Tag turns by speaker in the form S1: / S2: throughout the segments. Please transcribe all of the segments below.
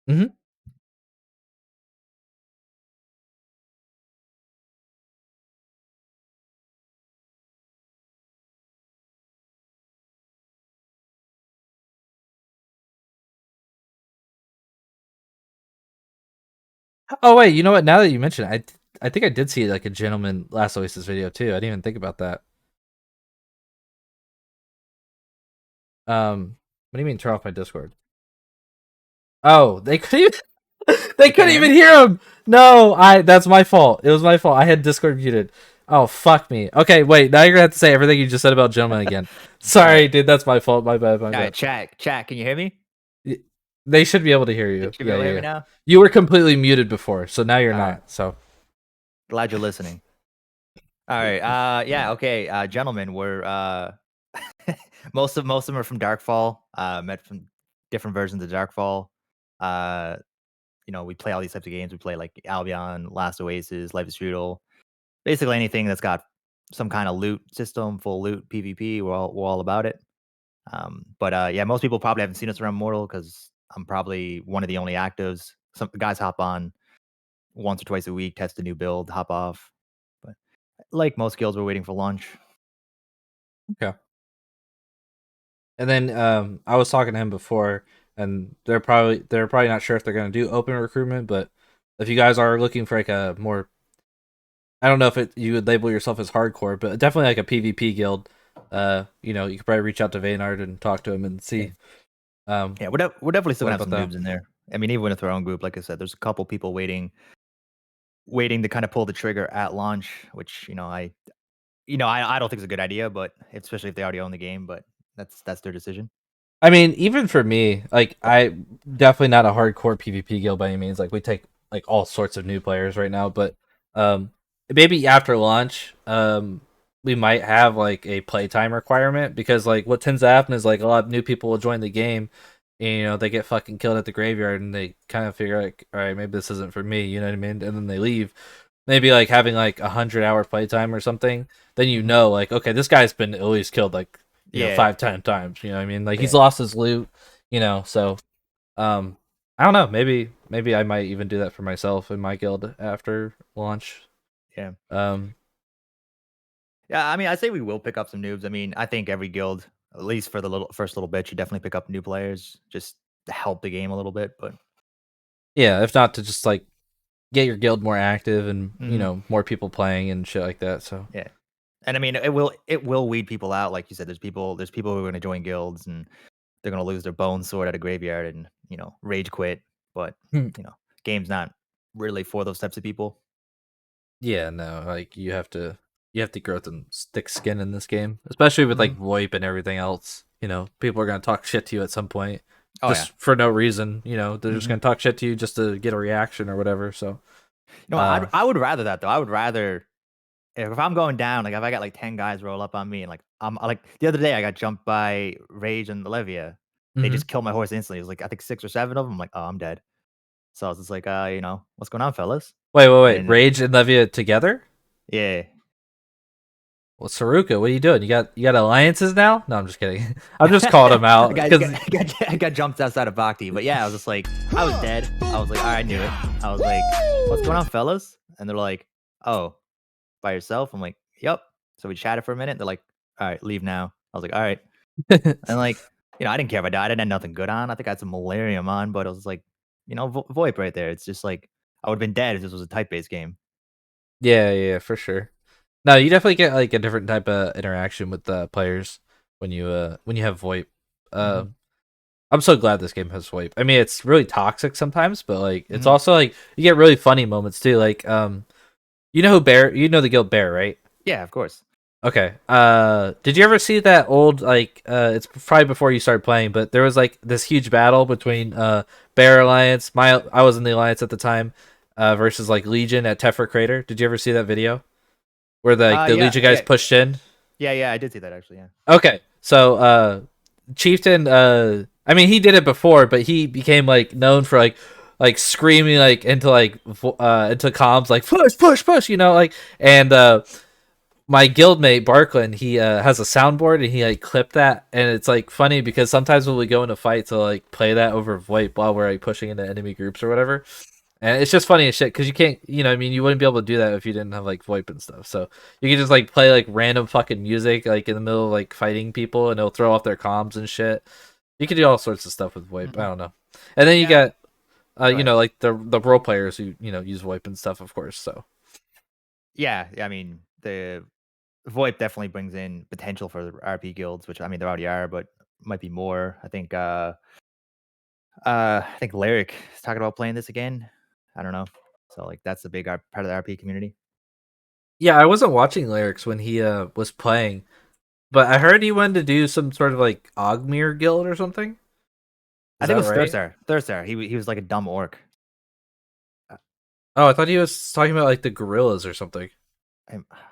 S1: Mhm. Oh wait, you know what? Now that you mention it, I think I did see like a Gentleman Last Oasis video too. I didn't even think about that. What do you mean turn off my Discord? Oh, they couldn't even, they
S2: You can't
S1: couldn't
S2: hear
S1: even
S2: me?
S1: hear him. No, that's my fault. It was my fault. I had Discord muted. Oh fuck me. Okay, wait. Now you're gonna have to say everything you just said about Gentleman again.
S2: All
S1: Sorry,
S2: right.
S1: dude. That's my fault. My bad. My
S2: All right,
S1: bad.
S2: chat. Can you hear me?
S1: Y- They should be able to hear
S2: You
S1: you.
S2: should be
S1: Yeah,
S2: able to
S1: yeah,
S2: hear me
S1: yeah.
S2: now.
S1: You were completely muted before, so now you're
S2: All right.
S1: not. So
S2: Glad you're listening. All right. Yeah. Okay. Gentlemen, we're most of them are from Darkfall. Met from different versions of Darkfall. Uh, we play all these types of games. We play like Albion, Last Oasis, Life is Feudal. Basically anything that's got some kind of loot system, full loot, PvP. We're all about it. But yeah, most people probably haven't seen us around Mortal because I'm probably one of the only actives. Some guys hop on once or twice a week, test a new build, hop off. But like most guilds, we're waiting for launch.
S1: okay. And then I was talking to him before, and they're probably not sure if they're gonna do open recruitment, but if you guys are looking for like a more, I don't know if you would label yourself as hardcore, but definitely like a PvP guild. You could probably reach out to Vaynard and talk to him and
S2: Yeah,
S1: see
S2: yeah, we're definitely still
S1: what
S2: gonna have
S1: about
S2: some
S1: that.
S2: noobs in there. I mean, even with our own group, like I said, there's a couple people waiting to kind of pull the trigger at launch, which I don't think is a good idea, but especially if they already own the game. But that's their decision.
S1: I mean, even for me, like I definitely not a hardcore PvP guild by any means. Like we take like all sorts of new players right now, but um maybe after launch, we might have like a playtime requirement because like what tends to happen is like a lot of new people will join the game and they get fucking killed at the graveyard and they kind of figure like, all right, maybe this isn't for me, you know what I mean? And then they leave. Maybe like having like 100 hour playtime or something, then
S2: Mhm.
S1: like, okay, this guy's been at least killed like
S2: Yeah,
S1: 5, 10 times. You know what I mean? Like he's
S2: yeah,
S1: lost his loot. So um, I don't know. Maybe I might even do that for myself in my guild after launch.
S2: yeah.
S1: Um,
S2: Yeah, I mean, I say we will pick up some noobs. I mean, I think every guild, at least for the first little bit, should definitely pick up new players just to help the game a little bit. But
S1: yeah, if not to just like get your guild more active and
S2: mhm,
S1: more people playing and shit like that. So
S2: yeah, and I mean, it will weed people out. Like you said, there's people who are going to join guilds and they're going to lose their bone sword at a graveyard and rage quit. But
S1: Hmm.
S2: you know, game's not really for those types of people.
S1: Yeah, no, like you have to grow some thick skin in this game, especially with like
S2: Mhm.
S1: VoIP and everything else. People are gonna talk shit to you at some point,
S2: Oh yeah.
S1: just for no reason. They're just
S2: hmm
S1: gonna talk shit to you just to get a reaction or whatever. So, uh,
S2: I would rather that though. I would rather if I'm going down, like if I got like 10 guys roll up on me and like I'm like the other day I got jumped by Rage and Olivia. They
S1: mhm.
S2: just killed my horse instantly. It was like I think 6 or 7 of them. I'm like, oh, I'm dead. So I was just like, what's going on, fellas?
S1: Wait,
S2: And
S1: Rage and Levia together?
S2: yeah,
S1: Well, Saruka, what are you doing? You got alliances now? No, I'm just kidding. I'm just calling him
S2: I
S1: out
S2: got,
S1: because
S2: I got jumped outside of Bhakti. But yeah, I was just like, I was dead. I was like, I knew it. I was like, what's going on, fellas? And they're like, oh, by yourself? I'm like, yep. So we chatted for a minute. They're like, all right, leave now. I was like, all right. And like, I didn't care if I died. I didn't have nothing good on. I think I had some malarium on, but I was like, VoIP right there. It's just like I would have been dead if this was a type based game.
S1: yeah, yeah, for sure. No, you definitely get like a different type of interaction with the players when you have VoIP. Uh,
S2: hmm
S1: I'm so glad this game has VoIP. I mean, it's really toxic sometimes, but like it's
S2: hmm
S1: also like you get really funny moments too. Like you know who Bear? You know the guild Bear, right?
S2: Yeah, of course.
S1: Okay. Did you ever see that old like it's probably before you started playing, but there was like this huge battle between Bear Alliance, I was in the Alliance at the time, versus like Legion at Tefra Crater. Did you ever see that video where the
S2: Yeah,
S1: Legion guys
S2: yeah,
S1: pushed in?
S2: yeah. I did see that actually. Yeah.
S1: Okay. So Chieftain I mean he did it before, but he became like known for like screaming like into comms like push push push, like and my guildmate Barkland, he has a soundboard and he like clipped that, and it's like funny because sometimes when we go into fights, to like play that over VoIP while we're like pushing into enemy groups or whatever, and it's just funny as shit because you can't, I mean, you wouldn't be able to do that if you didn't have like VoIP and stuff. So you can just like play like random fucking music like in the middle of like fighting people, and it'll throw off their comms and shit. You can do all sorts of stuff with VoIP. I
S2: Mhm.
S1: don't know, and then you
S2: Yeah,
S1: got
S2: go ahead.
S1: like the role players who use VoIP and stuff, of course. So
S2: Yeah, I mean, the VoIP definitely brings in potential for the RP guilds, which I mean, there already are, but might be more. I think Lyric is talking about playing this again. I don't know. So like that's a big part of the RP community.
S1: yeah, I wasn't watching lyrics when he was playing. But I heard he wanted to do some sort of like Ogmere guild or something.
S2: I
S1: Is
S2: think it
S1: that
S2: was
S1: right?
S2: Thurstar. Thurstar. He was like a dumb orc.
S1: Oh, I thought he was talking about like the gorillas or something.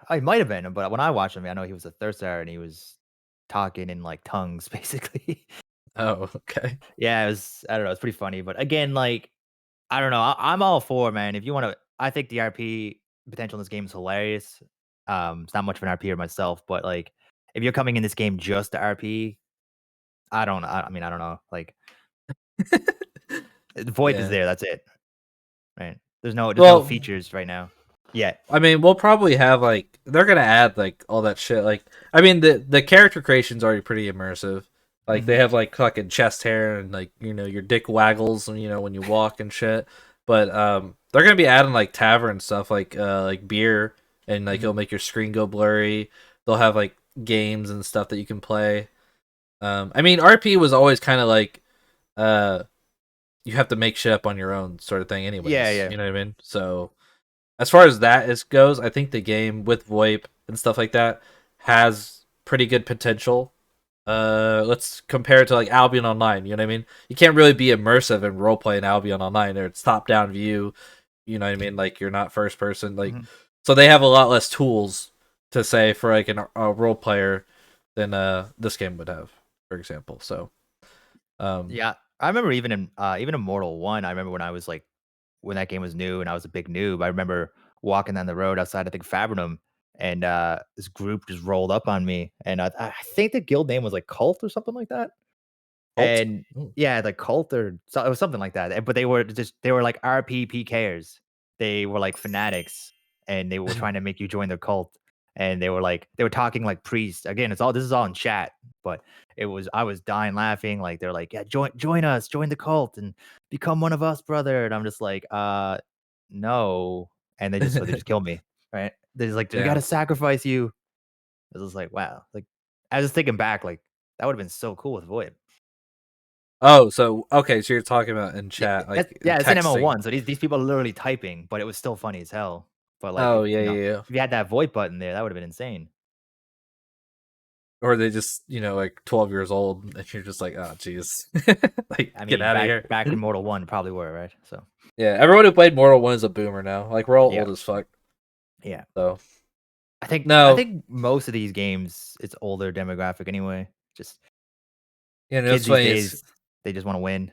S2: I might have been, but when I watched him, I know he was a Thurstar and he was talking in like tongues, basically.
S1: Oh, okay.
S2: Yeah, it was. I don't know. It's pretty funny, but again, like I don't know. I'm all for man. If you want to, I think the RP potential in this game is hilarious. It's not much of an RPer myself, but like if you're coming in this game just to RP, I don't. I mean, I don't know. Like the VoIP is
S1: Yeah.
S2: there. That's it. Right. There's no
S1: Well,
S2: features right now. Yet.
S1: I mean, we'll probably have like they're gonna add like all that shit. Like, I mean, the character creation's already pretty immersive. Like they
S2: Mhm.
S1: have like fucking chest hair and like your dick waggles and when you walk and shit. But they're gonna be adding like tavern stuff like beer and like
S2: Mhm.
S1: it'll make your screen go blurry. They'll have like games and stuff that you can play. I mean, RP was always kind of like uh you have to make shit up on your own sort of thing,
S2: Yeah,
S1: anyways.
S2: yeah.
S1: You know what I mean? So as far as that goes, I think the game with VoIP and stuff like that has pretty good potential. Let's compare it to like Albion Online. You know what I mean? You can't really be immersive in role playing Albion Online. There, it's top down view. You know what I mean? Like you're not first person. Like
S2: Mhm.
S1: so they have a lot less tools to say for like a role player than this game would have, for example. So um
S2: Yeah. I remember even in Mortal 1, I remember when I was like when that game was new and I was a big noob, I remember walking down the road outside, I think Fabrinum, and this group just rolled up on me, and I think the guild name was like Cult or something like that.
S1: Alt.
S2: And yeah, the cult or it was something like that. But they were like RP PKers. They were like fanatics and they were trying to make you join their cult. And they were talking like priests. Again, this is all in chat, but I was dying laughing. Like they're like, yeah, join us, join the cult and become one of us, brother. And I'm just like, no. And they just killed me. Right. They're just like, we
S1: Yeah.
S2: gotta sacrifice you. I was just like, wow. Like I was just thinking back, like that would have been so cool with Void.
S1: Oh, so okay, so you're talking about in
S2: Yeah,
S1: chat, like
S2: that's yeah, it's an
S1: texting.
S2: ML1, so these people are literally typing, but it was still funny as hell. But, like,
S1: Oh yeah, yeah, yeah.
S2: if you had that VoIP button there, that would've been insane.
S1: Or they just like 12 years old, and you're just like, oh jeez, like
S2: I
S1: get
S2: mean,
S1: out of here.
S2: back when Mortal 1 probably were, right? So,
S1: Yeah, everyone who played Mortal One is a boomer now. Like we're all
S2: yeah,
S1: old as fuck.
S2: yeah.
S1: So
S2: I
S1: no,
S2: think most of these games, it's older demographic anyway. Just kids
S1: it's
S2: these
S1: funny. It's
S2: days, they just wanna win.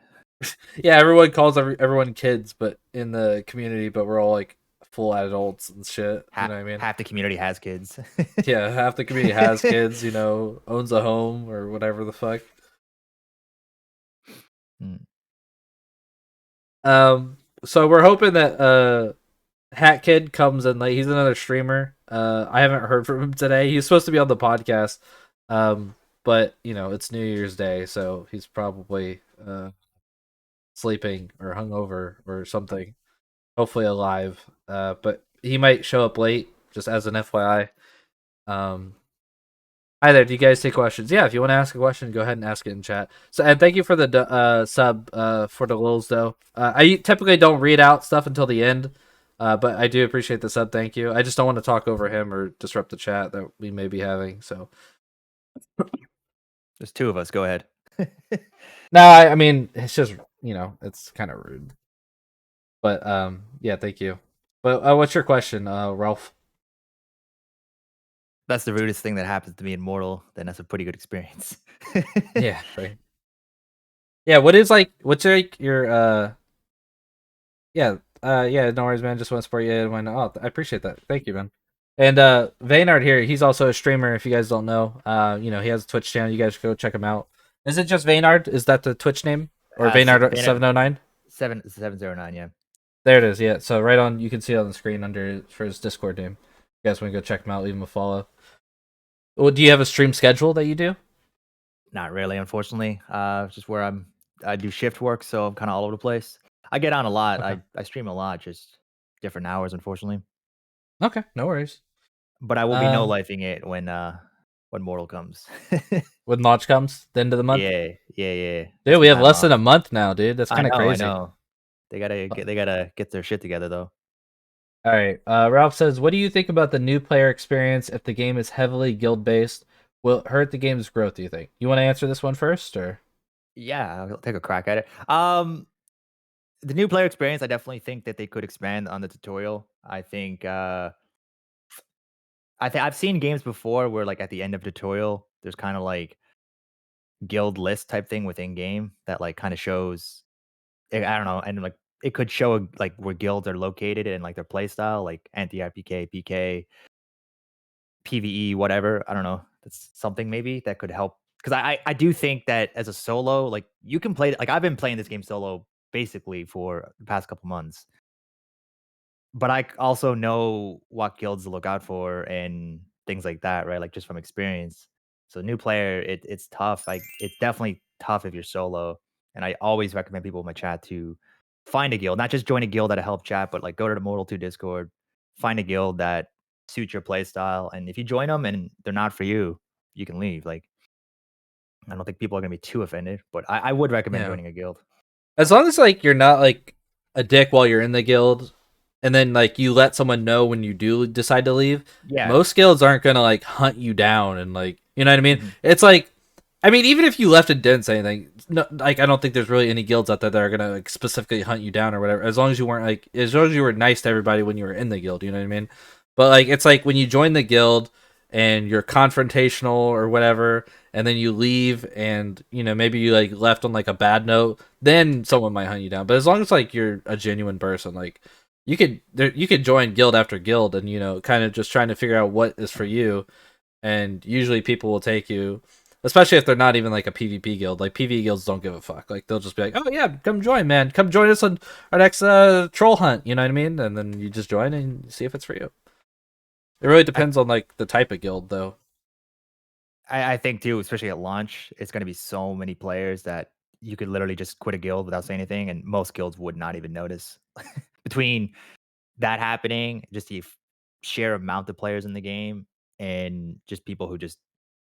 S1: yeah, everyone calls everyone kids, but in the community, but we're all like full adults and shit. You know what I mean?
S2: Half the community has kids.
S1: Yeah, half the community has kids. Owns a home or whatever the fuck.
S2: Mm.
S1: So we're hoping that Hat Kid comes in late. He's another streamer. I haven't heard from him today. He's supposed to be on the podcast. But it's New Year's Day, so he's probably sleeping or hungover or something. Hopefully alive. But he might show up late, just as an FYI. Um, Hi there. Do you guys take questions? Yeah, if you want to ask a question, go ahead and ask it in chat. So, and thank you for the sub for the lils though. I typically don't read out stuff until the end, but I do appreciate the sub. Thank you. I just don't want to talk over him or disrupt the chat that we may be having. So,
S2: There's 2 of us, go ahead.
S1: no, I mean it's just it's kind of rude. But yeah, thank you. But what's your question, Ralph?
S2: That's the rudest thing that happens to me in Mortal, then that's a pretty good experience.
S1: Yeah, right. Yeah, what's like your yeah, yeah, no worries, man. Just want to support you. And when, oh, I appreciate that. Thank you, man. And Vaynard here, he's also a streamer. If you guys don't know, he has a Twitch channel. You guys go check him out. Is it just Vaynard? Is that the Twitch name or Vaynard
S2: Bennett
S1: 709?
S2: 709. Yeah.
S1: There it is. Yeah. So right on, you can see it on the screen under for his Discord name. You guys want to go check him out? Leave him a follow. Well, do you have a stream schedule that you do?
S2: Not really, unfortunately. Just where I do shift work, so I'm kind of all over the place. I get on a lot.
S1: Okay.
S2: I stream a lot, just different hours, unfortunately.
S1: Okay. No worries.
S2: But I will be no
S1: Um,
S2: lifing it when Mortal comes.
S1: when launch comes, the end of the month.
S2: Yeah, yeah, yeah. Get
S1: Dude,
S2: some
S1: we have
S2: time
S1: less
S2: off.
S1: than a month now, dude. That's kind of
S2: I
S1: crazy.
S2: know. They gotta get their shit together though.
S1: All right. Ralph says, "What do you think about the new player experience if the game is heavily guild based? Will it hurt the game's growth? Do you think? You want to answer this one first, or
S2: Yeah, I'll take a crack at it. The new player experience, I definitely think that they could expand on the tutorial. I've seen games before where like at the end of tutorial, there's kind of like guild list type thing within game that like kind of shows I don't know, and like it could show like where guilds are located and like their play style, like anti-IPK, PK, PvE, whatever. I don't know. That's something maybe that could help because I do think that as a solo, like you can play like I've been playing this game solo basically for the past couple months. But also know what guilds to look out for and things like that, right? Like just from experience. So new player, it's tough. Like it's definitely tough if you're solo. And I always recommend people in my chat to find a guild, not just join a guild at a help chat, but like go to the Mortal 2 Discord, find a guild that suits your play style. And if you join them and they're not for you, you can leave. Like I don't think people are gonna be too offended, but I would recommend
S1: yeah?
S2: joining a guild.
S1: As long as like you're not like a dick while you're in the guild, and then like you let someone know when you do decide to leave.
S2: Yeah.
S1: Most guilds aren't gonna like hunt you down and like you know what I mean.
S2: Mhm.
S1: It's like, I mean, even if you left and didn't say anything, no, like I don't think there's really any guilds out there that are gonna like specifically hunt you down or whatever. As long as you weren't like, as long as you were nice to everybody when you were in the guild, you know what I mean. But like, it's like when you join the guild and you're confrontational or whatever, and then you leave, and maybe you like left on like a bad note, then someone might hunt you down. But as long as like you're a genuine person, like you could join guild after guild, and kind of just trying to figure out what is for you, and usually people will take you, especially if they're not even like a PvP guild. Like PvE guilds don't give a fuck. Like they'll just be like, "Oh yeah, come join, man. Come join us on our next troll hunt." You know what I mean? And then you just join and see if it's for you. It really
S2: I,
S1: depends on like the type of guild, though.
S2: I think too, especially at launch, it's going to be so many players that you could literally just quit a guild without saying anything, and most guilds would not even notice. Between that happening, just the sheer amount of players in the game, and just people who just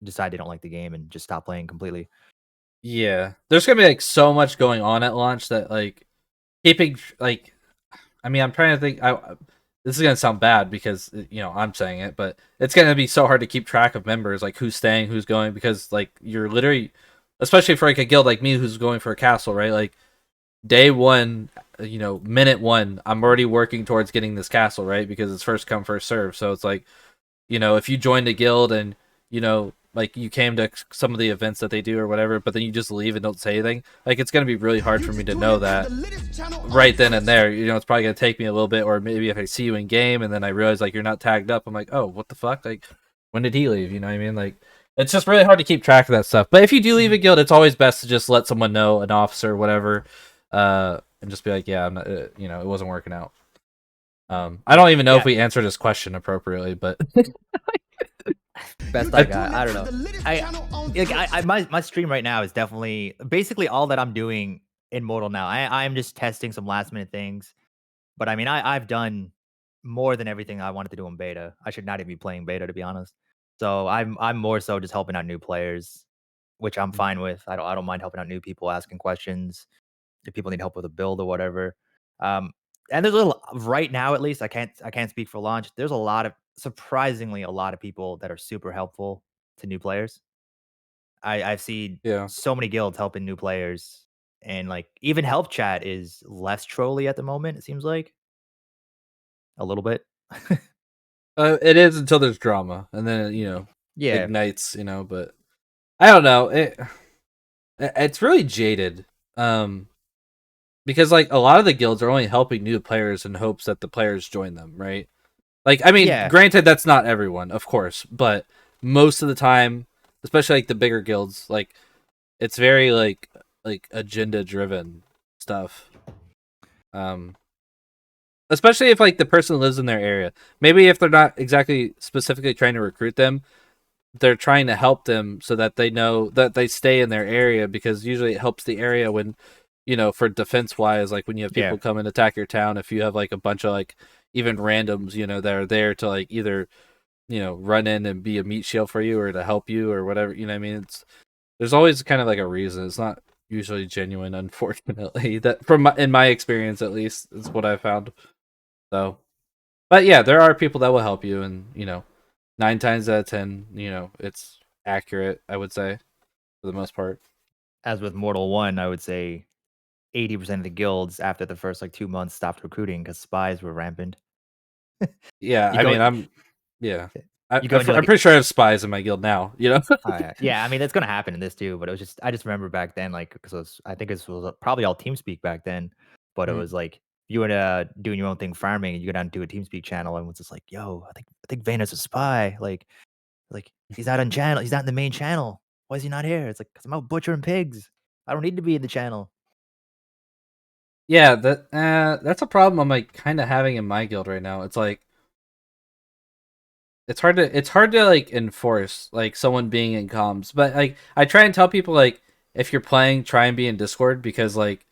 S2: decide they don't like the game and just stop playing completely.
S1: Yeah, there's gonna be like so much going on at launch that like keeping like, I mean, I'm trying to think. This is gonna sound bad because I'm saying it, but it's gonna be so hard to keep track of members, like who's staying, who's going, because like you're literally, especially for like a guild like me who's going for a castle, right? Like day one, minute one, I'm already working towards getting this castle, right? Because it's first come first serve. So it's like, if you joined a guild and like you came to some of the events that they do or whatever, but then you just leave and don't say anything, like it's gonna be really hard for me to know that right then and there. It's probably gonna take me a little bit, or maybe if I see you in game and then I realize like you're not tagged up, I'm like, oh, what the fuck? Like, when did he leave? You know what I mean? Like, it's just really hard to keep track of that stuff. But if you do leave a
S2: Mhm.
S1: guild, it's always best to just let someone know, an officer, whatever, and just be like, yeah, I'm not, it wasn't working out. I don't even know if
S2: Yeah,
S1: we answered his question appropriately, but
S2: best I
S1: I,
S2: got. I don't know. My stream right now is definitely basically all that I'm doing in Mortal now. I'm just testing some last minute things. But I mean, I've done more than everything I wanted to do in beta. I should not even be playing beta, to be honest. So I'm more so just helping out new players, which I'm fine with. I don't mind helping out new people, asking questions if people need help with a build or whatever. Um, and there's a little right now, at least I can't speak for launch. There's a lot of surprisingly a lot of people that are super helpful to new players. I've seen
S1: yeah.
S2: so many guilds helping new players, and like even help chat is less trolly at the moment. It seems like a little bit.
S1: It is until there's drama, and then
S2: Yeah.
S1: ignites. But I don't know. It's really jaded. Because like a lot of the guilds are only helping new players in hopes that the players join them, right? Like, I mean,
S2: Yeah,
S1: granted, that's not everyone, of course, but most of the time, especially like the bigger guilds, like it's very like agenda driven stuff. Um, especially if like the person lives in their area. Maybe if they're not exactly specifically trying to recruit them, they're trying to help them so that they know that they stay in their area, because usually it helps the area when, for defense wise, like when you have
S2: yeah,
S1: people come and attack your town, if you have like a bunch of like even randoms, that are there to like either, run in and be a meat shield for you or to help you or whatever, you know what I mean? There's always kind of like a reason. It's not usually genuine, unfortunately. That in my experience at least is what I found. So, but yeah, there are people that will help you, and 9 times out of 10, it's accurate, I would say, for the most part.
S2: as with Mortal 1, I would say 80% of the guilds after the first, like, 2 months stopped recruiting because spies were rampant.
S1: Yeah,
S2: You
S1: I
S2: go
S1: mean, yeah,
S2: you go into,
S1: I'm
S2: like,
S1: pretty sure I have spies in my guild now.
S2: yeah, I mean, that's gonna happen in this too, but it was just I just remember back then, like, because I think this was probably all TeamSpeak back then, but it
S1: Mhm.
S2: was like you were, doing your own thing farming, and you go down to a TeamSpeak channel and was just like, "Yo, I think Vayner's a spy." Like, "He's not on channel. He's not in the main channel. Why is he not here?" It's like, "'Cause I'm out butchering pigs. I don't need to be in the channel."
S1: Yeah, that's a problem I'm like kind of having in my guild right now. It's like it's hard to like enforce like someone being in comms, but like I try and tell people like if you're playing, try and be in Discord, because like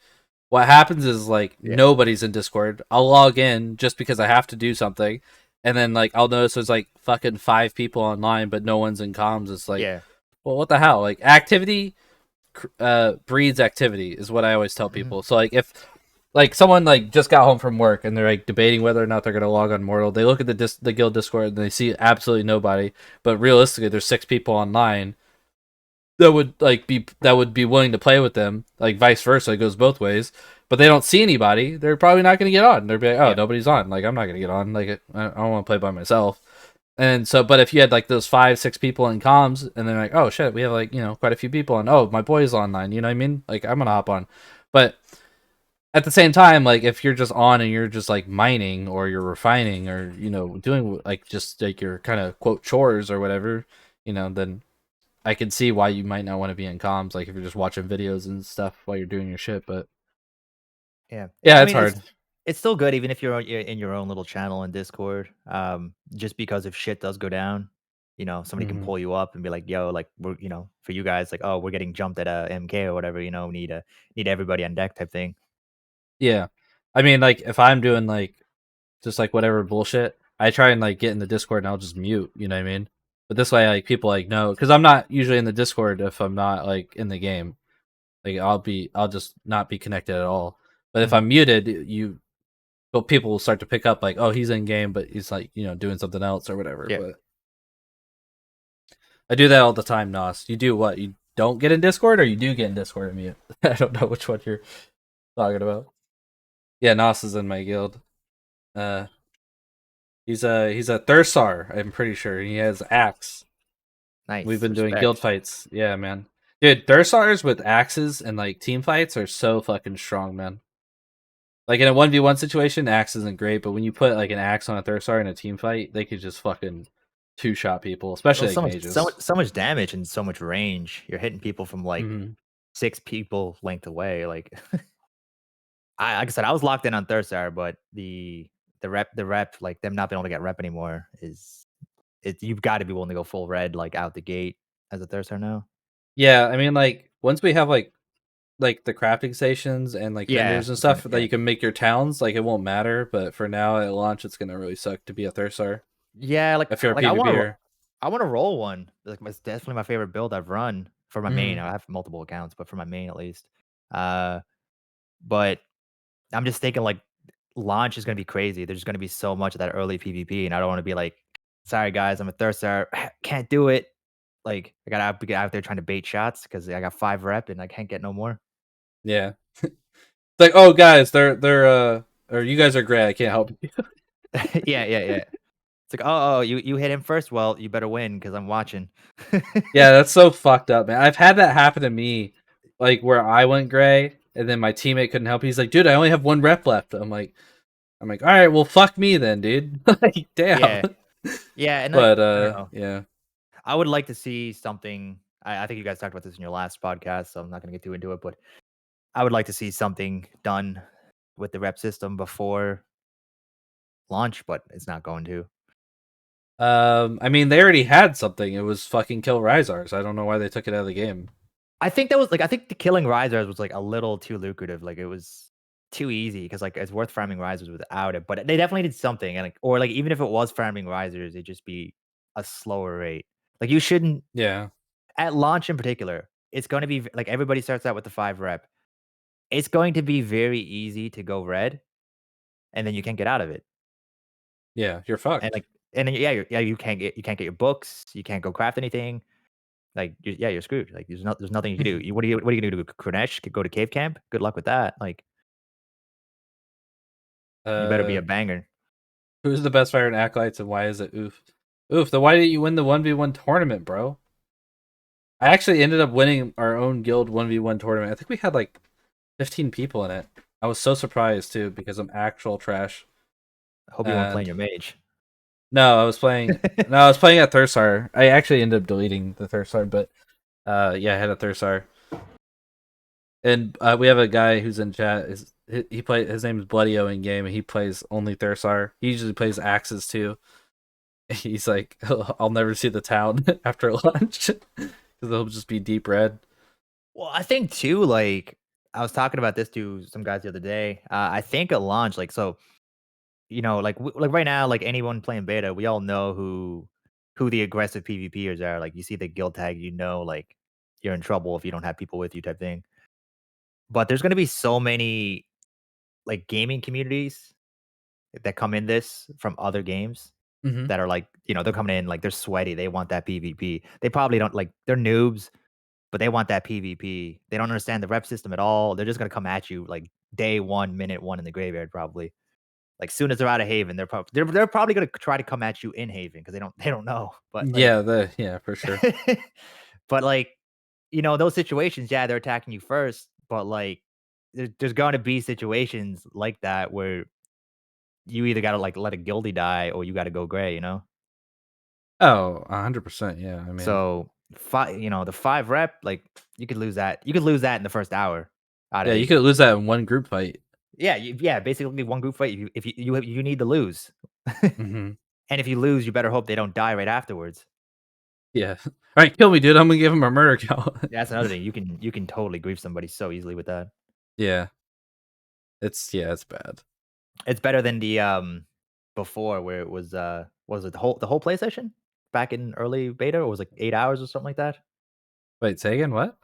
S1: what happens is like
S2: Yeah.
S1: nobody's in Discord. I'll log in just because I have to do something, and then like I'll notice there's like fucking 5 people online, but no one's in comms. It's like,
S2: Yeah.
S1: well, what the hell? Like activity breeds activity is what I always tell
S2: Mhm.
S1: people. So like if like someone like just got home from work and they're like debating whether or not they're gonna log on Mortal, they look at the guild Discord and they see absolutely nobody, but realistically there's 6 people online that would be willing to play with them. Like vice versa, it goes both ways. But they don't see anybody. They're probably not going to get on. They're be like, oh,
S2: Yeah.
S1: nobody's on. Like I'm not going to get on. Like I don't want to play by myself. And so, but if you had like those 5, 6 people in comms, and they're like, oh shit, we have like quite a few people, and oh my boy's online. You know what I mean? Like I'm gonna hop on. But at the same time, like if you're just on and you're just like mining or you're refining or doing like just like your kind of quote chores or whatever, then I can see why you might not want to be in comms, like if you're just watching videos and stuff while you're doing your shit. But
S2: Yeah.
S1: yeah,
S2: I
S1: it's
S2: mean,
S1: hard.
S2: it's still good even if you're in your own little channel in Discord. Just because if shit does go down, somebody can
S1: Hmm.
S2: pull you up and be like, "Yo, like we're, for you guys, like, oh, we're getting jumped at a MK or whatever. Need everybody on deck type thing."
S1: Yeah, I mean, like if I'm doing like just like whatever bullshit, I try and like get in the Discord and I'll just mute. You know what I mean? But this way, like people like know, because I'm not usually in the Discord if I'm not like in the game. Like I'll just not be connected at all. But if
S2: Mhm.
S1: I'm muted, well, people will start to pick up like, oh, he's in game, but he's like doing something else or whatever.
S2: Yeah.
S1: But I do that all the time, Nos. You do what? You don't get in Discord, or you do get in Discord and mute? I don't know which one you're talking about. Yeah, Nos is in my guild. Uh, he's a Thursar, I'm pretty sure. He has axe. We've
S2: Nice.
S1: been doing guild
S2: Respect.
S1: fights. Yeah, man. Dude, Thursars with axes and like team fights are so fucking strong, man. Like in a 1v1 situation, axe isn't great, but when you put like an axe on a Thursar in a team fight, they could just fucking two-shot people,
S2: Well,
S1: especially like
S2: so much
S1: mages.
S2: so much damage and so much range. You're hitting people from like
S1: Hmm.
S2: 6 people length away. Like, like I said, I was locked in on Thursar, but the rep, like them not being able to get rep anymore is you've got to be willing to go full red like out the gate as a Thursar now.
S1: Yeah, I mean like once we have like the crafting stations and like
S2: Yeah,
S1: vendors and
S2: it's gonna
S1: stuff that
S2: yeah.
S1: you can make your towns, like it won't matter. But for now at launch, it's gonna really suck to be a Thursar
S2: Yeah,
S1: if you're a
S2: like
S1: PvPer.
S2: I wanna roll one. Like, it's definitely my favorite build I've run for my main.
S1: Hmm.
S2: I have multiple accounts, but for my main at least. Uh, but I'm just thinking like launch is gonna be crazy. There's gonna be so much of that early PvP, and I don't wanna be like, "Sorry guys, I'm a Thurstar, can't do it." Like, I gotta be out there trying to bait shots because I got 5 rep and I can't get no more.
S1: Yeah, it's like, oh guys, they're or you guys are great. I can't help you.
S2: Yeah, yeah, yeah. It's like, "Oh, you hit him first? Well, you better win because 'cause I'm watching."
S1: Yeah, that's so fucked up, man. I've had that happen to me, like where I went gray and then my teammate couldn't help. He's like, dude, I only have 1 rep left. I'm like, I'm like, all right, well, fuck me then, dude. Like, damn.
S2: Yeah. Yeah, and like,
S1: But
S2: I don't know.
S1: yeah.
S2: I would like to see something. I think you guys talked about this in your last podcast, so I'm not gonna get too into it, but I would like to see something done with the rep system before launch, but it's not going to.
S1: I mean, they already had something. It was fucking kill Rizars. I don't know why they took it out of the game.
S2: I think that was like I think the killing risers was like a little too lucrative. Like it was too easy because like it's worth farming risers without it. But they definitely did something, and like or like even if it was farming risers, it'd just be a slower rate. Like you shouldn't
S1: Yeah,
S2: at launch in particular. It's going to be like everybody starts out with the 5 rep. It's going to be very easy to go red, and then you can't get out of it.
S1: yeah, you're
S2: And
S1: fucked.
S2: like and then yeah, you can't get your books. You can't go craft anything. Like, you're screwed. Like, there's nothing you can do. What are you gonna do? Kranesh? Go to cave camp? Good luck with that. Like, you better be
S1: uh,
S2: a banger.
S1: who's the best fighter in Acolytes and why is it Oof? Oof, then why didn't you win the 1v1 tournament, bro? I actually ended up winning our own guild 1v1 tournament. I think we had like 15 people in it. I was so surprised too because I'm actual trash.
S2: I hope you weren't playing
S1: And
S2: your mage.
S1: no, I was playing at Thursar. I actually ended up deleting the Thursar, but yeah, I had a Thursar. And we have a guy who's in chat. He play his name is Bloody O in game, and he plays only Thursar. He usually plays axes too. He's like, I'll never see the town after lunch because it'll just be deep red.
S2: Well, I think too, like, I was talking about this to some guys the other day. I think at launch, like, so, like, like right now, like anyone playing beta, we all know who the aggressive PvPers are. Like, you see the guild tag, like you're in trouble if you don't have people with you, type thing. But there's gonna be so many like gaming communities that come in this from other games
S1: Hmm.
S2: that are like, they're coming in like they're sweaty. They want that PvP. They probably don't like they're noobs, but they want that PvP. They don't understand the rep system at all. They're just gonna come at you like day one, minute one in the graveyard, probably. Like soon as they're out of Haven, they're probably gonna try to come at you in Haven because they don't know. But like,
S1: Yeah, for sure.
S2: but like, those situations, yeah, they're attacking you first. But like, there's gonna be situations like that where you either gotta, like, let a guildie die or you gotta go gray.
S1: Oh, 100%. Yeah, I mean,
S2: So, the 5 rep, like, you could lose that in the first hour out
S1: yeah,
S2: of
S1: you
S2: it.
S1: could lose that in one group fight.
S2: Yeah, yeah, basically one group fight, if you need to lose.
S1: Hmm.
S2: And if you lose, you better hope they don't die right afterwards.
S1: Yeah. All right, kill me, dude. I'm gonna give him a murder count.
S2: That's another thing, you can totally grief somebody so easily with that.
S1: Yeah, it's bad.
S2: It's better than the, before where it was, was it the whole play session? Back in early beta, or was it, like, 8 hours or something like that?
S1: Wait, say again? What?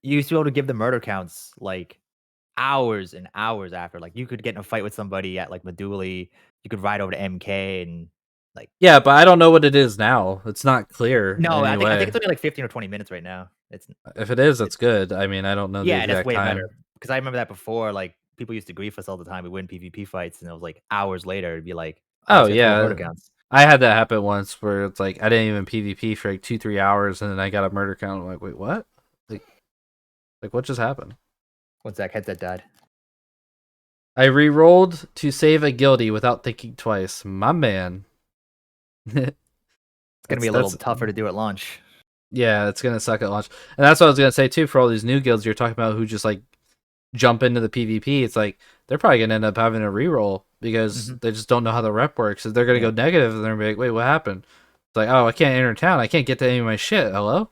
S2: You used to be able to give the murder counts, like, hours and hours after. Like, you could get in a fight with somebody at, like, Meduli, you could ride over to MK and, like
S1: Yeah, but I don't know what it is now. It's not clear in
S2: no,
S1: any
S2: I think
S1: way.
S2: it's only, like, 15 or 20 minutes right now.
S1: If it is, that's
S2: It's
S1: good. I mean, I don't know the
S2: yeah, that's
S1: exact
S2: way better
S1: time.
S2: because I remember that before, like, people used to grief us all the time. We win PvP fights, and it was, like, hours later, it'd be like, "Oh,
S1: Oh
S2: so you have 12
S1: yeah,
S2: murder counts."
S1: I had that happen once where it's like I didn't even PvP for like 2 3 hours, and then I got a murder count. I'm like, wait, what? Like, like what just happened?
S2: One sec, headset died.
S1: I re-rolled to save a guilty without thinking twice. My man.
S2: It's gonna be a little
S1: That's
S2: tougher to do at launch.
S1: yeah, it's gonna suck at launch. And that's what I was gonna say too for all these new guilds you're talking about who just like jump into the PvP. It's like they're probably gonna end up having a reroll because
S2: Mhm.
S1: they just don't know how the rep works. So they're gonna
S2: Yeah.
S1: go negative and they're gonna be like, wait, what happened? It's like, oh, I can't enter town. I can't get to any of my shit. Hello?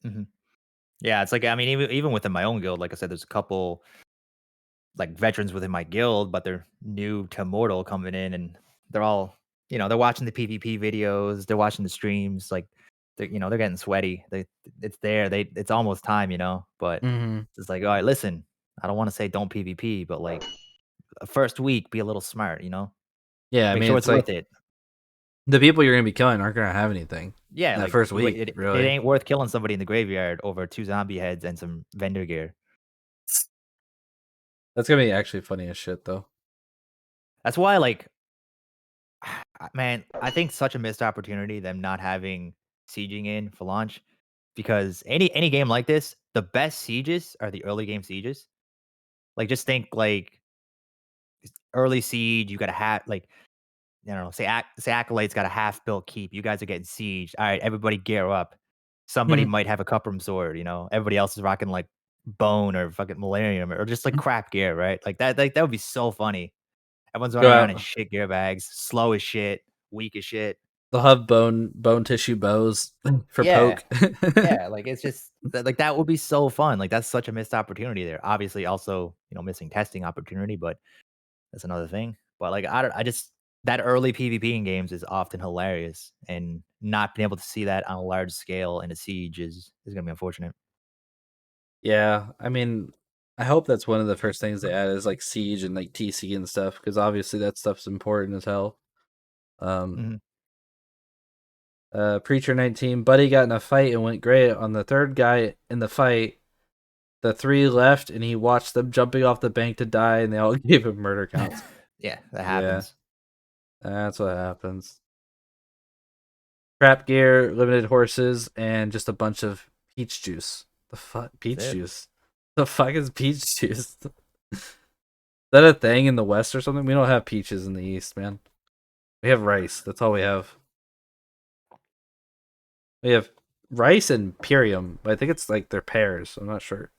S2: Mhm. Yeah, it's like, I mean, even within my own guild, like I said, there's a couple like veterans within my guild, but they're new to Mortal coming in, and they're all, they're watching the PvP videos, they're watching the streams, like they're getting sweaty. It's there. It's almost time. But
S1: Hmm.
S2: it's like, all right, listen, I don't want to say don't PvP, but like first week, be a little smart.
S1: Yeah, I
S2: Make
S1: mean,
S2: sure
S1: it's
S2: it's worth
S1: like
S2: it.
S1: the people you're gonna be killing aren't gonna have anything
S2: Yeah,
S1: that
S2: like
S1: first
S2: wait,
S1: week,
S2: it
S1: really.
S2: ain't worth killing somebody in the graveyard over 2 zombie heads and some vendor gear.
S1: That's gonna be actually funny as shit, though.
S2: That's why, like, man, I think such a missed opportunity them not having sieging in for launch, because any game like this, the best sieges are the early game sieges. Like, just think like early siege, you got to have like I don't know, say Acolyte's got a half built keep. You guys are getting sieged. All right, everybody gear up. Somebody
S1: Mhm.
S2: might have a Cuprum sword, you know. Everybody else is rocking like bone or fucking millennium or just like crap gear, right? Like that would be so funny. Everyone's
S1: Go
S2: running around in
S1: out.
S2: shit gear bags, slow as shit, weak as shit.
S1: They'll have bone tissue bows for
S2: Yeah.
S1: poke.
S2: Yeah, like, it's just like, that would be so fun, like, that's such a missed opportunity there. Obviously, also, missing testing opportunity, but that's another thing. But, like, I just that early PvP in games is often hilarious, and not being able to see that on a large scale in a siege is gonna be unfortunate.
S1: Yeah, I mean, I hope that's one of the first things they add is like siege and like TC and stuff because obviously that stuff's important as hell. Um,
S2: Mhm.
S1: Preacher 19, Buddy got in a fight and went great on the third guy in the fight. The three left and he watched them jumping off the bank to die and they all gave him murder counts.
S2: Yeah, that
S1: Yeah,
S2: happens.
S1: that's what happens. Crap gear, limited horses, and just a bunch of peach juice. The fuck?
S2: That's
S1: Peach
S2: it.
S1: juice? The fuck is peach juice? Is that a thing in the West or something? We don't have peaches in the East, man. We have rice. That's all we have. We have rice and Purium, but I think it's like they're pears. I'm not sure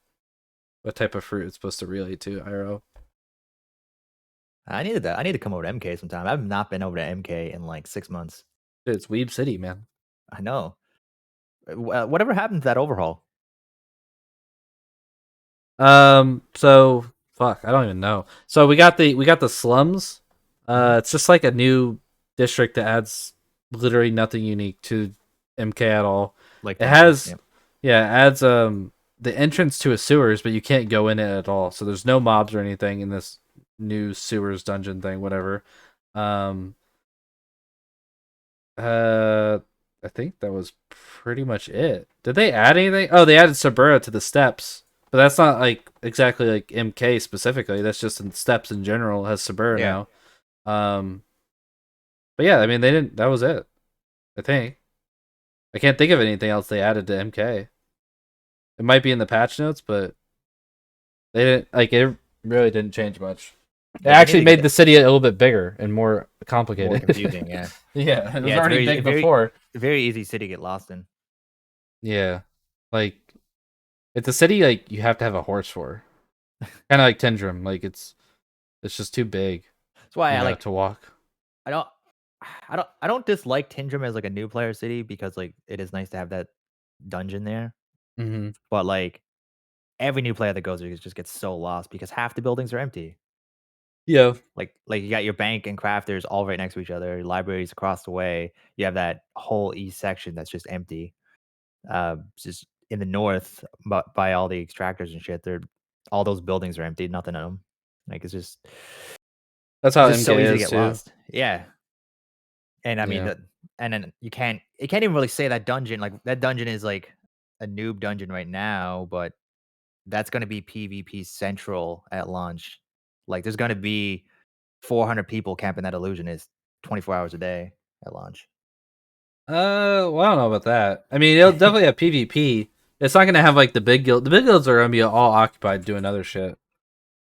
S1: what type of fruit it's supposed to relate to, IRO.
S2: I need to come over to MK sometime. I've not been over to MK in, like, 6 months.
S1: Dude, it's Weeb City, man.
S2: I know. Whatever happened to that overhaul?
S1: So fuck, I don't even know. So we got the slums.
S2: Mhm.
S1: It's just like a new district that adds literally nothing unique to MK at all.
S2: Like
S1: It
S2: Tundra,
S1: has,
S2: yep.
S1: yeah, it adds the entrance to a sewers, but you can't go in it at all. So there's no mobs or anything in this new sewers dungeon thing, whatever. Um, uh, I think that was pretty much it. Did they add anything? Oh, they added Sabura to the steps, but that's not like exactly like MK specifically. That's just in steps in general. It has Sabura
S2: Yeah.
S1: now. Um, but yeah, I mean they didn't. That was it. I think I can't think of anything else they added to MK. It might be in the patch notes, but they didn't like it. Really didn't change much. It
S2: Yeah, they need
S1: actually
S2: to get
S1: made the
S2: it
S1: city a little bit bigger and more
S2: more
S1: complicated.
S2: confusing, yeah.
S1: Yeah, it was
S2: Yeah, it's
S1: already
S2: very
S1: big before.
S2: very easy city to get lost in.
S1: Yeah, like it's a city like you have to have a horse for. Kind of like Tendrum, like it's just too big,
S2: That's why I
S1: to walk.
S2: I don't I don't dislike Tindrum as, like, a new player city because, like, it is nice to have that dungeon there,
S1: Hmm.
S2: but, like, every new player that goes there just gets so lost because half the buildings are empty.
S1: Yeah.
S2: Like, you got your bank and crafters all right next to each other, libraries across the way, you have that whole east section that's just empty. Just in the north, but by all the extractors and shit, they're all those buildings are empty, nothing in them. Like,
S1: That's
S2: it's
S1: how
S2: just so
S1: MK
S2: easy to
S1: is
S2: get
S1: too.
S2: lost. Yeah, and I mean,
S1: Yeah.
S2: and then you can't even really say that dungeon, like, that dungeon is, like, a noob dungeon right now, but that's gonna be PvP central at launch. Like, there's gonna be 400 people camping that illusionist 24 hours a day at launch.
S1: Well, I don't know about that. I mean, it'll definitely have PvP. It's not gonna have like the big guild. The big guilds are gonna be all occupied doing other shit,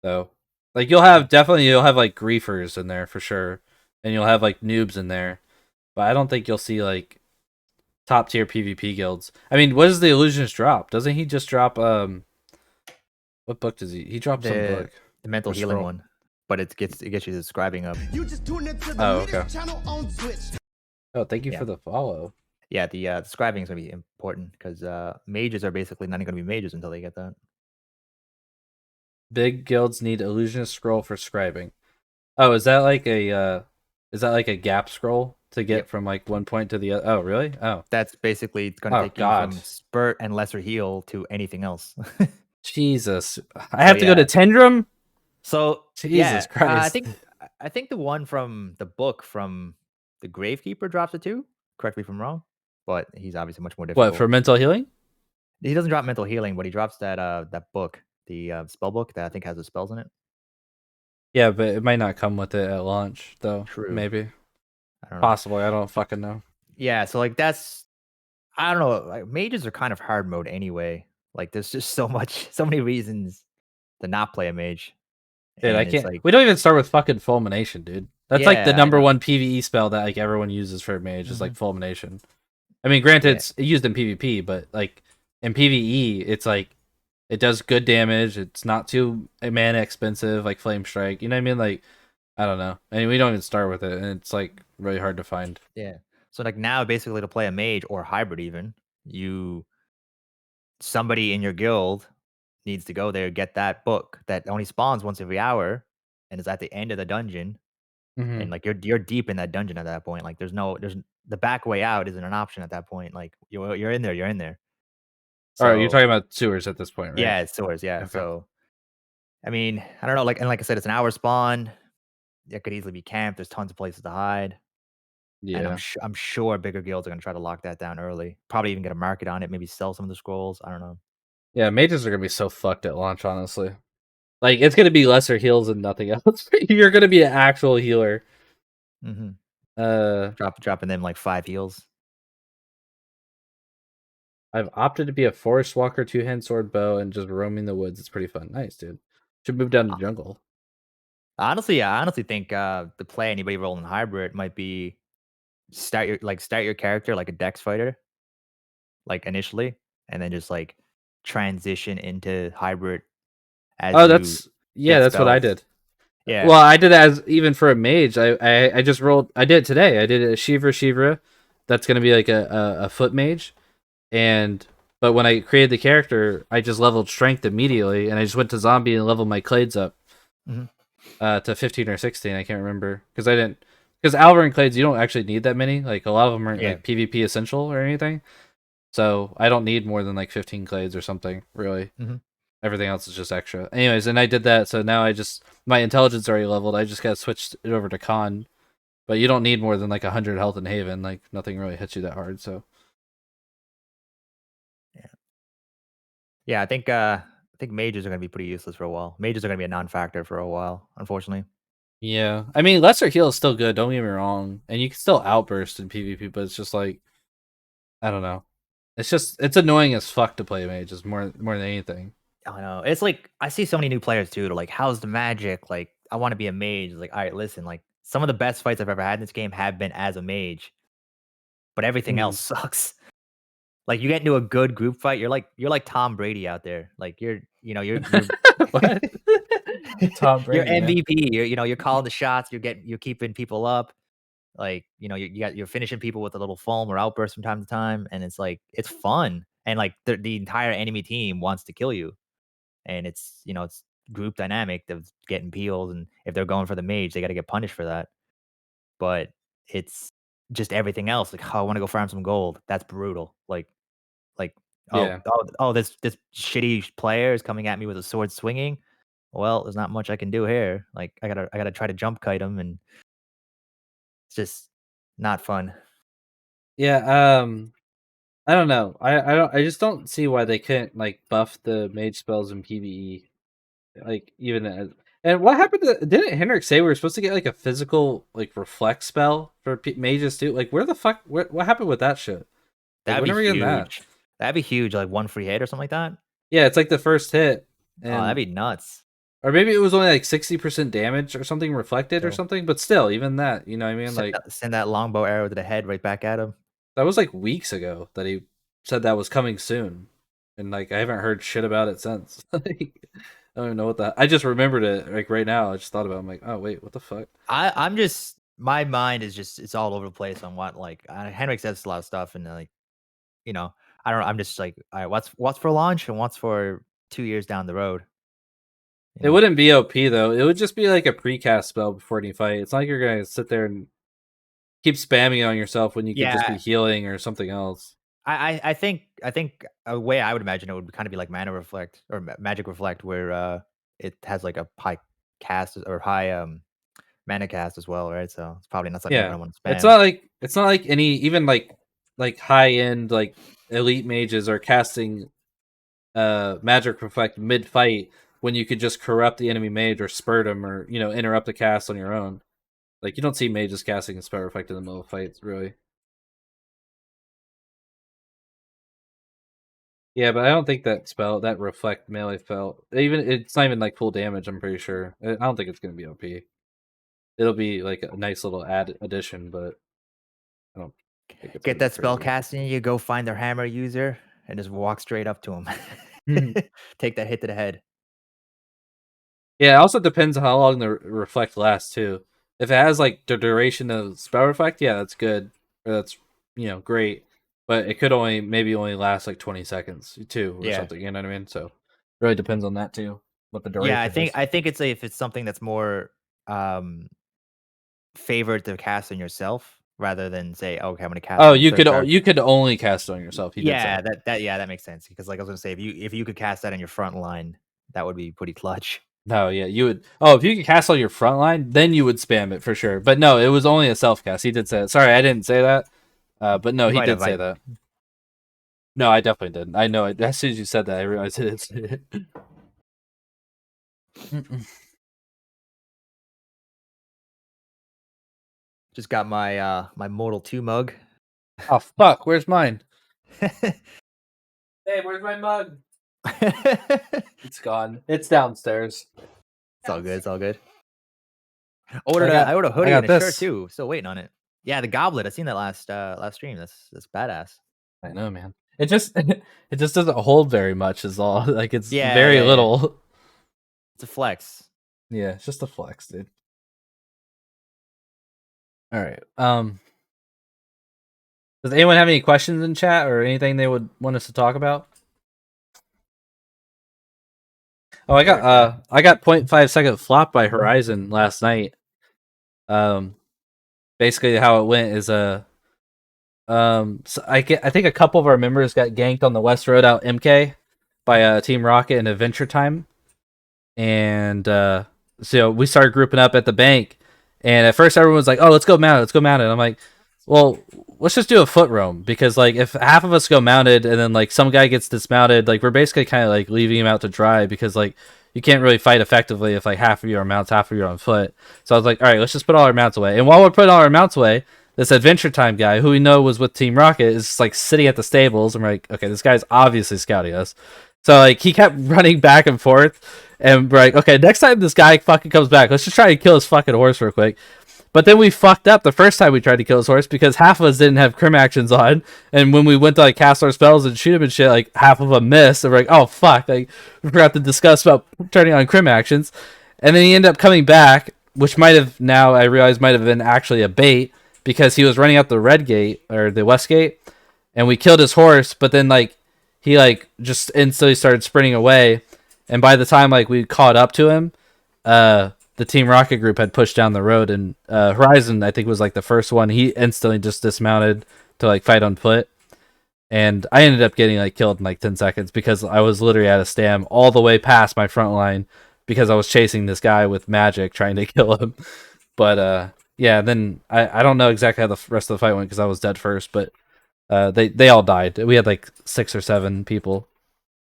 S1: though. Like you'll have like griefers in there for sure, and you'll have like noobs in there. But I don't think you'll see like top tier PvP guilds. I mean, what does the illusionist drop? Doesn't he just drop what book does he? He dropped some
S2: The
S1: book
S2: the mental
S1: or
S2: healing
S1: scroll.
S2: one, but it gets you the scribing up.
S3: You just tuned into the
S1: Oh, okay.
S3: latest channel on Twitch.
S1: Oh, thank you
S2: Yeah.
S1: for the follow.
S2: Yeah, the scribing is gonna be important because mages are basically not gonna be mages until they get that.
S1: Big guilds need illusionist scroll for scribing. Oh, is that like a gap scroll to get
S2: Yep.
S1: from like one point to the other? Oh, really? Oh.
S2: That's basically it's gonna
S1: Oh
S2: take you
S1: god.
S2: from spurt and lesser heal to anything else.
S1: Jesus. I
S2: So,
S1: have to go to
S2: yeah.
S1: Tendrum?
S2: So,
S1: Jesus
S2: yeah,
S1: Christ.
S2: I think the one from the book from the Gravekeeper drops it too. Correct me if I'm wrong, but he's obviously much more
S1: What,
S2: difficult.
S1: for mental healing?
S2: He doesn't drop mental healing, but he drops that book, the spell book that I think has the spells in it.
S1: Yeah, but it might not come with it at launch though.
S2: True.
S1: Maybe.
S2: I don't know.
S1: Possibly. I don't fucking know.
S2: Yeah, so like that's I don't know. Like mages are kind of hard mode anyway. Like there's just so many reasons to not play a mage.
S1: Dude, I
S2: and it's
S1: can't.
S2: like,
S1: We don't even start with fucking fulmination, dude. That's like the
S2: yeah, I
S1: number
S2: know.
S1: one PVE spell that like everyone uses for a mage is
S2: Hmm.
S1: like fulmination. I mean, granted,
S2: Yeah,
S1: it's used in PvP, but like in PvE, it's like it does good damage. It's not too mana expensive, like flame strike. You know what I mean? Like I don't know. I mean, we don't even start with it, and it's like really hard to find.
S2: yeah. So like now, basically, to play a mage or hybrid, even you somebody in your guild needs to go there, get that book that only spawns once every hour, and is at the end of the dungeon,
S1: Mm-hmm.
S2: and like you're deep in that dungeon at that point. Like there's the back way out isn't an option at that point. Like you're in there, you're in there.
S1: All right, you're
S2: So
S1: talking about sewers at this point, right?
S2: yeah, it's swords, yeah.
S1: Okay.
S2: So I mean, I don't know, like, and like I said, it's an hour spawn. It could easily be camped. There's tons of places to hide. And
S1: Yeah.
S2: I'm sure bigger guilds are gonna try to lock that down early. Probably even get a market on it, maybe sell some of the scrolls. I don't know.
S1: Yeah, mages are gonna be so fucked at launch, honestly. Like it's gonna be lesser heals and nothing else. You're gonna be an actual healer.
S2: Mhm.
S1: Uh,
S2: Dropping them like 5 heals.
S1: I've opted to be a forest walker, two-hand sword bow, and just roaming the woods. It's pretty fun. Nice, dude. Should move down to
S2: Uh,
S1: jungle.
S2: honestly, yeah, I honestly think, the play anybody rolling hybrid might be start your character like a dex fighter, like, initially, and then just, like, transition into hybrid as
S1: Oh,
S2: you
S1: yeah,
S2: get
S1: that's what I
S2: spells.
S1: did.
S2: Yeah.
S1: Well, I did that as even for a mage. I just rolled. I did it today. I did a Shivra. That's gonna be like a foot mage, and but when I created the character, I just leveled strength immediately, and I just went to zombie and leveled my clades up
S2: Mhm.
S1: to 15 or 16. I can't remember because I didn't because Alvar and clades you don't actually need that many. Like a lot of them aren't
S2: Yeah.
S1: like PvP essential or anything. So I don't need more than like 15 clades or something really.
S2: Mhm.
S1: Everything else is just extra. Anyways, and I did that, so now I just my intelligence already leveled. I just got switched it over to con, but you don't need more than like 100 health in Haven. Like nothing really hits you that hard. So
S2: Yeah. Yeah, I think mages are gonna be pretty useless for a while. Mages are gonna be a non-factor for a while, unfortunately.
S1: yeah, I mean lesser heal is still good. Don't get me wrong, and you can still outburst in PvP, but it's just like I don't know. It's annoying as fuck to play mages more than anything.
S2: I know. It's like I see so many new players too. They're like, "How's the magic?" Like, I want to be a mage. Like, all right, listen. Like, some of the best fights I've ever had in this game have been as a mage, but everything
S1: Mm.
S2: else sucks. Like, you get into a good group fight, you're like Tom Brady out there. Like, you're
S1: What? Tom
S2: you're
S1: Brady, yeah.
S2: MVP. You're calling the shots. You're keeping people up. Like, you're finishing people with a little foam or outburst from time to time, and it's like it's fun. And like the entire enemy team wants to kill you. And it's group dynamic of getting peeled, and if they're going for the mage, they got to get punished for that. But it's just everything else. Like, oh, I want to go farm some gold. That's brutal. Like,
S1: Yeah.
S2: this shitty player is coming at me with a sword swinging. Well, there's not much I can do here. Like, I gotta try to jump kite him, and it's just not fun.
S1: Yeah, I don't know. I just don't see why they couldn't like buff the mage spells in PvE. Like even as and what happened to didn't Henrik say we were supposed to get like a physical like reflect spell for mages too? Like where the fuck what happened with that shit? Like
S2: That'd
S1: when
S2: be
S1: are we getting that?
S2: huge. That'd be huge. Like one free hit or something like that.
S1: Yeah, it's like the first hit
S2: Oh, that'd
S1: and
S2: be nuts.
S1: or maybe it was only like 60% damage or something reflected or
S2: So
S1: something, but still even that, you know what I mean? Like
S2: send that longbow arrow to the head right back at him.
S1: that was like weeks ago that he said that was coming soon. And like I haven't heard shit about it since. Like I don't even know what that I just remembered it like right now. I just thought about it. I'm like, oh wait, what the fuck?
S2: I'm just my mind is just it's all over the place on what like Henrik says a lot of stuff and like you know I don't know I'm just like all right what's for launch and what's for 2 years down the road you
S1: It
S2: know
S1: wouldn't be OP though. It would just be like a precast spell before any fight. It's not like you're gonna sit there and keep spamming on yourself when you could just be
S2: yeah
S1: healing or something else.
S2: I think a way I would imagine it would kind of be like mana reflect or magic reflect where it has like a high cast or high mana cast as well right so it's probably not something you're
S1: Yeah.
S2: gonna want to
S1: It's
S2: spam.
S1: not like any even like high end like elite mages are casting magic reflect mid fight when you could just corrupt the enemy mage or spurt him or interrupt the cast on your own. Like you don't see mages casting a spell reflect in the middle of fights really. Yeah, but I don't think that reflect melee spell, even it's not even like full damage. I'm pretty sure. I don't think it's gonna be OP. It'll be like a nice little addition, but I don't think it's
S2: Get
S1: gonna be
S2: that spell
S1: crazy.
S2: casting, you go find their hammer user and just walk straight up to him.
S1: Mhm.
S2: Take that hit to the head.
S1: Yeah, it also depends on how long the reflect lasts too. If it has like the duration of spell reflect, yeah, that's good. Or that's great. But it could only last like 20 seconds too, or
S2: Yeah.
S1: something. You know what I mean? So it really depends on that too. What the
S2: Yeah,
S1: duration is.
S2: I think it's if it's something that's more um favored to cast on yourself rather than say, okay, I'm gonna cast
S1: Oh,
S2: on certain character.
S1: you could only cast it on yourself. He did say.
S2: Yeah, that makes sense. Because like I was gonna say, if you could cast that on your front line, that would be pretty clutch.
S1: No, yeah, you would. Oh, if you could cast on your front line, then you would spam it for sure. But no, it was only a self cast. He did say it. Sorry, I didn't say that. But no,
S2: You
S1: he
S2: might
S1: did
S2: have
S1: say
S2: I
S1: that. No, I definitely didn't. I know it. As soon as you said that, I realized it.
S2: just got my my Mortal 2 mug.
S1: Oh fuck! Where's mine? Hey, where's my mug?
S2: It's
S1: It's gone. It's downstairs.
S2: all good, it's all good.
S1: I got.
S2: I ordered a
S1: I
S2: hoodie
S1: got
S2: and a shirt
S1: this.
S2: too. Still waiting on it. Yeah, the goblet. I seen that last stream. That's badass.
S1: I know, man. It just it just doesn't hold very much. Is all. Like it's
S2: Yeah,
S1: very
S2: yeah, yeah.
S1: little.
S2: It's a flex.
S1: Yeah, it's just a flex, dude. All right. Does anyone have any questions in chat or anything they would want us to talk about? Oh, I got
S2: Sure.
S1: 0.5 second flop by Horizon last night. Basically how it went is so I think a couple of our members got ganked on the West Road out MK by Team Rocket in Adventure Time, and so we started grouping up at the bank. And at first, everyone was like, "Oh, let's go mounted, let's go mounted." I'm like, "Well, let's just do a foot roam because like if half of us go mounted and then like some guy gets dismounted, like we're basically kind of like leaving him out to dry because like you can't really fight effectively if like half of you are mounts, half of you are on foot." So I was like, "All right, let's just put all our mounts away." And while we're putting all our mounts away, this Adventure Time guy, who we know was with Team Rocket, is like sitting at the stables, and we're like, "Okay, this guy's obviously scouting us." So like he kept running back and forth, and we're like, "Okay, next time this guy fucking comes back, let's just try and kill his fucking horse real quick." But then we fucked up the first time we tried to kill his horse because half of us didn't have crim actions on, and when we went to like cast our spells and shoot him and shit, like half of them missed. And we're like, "Oh fuck!" Like we forgot to discuss about turning on crim actions, and then he ended up coming back, which might have now I realize might have been actually a bait because he was running out the red gate or the west gate, and we killed his horse. But then like he like just instantly started sprinting away, and by the time like we caught up to him, the Team Rocket group had pushed down the road, and Horizon I think was like the first one. He instantly just dismounted to like fight on foot, and I ended up getting like killed in like 10 seconds because I was literally at a stam all the way past my front line because I was chasing this guy with magic trying to kill him. But yeah, then I don't know exactly how the rest of the fight went because I was dead first, but they all died. We had like 6 or 7 people.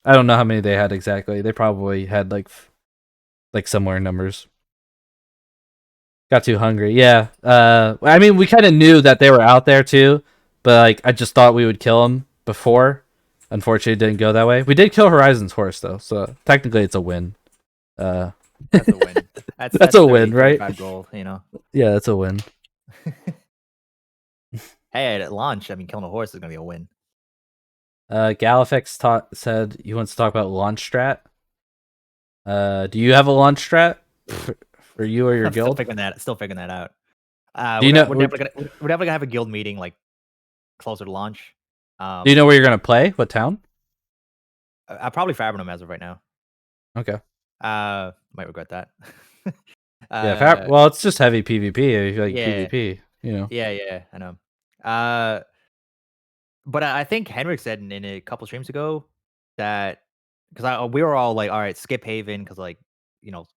S1: I don't know how many they had exactly. They probably had like similar numbers. Got too hungry. Yeah. I mean, we kind of knew that they were out there too, but like I just thought we would kill them before. Unfortunately, it didn't go that way. We did kill Horizon's horse though, so technically it's a win. Uh,
S2: That's a win.
S1: That's a win, right?
S2: 35 gold, you know.
S1: Yeah, that's a win.
S2: Hey, at launch, I mean, killing a horse is gonna be a win.
S1: Galifex said he wants to talk about launch strat. Do you have a launch strat for you or your
S2: I'm still
S1: guild?
S2: figuring that out.
S1: Do you know?
S2: We're definitely gonna have a guild meeting like closer to launch.
S1: Do you know where you're gonna play? What town?
S2: I probably Fabrinum as of right now.
S1: Okay.
S2: Might regret that.
S1: Yeah. Well, it's just heavy PvP. If you like
S2: Yeah.
S1: PvP, you know.
S2: Yeah, I know. But I think Henrik said in a couple streams ago that because we were all like, all right, skip Haven because like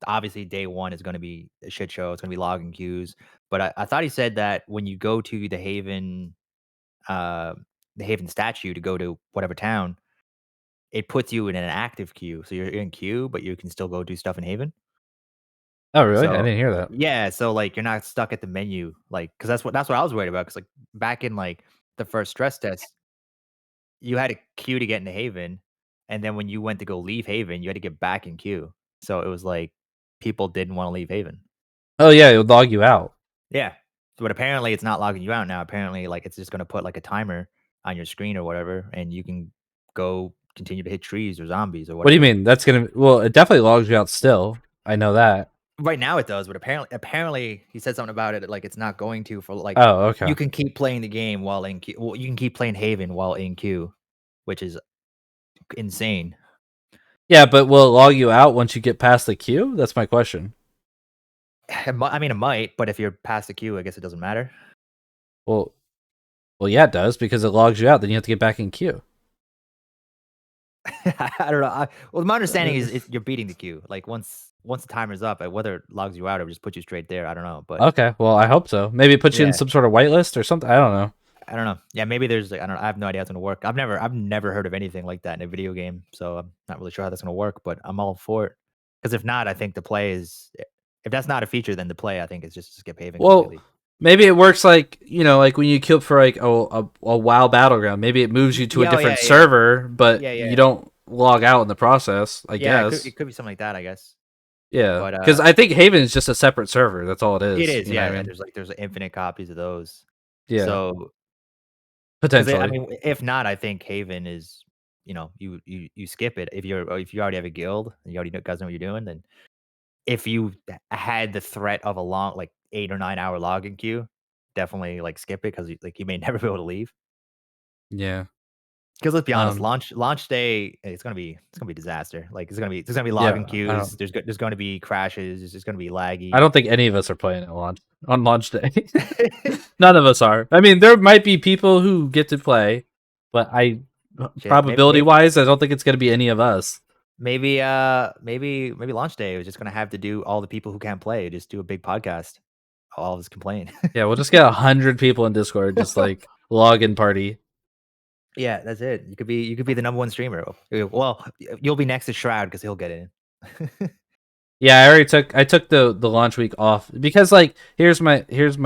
S2: obviously day one is going to be a shit show. It's going to be logging queues. But I thought he said that when you go to uh, the Haven statue to go to whatever town, it puts you in an active queue. So you're in queue, but you can still go do stuff in Haven.
S1: Oh, really? I
S2: So
S1: didn't hear that.
S2: yeah, so like you're not stuck at the menu, like because that's what I was worried about. Because like back in like the first stress test, you had a queue to get into Haven, and then when you went to go leave Haven, you had to get back in queue. So it was like people didn't want to leave Haven.
S1: Oh yeah, it would log you out.
S2: Yeah. But apparently it's not logging you out now. Apparently, like it's just gonna put like a timer on your screen or whatever, and you can go continue to hit trees or zombies or
S1: What do you
S2: whatever.
S1: mean? That's gonna well, it definitely logs you out still. I know that.
S2: Right now it does, but apparently he said something about it like it's not going to for like
S1: Oh, okay.
S2: you can keep playing the game while in queue. Well, you can keep playing Haven while in queue, which is insane.
S1: Yeah, but will it log you out once you get past the queue? That's my question.
S2: I mean, it might, but if you're past the queue, I guess it doesn't matter.
S1: Well, yeah, it does because it logs you out. Then you have to get back in queue.
S2: I don't know. Well, my understanding is you're beating the queue. Like once the timer's up, whether it logs you out or just puts you straight there, I don't know. But
S1: Okay, well, I hope so. Maybe it puts you in
S2: Yeah.
S1: some sort of whitelist or something. I don't know.
S2: I don't know. Yeah, maybe there's like I don't know. I have no idea how it's gonna work. I've never heard of anything like that in a video game, so I'm not really sure how that's gonna work. But I'm all for it because if not, I think the play is if that's not a feature, then the play I think is just skip Haven
S1: Well,
S2: completely.
S1: maybe it works like like when you queue up for like a WoW battleground. Maybe it moves you to a
S2: Yeah, oh,
S1: different
S2: yeah, yeah.
S1: server, but
S2: Yeah, yeah.
S1: you don't log out in the process. I
S2: Yeah,
S1: guess.
S2: it could be something like that. I guess
S1: Yeah,
S2: but,
S1: because I think Haven is just a separate server. That's all it is.
S2: it is.
S1: You know
S2: Yeah,
S1: what I mean?
S2: there's infinite copies of those.
S1: Yeah,
S2: So because I
S1: potentially.
S2: mean, if not, I think Haven is you skip it if you already have a guild and you already guys know what you're doing. Then if you had the threat of a long like 8 or 9 hour login queue, definitely like skip it because like you may never be able to leave.
S1: Yeah.
S2: Because let's be honest,
S1: Um.
S2: launch day it's gonna be disaster. Like there's gonna be
S1: Yeah.
S2: login queues. There's gonna be crashes. It's just gonna be laggy.
S1: I don't think any of us are playing at launch on launch day. None of us are. I mean, there might be people who get to play, but probability wise, I don't think it's going to be any of us.
S2: maybe launch day is just gonna have to do all the people who can't play. Just do a big podcast. All of us complain.
S1: Yeah, we'll just get 100 people in Discord, just like login party.
S2: Yeah, that's it. You could be the number one streamer. Well, you'll be next to Shroud because he'll get in.
S1: Yeah, I took the launch week off because like here's my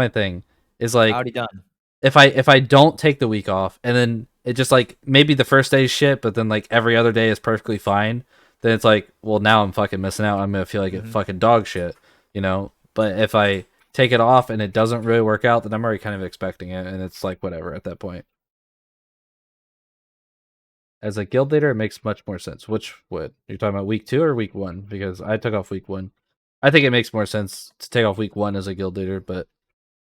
S1: thing is like
S2: Already done.
S1: if I don't take the week off and then it just like maybe the first day is shit, but then like every other day is perfectly fine, then it's like, well, now I'm fucking missing out. I'm gonna feel like it fucking dog shit, But if I take it off and it doesn't really work out, then I'm already kind of expecting it, and it's like whatever at that point. As a guild leader, it makes much more sense. Which would you're talking about week 2 or week 1? Because I took off week 1. I think it makes more sense to take off week 1 as a guild leader, but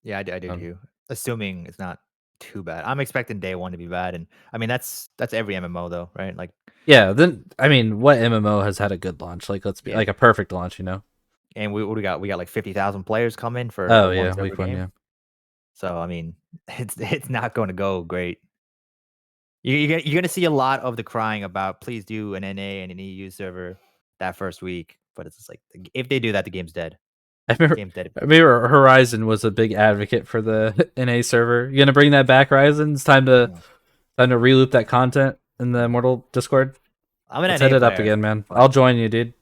S2: Yeah, I do too. Assuming it's not too bad. I'm expecting day one to be bad, and I mean that's every MMO though, right? Like
S1: yeah, then I mean, what MMO has had a good launch? Like let's be like a perfect launch,
S2: and what do we got? We got like 50,000 players coming for
S1: Oh
S2: one
S1: yeah,
S2: server
S1: week 1,
S2: game.
S1: yeah.
S2: So I mean, it's not going to go great. You're gonna see a lot of the crying about please do an NA and an EU server that first week, but it's just like if they do that, the game's dead.
S1: I remember,
S2: Game's dead.
S1: I remember Horizon was a big advocate for the NA server. You gonna bring that back, Horizon? It's time to reloop that content in the Immortal Discord.
S2: I'm an
S1: Let's
S2: NA
S1: hit it up
S2: player,
S1: again, man.
S2: but
S1: I'll join you, dude.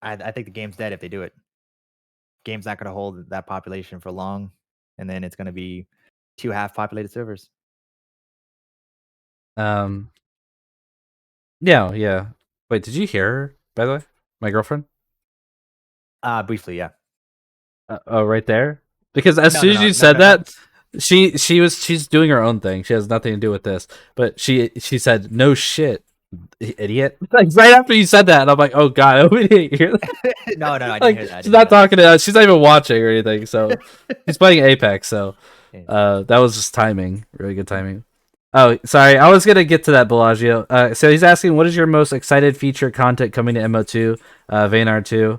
S2: I think the game's dead if they do it. Game's not gonna hold that population for long, and then it's gonna be 2 half populated servers.
S1: Yeah, yeah. Wait, did you hear her, by the way? My girlfriend?
S2: Briefly, yeah.
S1: Oh, right there? Because as
S2: No,
S1: soon
S2: no,
S1: as
S2: no,
S1: you
S2: no,
S1: said
S2: no, no.
S1: that, she's doing her own thing. She has nothing to do with this. But she said, "No shit, idiot." Like right after you said that, and I'm like, "Oh god, I hope we didn't hear that."
S2: No, I didn't
S1: Like
S2: hear that.
S1: she's not talking to us. She's not even watching or anything. So she's playing Apex. So that was just timing. Really good timing. Oh, sorry. I was gonna get to that, Bellagio. So he's asking, what is your most excited feature content coming to MO2, Vaynar 2?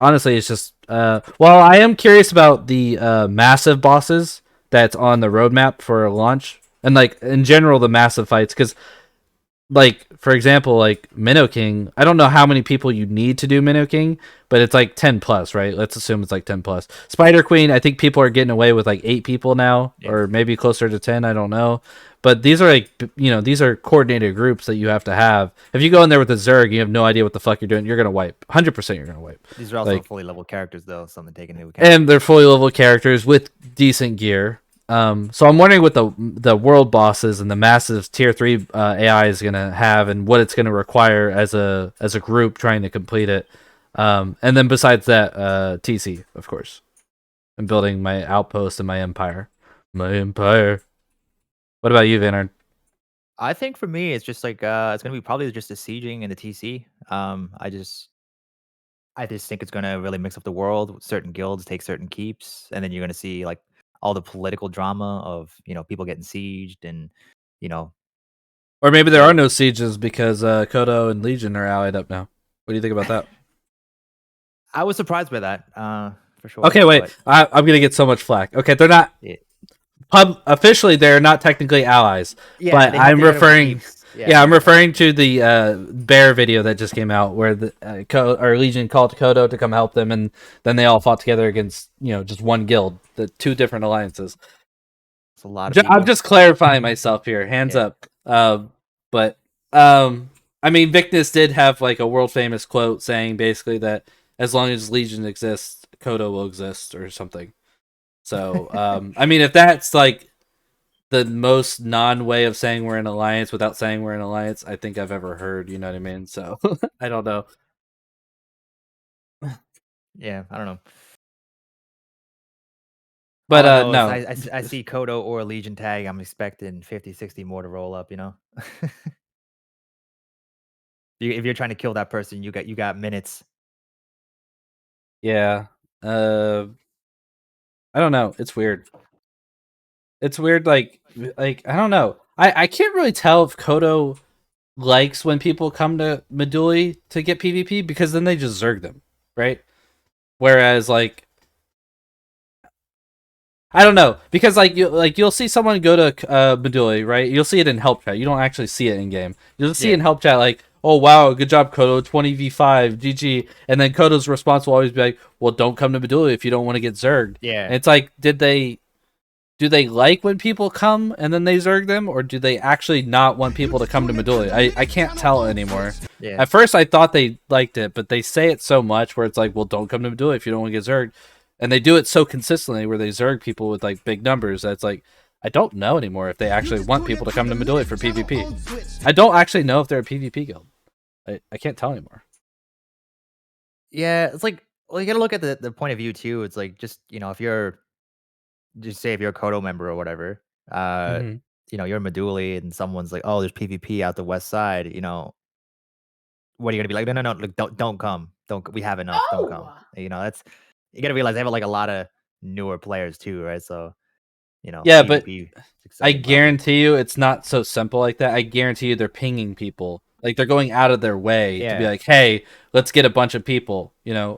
S1: Honestly, it's just well, I am curious about the massive bosses that's on the roadmap for launch, and like in general the massive fights, because like for example, like Minnow King, I don't know how many people you need to do Minnow King, but it's like 10 plus, right? Let's assume it's like 10 plus. Spider Queen, I think people are getting away with like 8 people now, or maybe closer to 10, I don't know. But these are like, these are coordinated groups that you have to have. If you go in there with a Zerg, you have no idea what the fuck you're doing, you're gonna wipe. 100% you're gonna wipe.
S2: These are also
S1: like,
S2: fully level characters though, something taken into account.
S1: and they're fully level characters with decent gear. So I'm wondering what the world bosses and the massive tier 3 AI is gonna have, and what it's gonna require as a group trying to complete it. And then besides that, TC, of course. I'm building my outpost and my empire. My empire. What about you, Vanard?
S2: I think for me, it's just like it's gonna be probably just the sieging and the TC. I just think it's gonna really mix up the world. Certain guilds take certain keeps, and then you're gonna see like all the political drama of people getting sieged and you know
S1: Or maybe there
S2: yeah.
S1: are no sieges because Kodo and Legion are allied up now. What do you think about that?
S2: I was surprised by that for sure.
S1: Okay, wait.
S2: But
S1: I'm gonna get so much flack. Okay, they're not
S2: yeah,
S1: officially. They're not technically allies,
S2: yeah,
S1: but
S2: they have
S1: I'm
S2: their
S1: referring.
S2: keeps.
S1: Yeah, I'm referring to the bear video that just came out where the or Legion called Kodo to come help them, and then they all fought together against just one guild, the two different alliances.
S2: It's a lot of
S1: I'm
S2: people.
S1: just clarifying myself here. Hands
S2: Yeah.
S1: up. But I mean, Victus did have like a world famous quote saying basically that as long as Legion exists, Kodo will exist or something. So I mean, if that's like the most non way of saying we're in alliance without saying we're in alliance I think I've ever heard. You know what I mean? So I don't know.
S2: Yeah, I don't know. All
S1: But
S2: I know is
S1: no.
S2: I see Kodo or Legion tag. I'm expecting 50, 60 more to roll up. If you're trying to kill that person, you got minutes.
S1: Yeah. Uh, I don't know. It's weird. It's weird. Like I don't know. I can't really tell if Kodo likes when people come to Meduli to get PvP because then they just zerg them, right? Whereas like I don't know because you'll see someone go to Meduli, right? You'll see it in help chat. You don't actually see it in game. You'll see it in
S2: Yeah,
S1: help chat like, "Oh wow, good job Kodo, 20v5, GG." And then Kodo's response will always be like, "Well, don't come to Meduli if you don't want to get zerged."
S2: yeah,
S1: And it's like, do they like when people come and then they zerg them, or do they actually not want people to come to Meduli? I can't tell anymore.
S2: yeah,
S1: At first, I thought they liked it, but they say it so much where it's like, well, don't come to Meduli if you don't want to get zerged. And they do it so consistently where they zerg people with like big numbers that it's like, I don't know anymore if they actually want people to come to Meduli for PvP. I don't actually know if they're a PvP guild. I can't tell anymore.
S2: yeah. It's like, well, you gotta look at the point of view too. It's like just if you're if you're a Kodo member or whatever, uh,
S1: Mm-hmm.
S2: you're Meduli and someone's like, oh, there's PvP out the west side. What are you gonna be like? No, no, no, look, don't come. Don't we have enough. Don't come. That's you gotta realize they have like a lot of newer players too, right? So
S1: Yeah, but
S2: PvP is
S1: I
S2: exciting probably.
S1: guarantee you it's not so simple like that. I guarantee you they're pinging people. Like they're going out of their way to be
S2: Yeah,
S1: like, "Hey, let's get a bunch of people,"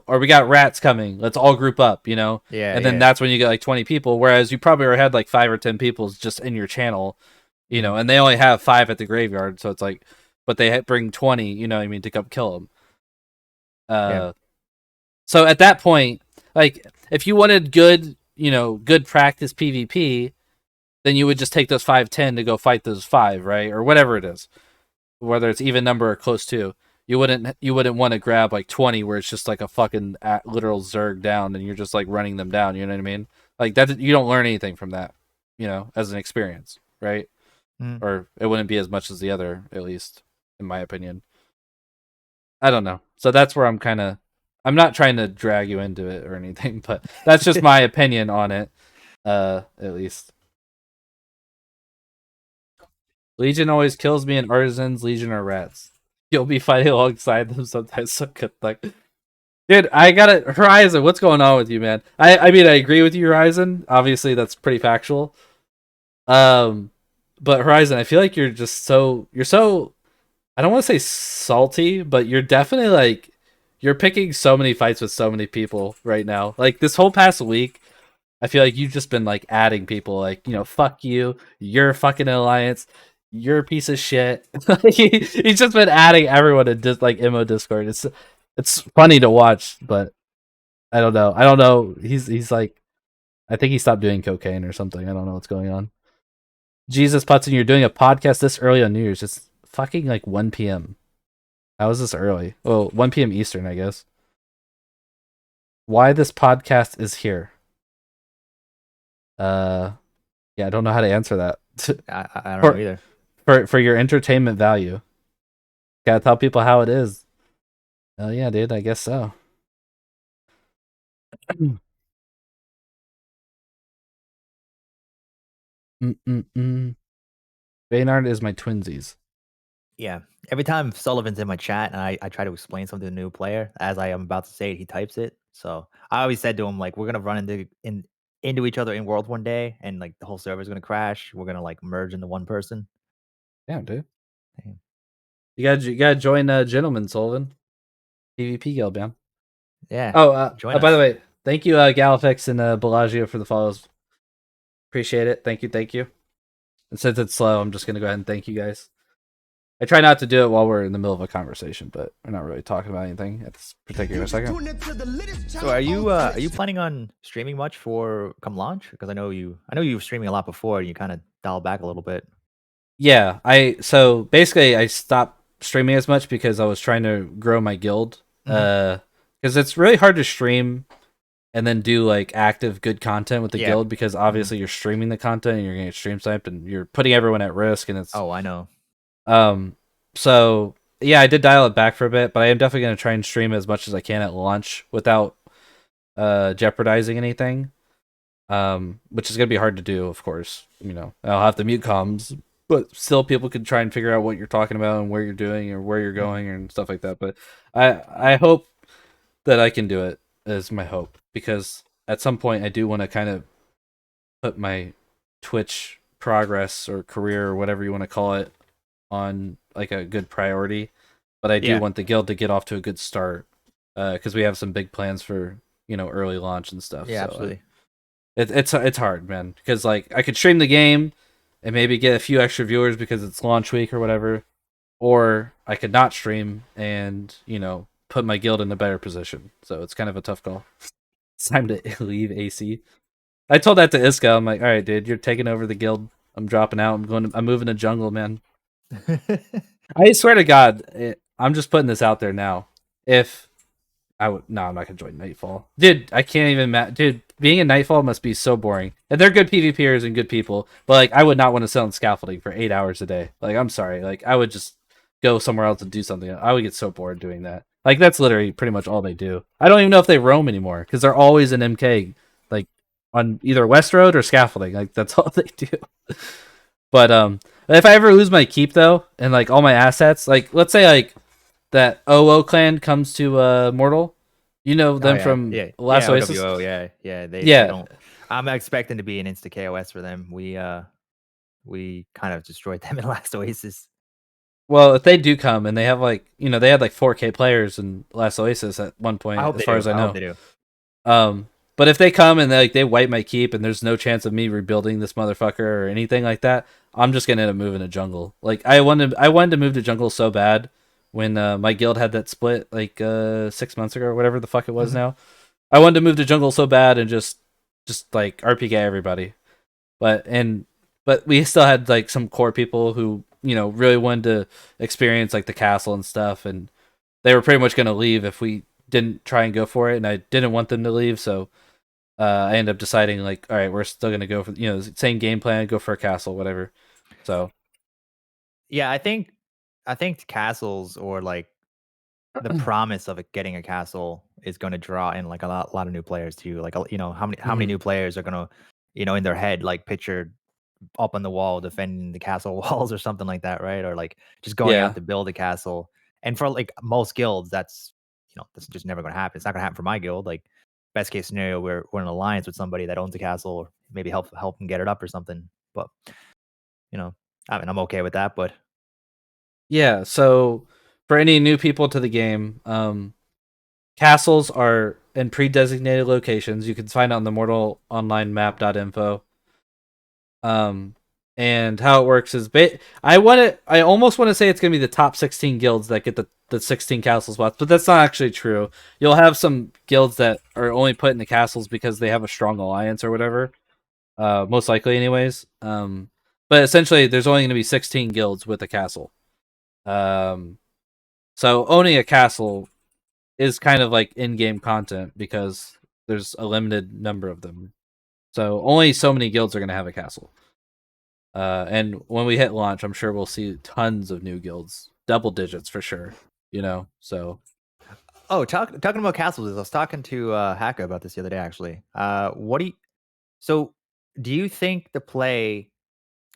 S1: or we got rats coming. Let's all group up.
S2: yeah,
S1: And then
S2: yeah.
S1: that's when you get like 20 people, whereas you probably already had like 5 or 10 people just in your channel,
S2: Mhm.
S1: and they only have 5 at the graveyard, so it's like but they bring 20, what I mean, to come kill them.
S2: Yeah.
S1: So at that point, like if you wanted good practice PvP, then you would just take those 5-10 to go fight those 5, right? Or whatever it is. Whether it's even number or close to. You wouldn't want to grab like 20 where it's just like a fucking literal zerg down and you're just like running them down, you know what I mean? Like that you don't learn anything from that, as an experience, right?
S2: Mhm.
S1: Or it wouldn't be as much as the other, at least in my opinion. I don't know. So that's where I'm not trying to drag you into it or anything, but that's just my opinion on it, at least. Legion always kills me, and Artisans, Legion are rats. You'll be fighting alongside them sometimes. So good luck. Dude, I got it. Horizon, what's going on with you, man? I mean, I agree with you, Horizon. Obviously, that's pretty factual. Um, but Horizon, I feel like you're so I don't want to say salty, but you're definitely like you're picking so many fights with so many people right now. Like this whole past week, I feel like you've just been like adding people, like fuck you, you're fucking an alliance, you're a piece of shit. He's just been adding everyone to like Imo Discord. It's funny to watch, but I don't know. I don't know. He's like I think he stopped doing cocaine or something. I don't know what's going on. Jesus Putson, you're doing a podcast this early on New Year's. It's fucking like 1 p.m. How is this early? Well, 1 p.m. Eastern, I guess. Why this podcast is here? Uh, Yeah, I don't know how to answer that.
S2: I don't know
S1: for,
S2: either.
S1: for your entertainment value, gotta tell people how it is. Oh yeah, dude, I guess so. Mm-mm-mm. Baynard is my twinsies.
S2: Yeah. Every time Sullivan's in my chat and I try to explain something to a new player, as I am about to say it, he types it. So I always said to him, like, we're gonna run into each other in world one day, and like the whole server's gonna crash. We're gonna like merge into one person.
S1: Damn, dude.
S2: Damn.
S1: You gotta join Gentleman Sullivan. PvP guild, man.
S2: Yeah.
S1: Oh,
S2: Join
S1: by the
S2: us.
S1: way, thank you, Galifex and Bellagio for the follows. Appreciate it. Thank you, thank you. And since it's slow, I'm just gonna go ahead and thank you guys. I try not to do it while we're in the middle of a conversation, but we're not really talking about anything at this particular second.
S2: So are you planning on streaming much for come launch? Because I know you were streaming a lot before and you kind of dialed back a little bit.
S1: Yeah, so basically I stopped streaming as much because I was trying to grow my guild. Because it's really hard to stream and then do like active good content with the
S2: Yeah.
S1: guild because obviously you're streaming the content and you're gonna get stream sniped and you're putting everyone at risk and it's
S2: Oh, I know.
S1: So yeah, I did dial it back for a bit, but I am definitely gonna try and stream as much as I can at launch without jeopardizing anything. Which is gonna be hard to do, of course. You know, I'll have to mute comms, but still people can try and figure out what you're talking about and where you're doing or where you're going and stuff like that. But I hope that I can do it is my hope because at some point I do want to kind of put my Twitch progress or career or whatever you want to call it on like a good priority. But I do want the guild to get off to a good start because we have some big plans for early launch and stuff.
S2: Yeah,
S1: So,
S2: absolutely.
S1: it's hard, man, because like I could stream the game and maybe get a few extra viewers because it's launch week or whatever, or I could not stream and put my guild in a better position. So it's kind of a tough call. It's time to leave AC. I told that to Iska. I'm like, all right, dude, you're taking over the guild. I'm dropping out. I'm moving to jungle, man. I swear to God, I'm just putting this out there now. If I would, no, I'm not gonna join Nightfall, dude. I can't even, dude. Being in Nightfall must be so boring. And they're good PvPers and good people, but like, I would not want to sit on scaffolding for 8 hours a day. Like, I'm sorry, like, I would just go somewhere else and do something. I would get so bored doing that. Like, that's literally pretty much all they do. I don't even know if they roam anymore because they're always in MK, like on either West Road or scaffolding. Like, that's all they do. But if I ever lose my keep though, and like all my assets, like let's say like that OO clan comes to Mortal, you know them from Last Oasis.
S2: OWO, yeah. They don't. I'm expecting to be an insta KOS for them. We kind of destroyed them in Last Oasis.
S1: Well, if they do come and they have like they had like 4K players in Last Oasis at one point, as far as I know.
S2: Hope they do.
S1: But if they come and they wipe my keep and there's no chance of me rebuilding this motherfucker or anything like that, I'm just gonna end up moving to jungle. Like I wanted to move to jungle so bad when my guild had that split like 6 months ago or whatever the fuck it was now. I wanted to move to jungle so bad and just like RPK everybody. But we still had like some core people who, really wanted to experience like the castle and stuff, and they were pretty much gonna leave if we didn't try and go for it, and I didn't want them to leave, so I ended up deciding like, all right, we're still gonna go for same game plan, go for a castle, whatever. So
S2: yeah, I think castles or like the promise of getting a castle is going to draw in like a lot of new players too. Like how many new players are going to in their head like picture up on the wall defending the castle walls or something like that, right? Or like just going out to build a castle. And for like most guilds, that's that's just never going to happen. It's not going to happen for my guild. Like best case scenario, we're in an alliance with somebody that owns a castle, or maybe help them get it up or something. But I mean, I'm okay with that. But
S1: yeah, so for any new people to the game, castles are in pre-designated locations. You can find it on the Mortal Online map.info. And how it works is I almost want to say it's gonna be the top 16 guilds that get the 16 castle spots, but that's not actually true. You'll have some guilds that are only put in the castles because they have a strong alliance or whatever. Most likely, anyways. But essentially, there's only gonna be 16 guilds with a castle. So owning a castle is kind of like in-game content because there's a limited number of them. So only so many guilds are gonna have a castle. And when we hit launch, I'm sure we'll see tons of new guilds, double digits for sure. So
S2: Oh, talking about castles, I was talking to Haka about this the other day. Actually, what do you? So, do you think the play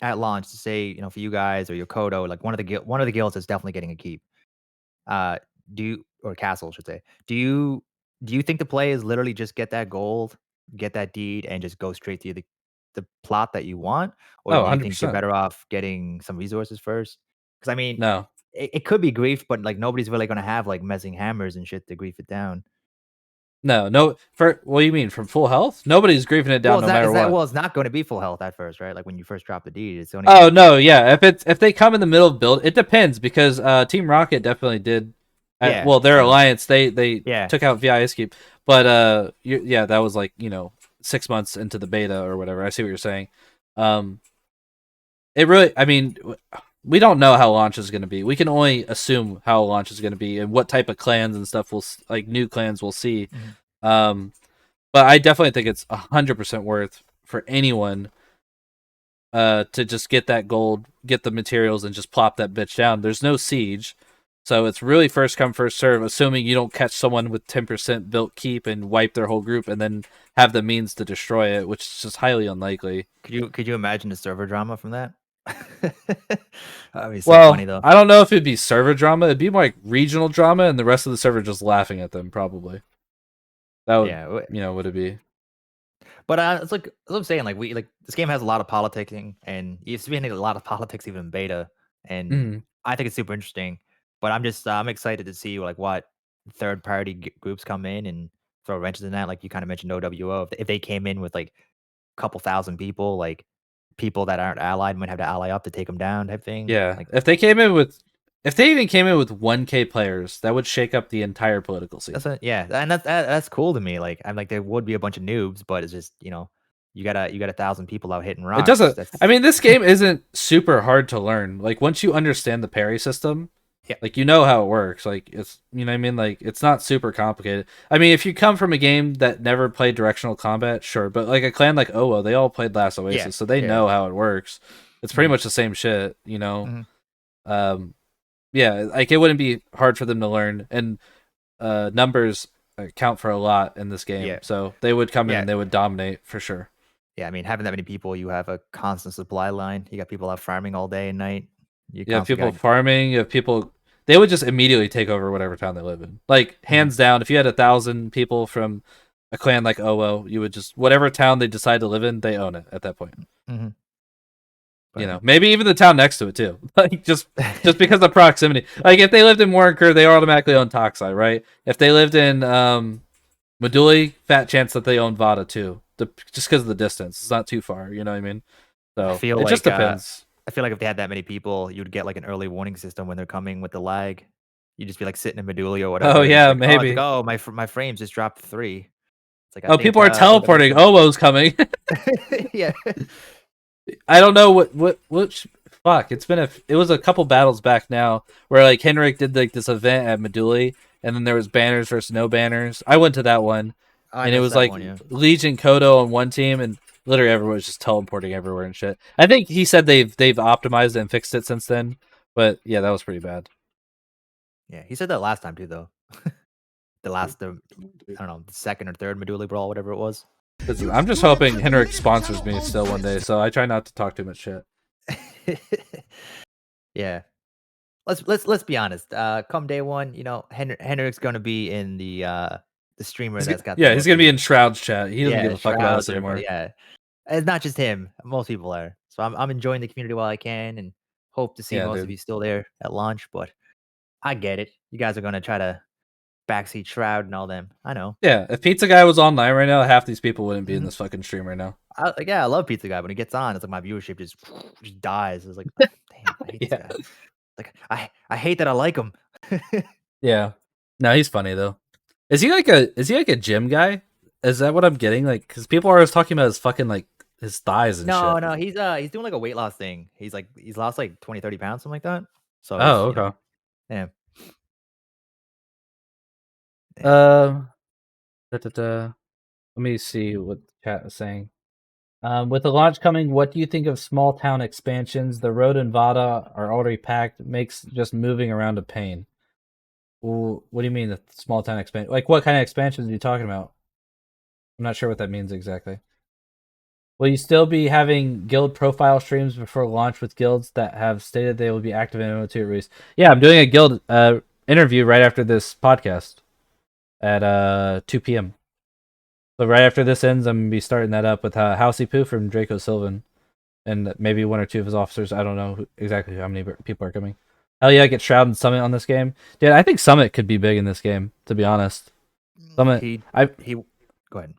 S2: at launch, to say, for you guys or your Kodo, like one of the guilds is definitely getting a keep? Uh, do you, or castle, I should say? Do you think the play is literally just get that gold, get that deed, and just go straight to the plot that you want, or
S1: oh,
S2: do you think you're
S1: 100%.
S2: better off getting some resources first? Because I mean,
S1: No,
S2: it could be grief, but like nobody's really gonna have like messing hammers and shit to grief it down.
S1: no. For what do you mean from full health? Nobody's griefing it
S2: Well,
S1: down no matter what.
S2: it's not going to be full health at first, right? Like when you first drop the deed, it's only
S1: Oh
S2: gonna.
S1: no, yeah. If they come in the middle of build, it depends because Team Rocket definitely did.
S2: Yeah,
S1: Well, their
S2: I know.
S1: alliance they
S2: Yeah,
S1: took out VIS keep, but yeah, that was like 6 months into the beta or whatever. I see what you're saying. Um, it really, I mean, we don't know how launch is going to be. We can only assume how launch is going to be and what type of clans and stuff like new clans we'll see.
S2: mhm.
S1: Um, but I definitely think it's 100% worth for anyone to just get that gold, get the materials, and just plop that bitch down. There's no siege, so it's really first come first serve. Assuming you don't catch someone with 10% built keep and wipe their whole group, and then have the means to destroy it, which is just highly unlikely.
S2: Could you imagine the server drama from that? That'd be so funny
S1: Well,
S2: though.
S1: I don't know if it'd be server drama. It'd be more like regional drama, and the rest of the server just laughing at them. Probably that would,
S2: Yeah,
S1: would it be?
S2: but it's like as I'm saying, like this game has a lot of politicking, and it's been a lot of politics even in beta, and
S1: Mhm.
S2: I think it's super interesting. But I'm excited to see like what third party groups come in and throw wrenches in that. Like you kind of mentioned OWO, if they came in with like a couple thousand people, like people that aren't allied might have to ally up to take them down, type thing.
S1: Yeah,
S2: Like
S1: if they even came in with 1K players, that would shake up the entire political scene.
S2: yeah, and that's cool to me. Like I'm like there would be a bunch of noobs, but it's just you got 1,000 people out hitting
S1: It
S2: rocks.
S1: doesn't. I
S2: That's
S1: mean, this game isn't super hard to learn. Like once you understand the parry system,
S2: yeah,
S1: like you know how it works. Like it's what I mean. Like it's not super complicated. I mean, if you come from a game that never played directional combat, sure. But like a clan like Owo, they all played Last
S2: yeah,
S1: Oasis, so they
S2: yeah.
S1: know how it works. It's pretty
S2: Mhm,
S1: much the same shit.
S2: mhm.
S1: Um, yeah, like it wouldn't be hard for them to learn, and numbers count for a lot in this game.
S2: Yeah,
S1: So they would come in
S2: yeah,
S1: and they would dominate for sure.
S2: yeah. I mean, having that many people, you have a constant supply line. You got people out farming all day and night. You
S1: You have
S2: constantly
S1: people
S2: got
S1: farming. You have people. They would just immediately take over whatever town they live in. Like
S2: mhm,
S1: hands down, if you had 1,000 people from a clan like Owo, you would just whatever town they decide to live in, they own it at that point.
S2: mhm. But
S1: Maybe even the town next to it too. Like just because of proximity. Like if they lived in Warrenker, they automatically own Toxai, right? If they lived in Meduli, fat chance that they own Vada too. Just because of the distance, it's not too far. You know what I mean?
S2: I
S1: So
S2: feel
S1: it just
S2: like
S1: depends.
S2: I feel like if they had that many people, you'd get like an early warning system when they're coming with the lag. You'd just be like sitting in Meduli or
S1: Oh
S2: whatever, and
S1: yeah,
S2: it's like
S1: maybe.
S2: oh my frames just dropped 3. It's like I
S1: Oh,
S2: think
S1: people are
S2: I think I missed
S1: teleporting.
S2: something.
S1: Owo's coming.
S2: Yeah.
S1: I don't know fuck. It was a couple battles back now where like Henrik did like this event at Meduli, and then there was banners versus no banners. I went to that one,
S2: I
S1: and it
S2: missed
S1: was
S2: that
S1: like
S2: one, yeah.
S1: Legion Kodo on one team, and literally everyone was just teleporting everywhere and shit. I think he said they've optimized it and fixed it since then, but yeah, that was pretty bad.
S2: Yeah, he said that last time too, though. I don't know, the second or third Medulla Brawl, whatever it was.
S1: Listen, I'm just hoping Henrik sponsors me still one day, so I try not to talk too much shit.
S2: Yeah. Let's be honest. Come day one, Henrik's gonna be in the streamer that's got the
S1: Yeah, he's
S2: most
S1: gonna be
S2: views.
S1: in Shroud's chat. He doesn't give
S2: Yeah,
S1: a fuck about us
S2: Shrouds, everybody.
S1: anymore.
S2: Yeah, it's not just him. Most people are. So I'm enjoying the community while I can, and hope to see
S1: Yeah,
S2: most of
S1: dude.
S2: you still there at launch. But I get it. You guys are gonna try to backseat Shroud and all them. I know.
S1: Yeah, if Pizza Guy was online right now, half these people wouldn't be in
S2: Mhm.
S1: this fucking stream right now.
S2: I love Pizza Guy. When he gets on, it's like my viewership just dies. It's like, damn, I hate this
S1: Yeah.
S2: guy. Like I hate that I like him.
S1: Yeah. No, he's funny though. Is he like a gym guy? Is that what I'm getting? Like, because people are always talking about his fucking like his thighs and
S2: No,
S1: shit.
S2: no, he's doing like a weight loss thing. He's lost like 20, 30 pounds, something like that. So he's,
S1: Oh, okay.
S2: yeah, yeah.
S1: Uh, da, da, da. Let me see what the chat is saying. With the launch coming, what do you think of small town expansions? The road and Vada are already packed. Makes just moving around a pain. Well, what do you mean the small town expansion? Like, what kind of expansions are you talking about? I'm not sure what that means exactly. Will you still be having guild profile streams before launch with guilds that have stated they will be active in MO2 release? Yeah, I'm doing a guild interview right after this podcast at 2 p.m. So right after this ends, I'm gonna be starting that up with Housey Poo from Draco Sylvan, and maybe one or two of his officers. I don't know exactly how many people are coming. Hell yeah, get Shroud and Summit on this game, dude. I think Summit could be big in this game. To be honest, Summit.
S2: He
S1: I
S2: go ahead.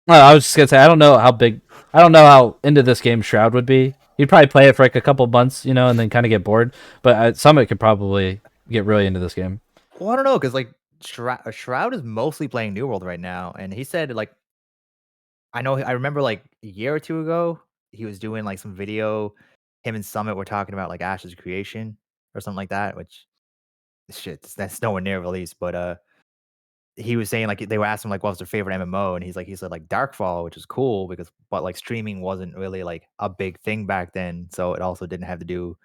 S1: I was just gonna say I don't know how big. I don't know how into this game Shroud would be. He'd probably play it for like a couple months, and then kind of get bored. But Summit could probably get really into this game.
S2: Well, I don't know, because like Shroud is mostly playing New World right now, and he said like I remember like a year or two ago he was doing like some video. Him and Summit were talking about like Ash's creation or something like that, which shit that's nowhere near release. But he was saying like they were asking like what's their favorite MMO, and he said like Darkfall, which is cool but like streaming wasn't really like a big thing back then, so it also didn't have to do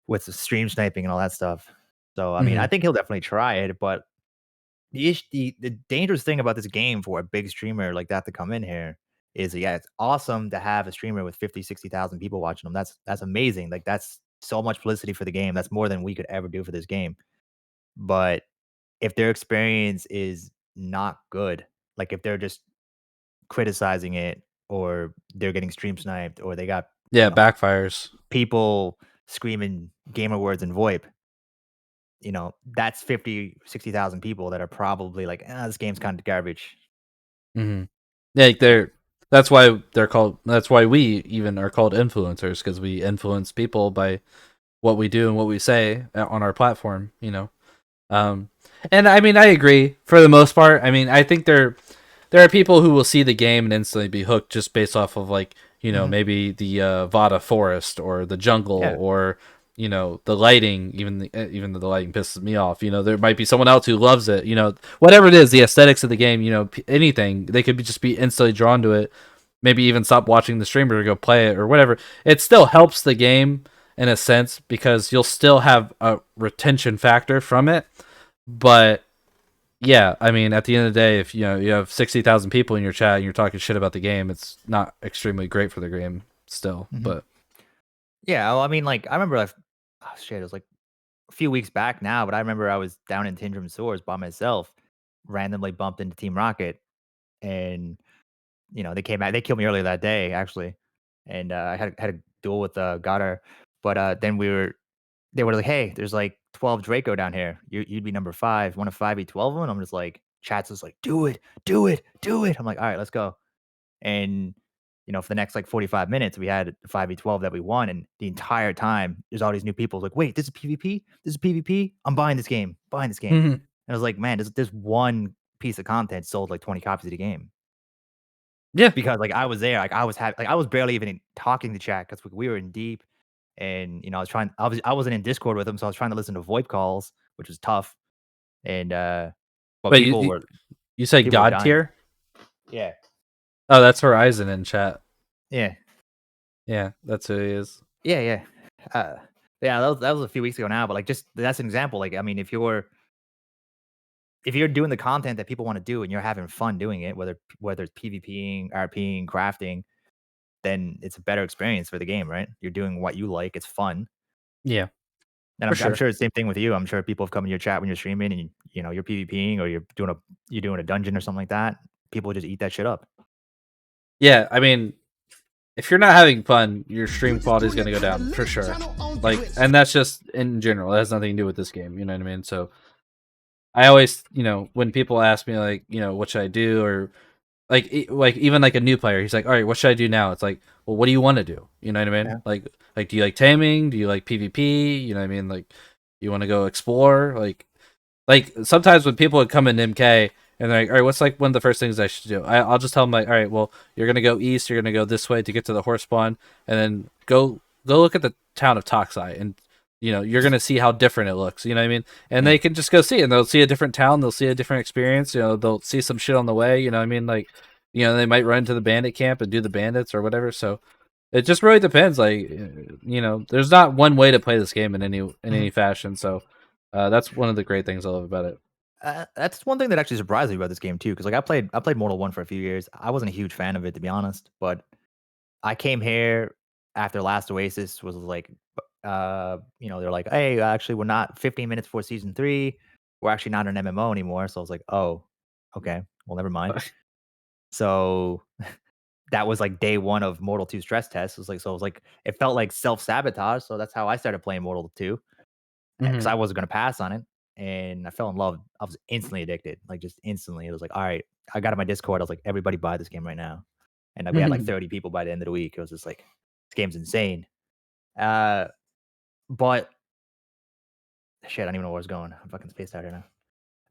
S2: with the stream sniping and all that stuff. So I mean, I think he'll definitely try it, but the dangerous thing about this game for a big streamer like that to come in here is, yeah, it's awesome to have a streamer with 50, 60,000 people watching them. That's amazing. Like that's so much publicity for the game. That's more than we could ever do for this game. But if their experience is not good, like if they're just criticizing it, or they're getting stream sniped, or they got
S1: Backfires.
S2: people screaming gamer words in VoIP, that's 50, 60,000 people that are probably like, this game's kind of garbage.
S1: Mm-hmm. Yeah, like that's why they're called. That's why we even are called influencers, because we influence people by what we do and what we say on our platform. And I mean, I agree for the most part. I mean, I think there are people who will see the game and instantly be hooked just based off of like maybe the Vada forest or the jungle or the lighting. Even though the lighting pisses me off, there might be someone else who loves it. Whatever it is, the aesthetics of the game. Anything, they could just be instantly drawn to it. Maybe even stop watching the streamer to go play it or whatever. It still helps the game in a sense because you'll still have a retention factor from it. But yeah, I mean, at the end of the day, if you have 60,000 people in your chat and you're talking shit about the game, it's not extremely great for the game still. But
S2: yeah, well, I mean, like I remember, it was like a few weeks back now, but I remember I was down in Tindrum Sores by myself, randomly bumped into Team Rocket, and they came back. They killed me earlier that day, actually, and I had a duel with Goddard, but then they were like, "Hey, there's like 12 Draco down here. You'd be number 5. Want to 5v12 them?" And I'm just like, chat's just like, "Do it, do it, do it." I'm like, "All right, let's go." And for the next like 45 minutes, we had 5v12 that we won, and the entire time there's all these new people like, "Wait, this is PvP? This is PvP? I'm buying this game. Buying this game." And I was like, "Man, this one piece of content sold like 20 copies of the game."
S1: yeah,
S2: Because like I was there, like I was barely even talking to chat because we were in deep, and I wasn't in Discord with them, so I was trying to listen to VoIP calls, which was tough. And but
S1: wait, you said
S2: people were
S1: God
S2: dying.
S1: tier?
S2: Yeah.
S1: Oh, that's Horizon in chat.
S2: Yeah.
S1: Yeah, that's who he is.
S2: Yeah, yeah. Yeah, that was a few weeks ago now, but like just that's an example. Like, I mean, if you're doing the content that people want to do and you're having fun doing it, whether it's PvPing, RPing, crafting, then it's a better experience for the game, right? You're doing what you like, it's fun.
S1: Yeah.
S2: And I'm sure it's the same thing with you. I'm sure people have come in your chat when you're streaming and you're PvPing or you're doing a dungeon or something like that. People just eat that shit up.
S1: Yeah, I mean, if you're not having fun, your stream quality is going to go down for sure. Like, and that's just in general. It has nothing to do with this game. You know what I mean? So I always, when people ask me like, what should I do, or like even like a new player, he's like, all right, what should I do now? It's like, well, what do you want to do? You know what I mean?
S2: Yeah.
S1: Like, do you like taming? Do you like PvP? You know what I mean? Like, you want to go explore? Like sometimes when people would come in MK and they're like, all right, what's like one of the first things I should do? I'll just tell them like, all right, well, you're gonna go east, you're gonna go this way to get to the horse spawn, and then go look at the town of Toxai, and you're gonna see how different it looks. You know what I mean? And they can just go see it, and they'll see a different town, they'll see a different experience. They'll see some shit on the way. You know what I mean? Like you know, they might run to the bandit camp and do the bandits or whatever. So it just really depends. Like, you know, there's not one way to play this game in any fashion. So that's one of the great things I love about it.
S2: That's one thing that actually surprised me about this game too, because like I played Mortal 1 for a few years. I wasn't a huge fan of it, to be honest, but I came here after Last Oasis was like, they're like, "Hey, actually, we're not 15 minutes before season 3. We're actually not an MMO anymore." So I was like, "Oh, okay. Well, never mind." So that was like day 1 of Mortal 2 stress test. It was like it felt like self-sabotage. So that's how I started playing Mortal 2, because
S1: Hmm.
S2: I wasn't gonna pass on it, and I fell in love. I was instantly addicted, like, just instantly. It was like, "Alright." I got on my Discord, I was like, "Everybody buy this game right now." And, like, we had, like, 30 people by the end of the week. It was just like, "This game's insane." Uh, but shit, I don't even know where I was going. I'm fucking spaced out here now.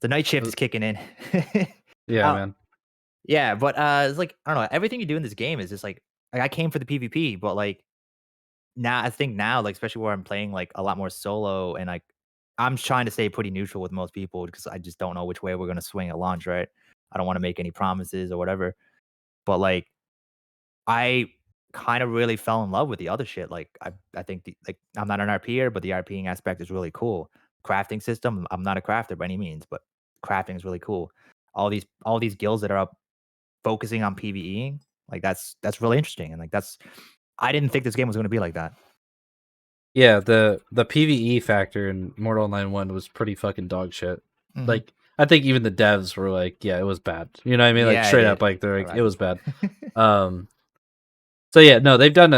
S2: The night shift is kicking in.
S1: Yeah,
S2: Uh,
S1: man.
S2: yeah, but, it's like, I don't know, everything you do in this game is just like, I came for the PvP, but, like, now I think now, like, especially where I'm playing, like, a lot more solo and, like, I'm trying to stay pretty neutral with most people because I just don't know which way we're gonna swing at launch, right? I don't wanna make any promises or whatever, but, like, I kind of really fell in love with the other shit. Like, I think I'm not an RPer, but the RPing aspect is really cool. Crafting system, I'm not a crafter by any means, but crafting is really cool. All these guilds that are up focusing on PvEing, like that's really interesting. And like that's I didn't think this game was gonna be like that.
S1: Yeah, the PVE factor in Mortal Online 1 was pretty fucking dog shit.
S2: Mhm.
S1: Like, I think even the devs were like, yeah, it was bad. You know what I mean? Like,
S2: Yeah, I
S1: straight up,
S2: did.
S1: like, they're
S2: I
S1: like, it was
S2: imagine.
S1: bad. Um, so yeah, no, they've done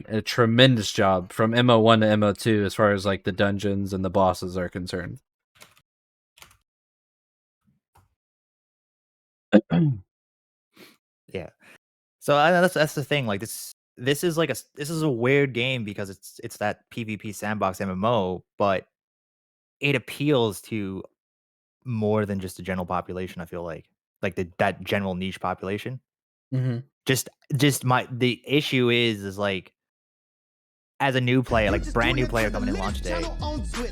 S1: a tremendous job from MO1 to MO2 as far as like the dungeons and the bosses are concerned.
S2: Yeah. So that's the thing. Like this is like this is a weird game because it's that PvP sandbox MMO, but it appeals to more than just the general population, I feel like that general niche population.
S1: Mm-hmm.
S2: The issue is like, as a new player,
S3: You
S2: like
S3: just
S2: brand
S3: tuned
S2: new
S3: into
S2: player
S3: the
S2: coming in launch
S3: latest
S2: day,
S3: channel on Twitch.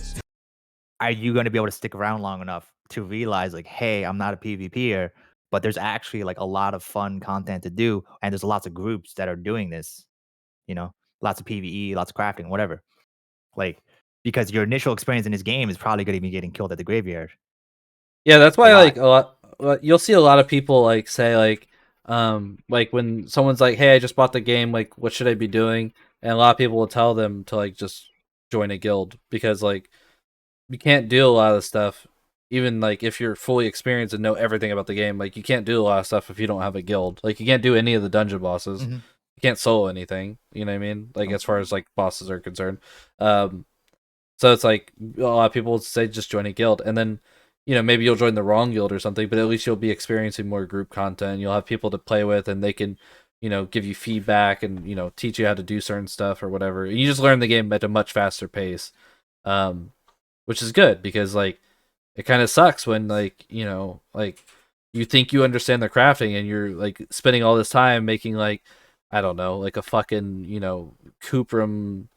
S2: are you gonna be able to stick around long enough to realize like, "Hey, I'm not a PvPer, but there's actually like a lot of fun content to do, and there's lots of groups that are doing this, you know, lots of PvE, lots of crafting, whatever." Like, because your initial experience in this game is probably gonna be getting killed at the graveyard
S1: Yeah, that's
S2: a
S1: why
S2: lot.
S1: like a lot you'll see a lot of people like say like when someone's like, "Hey, I just bought the game, like what should I be doing?" And a lot of people will tell them to like just join a guild because like you can't do a lot of the stuff even like if you're fully experienced and know everything about the game, like you can't do a lot of stuff if you don't have a guild. Like you can't do any of the dungeon bosses.
S2: Mhm.
S1: You can't solo anything, you know what I mean? Like
S2: Nope.
S1: as far as like bosses are concerned. Um so it's like a lot of people would say just join a guild, and then you know maybe you'll join the wrong guild or something, but at least you'll be experiencing more group content. You'll have people to play with, and they can you know give you feedback and you know teach you how to do certain stuff or whatever. You just learn the game at a much faster pace, um, which is good because like it kind of sucks when like you know like you think you understand the crafting and you're like spending all this time making like I don't know like a fucking you know Cuprum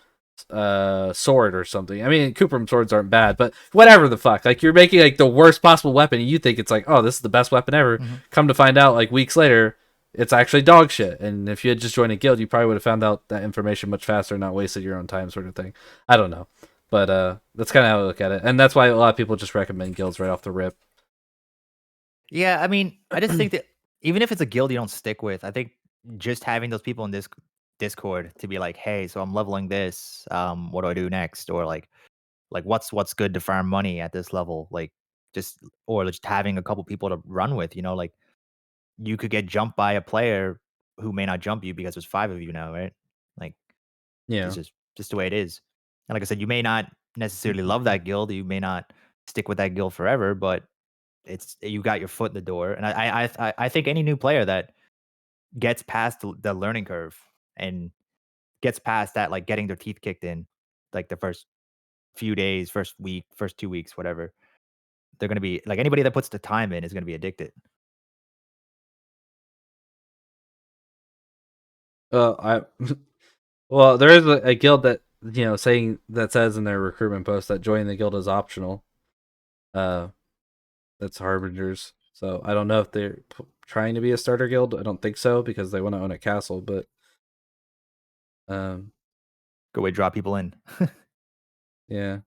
S1: sword or something. I mean, Cuprum swords aren't bad, but whatever the fuck. Like you're making like the worst possible weapon and you think it's like, "Oh, this is the best weapon ever."
S2: Mhm.
S1: Come to find out like weeks later, it's actually dog shit. And if you had just joined a guild, you probably would have found out that information much faster and not wasted your own time sort of thing. I don't know. But that's kind of how I look at it. And that's why a lot of people just recommend guilds right off the rip.
S2: Yeah, I mean, I just think that even if it's a guild you don't stick with, I think just having those people in this Discord to be like, "Hey, so I'm leveling this. What do I do next?" Or like what's good to farm money at this level? Like just or just having a couple people to run with, like you could get jumped by a player who may not jump you because there's 5 of you now, right? Like it's
S1: Yeah.
S2: just the way it is. And like I said, you may not necessarily love that guild, you may not stick with that guild forever, but it's you got your foot in the door. And I think any new player that gets past the learning curve and gets past that, like getting their teeth kicked in, like the first few days, first week, first 2 weeks, whatever, they're gonna be like anybody that puts the time in is gonna be addicted.
S1: I well, there is a guild that you know saying that says in their recruitment post that joining the guild is optional. Uh, that's Harbingers. So I don't know if they're trying to be a starter guild. I don't think so because they want to own a castle, but
S2: Good way to draw people in.
S1: yeah.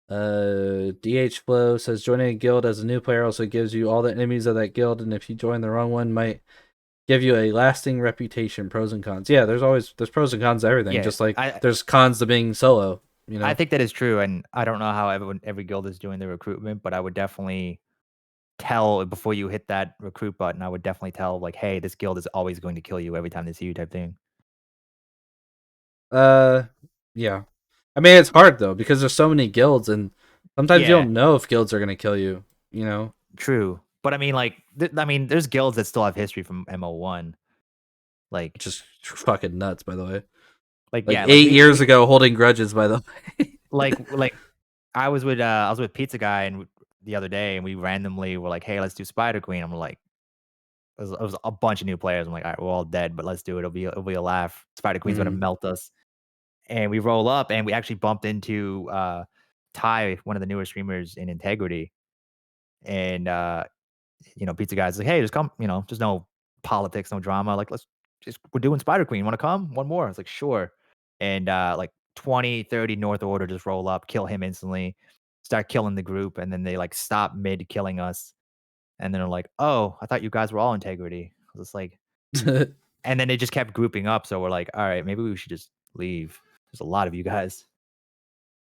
S1: DH Flow says joining a guild as a new player also gives you all the enemies of that guild, and if you join the wrong one, might give you a lasting reputation. Pros and cons. Yeah, there's pros and cons to everything.
S2: Yeah,
S1: just like there's cons to being solo. You know,
S2: I think that is true, and I don't know how every guild is doing their recruitment, but I would definitely tell before you hit that recruit button. I would definitely tell like, hey, this guild is always going to kill you every time they see you, type thing.
S1: Yeah. I mean, it's hard though because there's so many guilds, and sometimes you
S2: Yeah.
S1: don't know if guilds are gonna kill you. You know,
S2: True, but I mean, like, there's guilds that still have history from MO1. Like,
S1: just fucking nuts. By the way,
S2: like
S1: like
S2: yeah, like
S1: 8 years ago, holding grudges. By the way,
S2: like I was with Pizza Guy and the other day, and we randomly were like, hey, let's do Spider Queen. I'm like, it was a bunch of new players. I'm like, all right, we're all dead, but let's do it. It'll be a laugh. Spider Queen's gonna melt us. And we roll up, and we actually bumped into Ty, one of the newer streamers in Integrity, and Pizza Guy's like, hey, just come. There's no politics, no drama. Like, we're doing Spider Queen. Want to come? One more. I was like, sure. And like 20, 30 North Order just roll up, kill him instantly, start killing the group, and then they like stop mid killing us. And then they're like, oh, I thought you guys were all Integrity. I was just like, and then they just kept grouping up. So we're like, all right, maybe we should just leave. There's a lot of you guys.